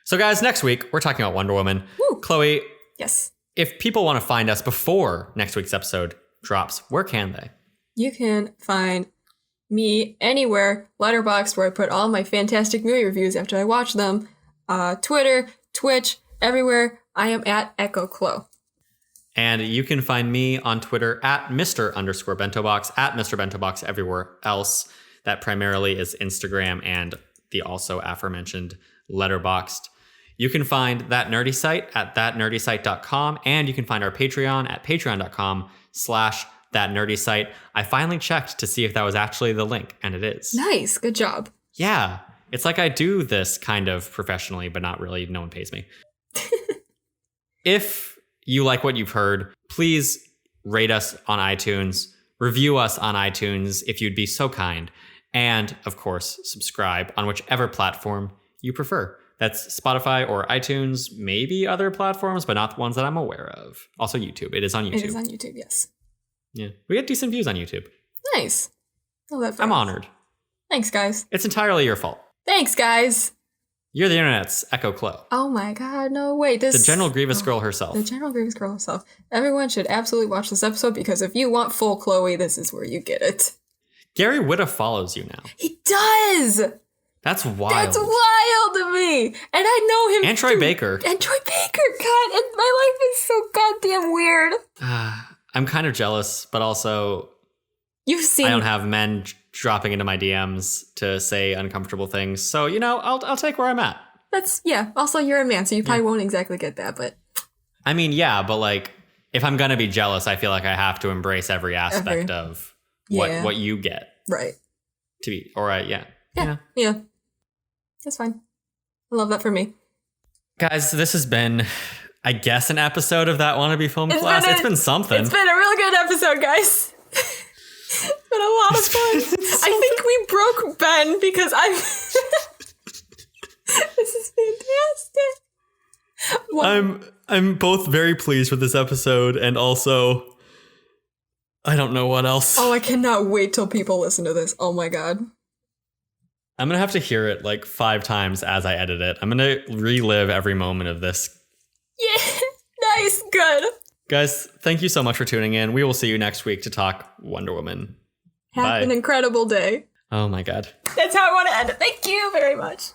So, guys, next week, we're talking about Wonder Woman. Woo. Chloe. Yes. If people want to find us before next week's episode drops, where can they? You can find me anywhere, Letterboxd, where I put all my fantastic movie reviews after I watch them. Twitter, Twitch, everywhere. I am at Echo Chloe. And you can find me on Twitter at Mr_BentoBox, at Mr. BentoBox everywhere else. That primarily is Instagram and the also aforementioned Letterboxd. You can find That Nerdy Site at thatnerdysite.com, and you can find our Patreon at patreon.com/thatnerdysite. I finally checked to see if that was actually the link, and it is. Nice. Good job. Yeah. It's like I do this kind of professionally, but not really. No one pays me. If you like what you've heard, please rate us on iTunes, review us on iTunes if you'd be so kind, and, of course, subscribe on whichever platform you prefer. That's Spotify or iTunes, maybe other platforms, but not the ones that I'm aware of. Also YouTube. It is on YouTube. It is on YouTube, yes. Yeah. We get decent views on YouTube. Nice. I'm honored. Thanks, guys. It's entirely your fault. Thanks, guys. You're the internet's Echo Chloe. Oh my god, no, wait. The General Grievous girl herself. The General Grievous girl herself. Everyone should absolutely watch this episode, because if you want full Chloe, this is where you get it. Gary Whitta follows you now. He does! That's wild. That's wild to me! And I know him. And Troy Baker. And Troy Baker, God, and my life is so goddamn weird. I'm kind of jealous, but also You've seen. I don't have men dropping into my DMs to say uncomfortable things. So, I'll take where I'm at. Yeah. Also, you're a man, so you probably won't exactly get that, but. I mean, yeah, but like, if I'm going to be jealous, I feel like I have to embrace every aspect of what you get. Right. To be, or yeah. Yeah. That's fine. I love that for me. Guys, this has been, I guess, an episode of That Wannabe Film Class. It's been something. It's been a real good episode, guys. It's been a lot of fun. I think we broke Ben because this is fantastic. I'm both very pleased with this episode, and also I don't know what else. Oh, I cannot wait till people listen to this. Oh my god. I'm going to have to hear it like 5 times as I edit it. I'm going to relive every moment of this. Yeah. Nice. Good. Guys, thank you so much for tuning in. We will see you next week to talk Wonder Woman. Have an incredible day. Oh my god. That's how I want to end it. Thank you very much.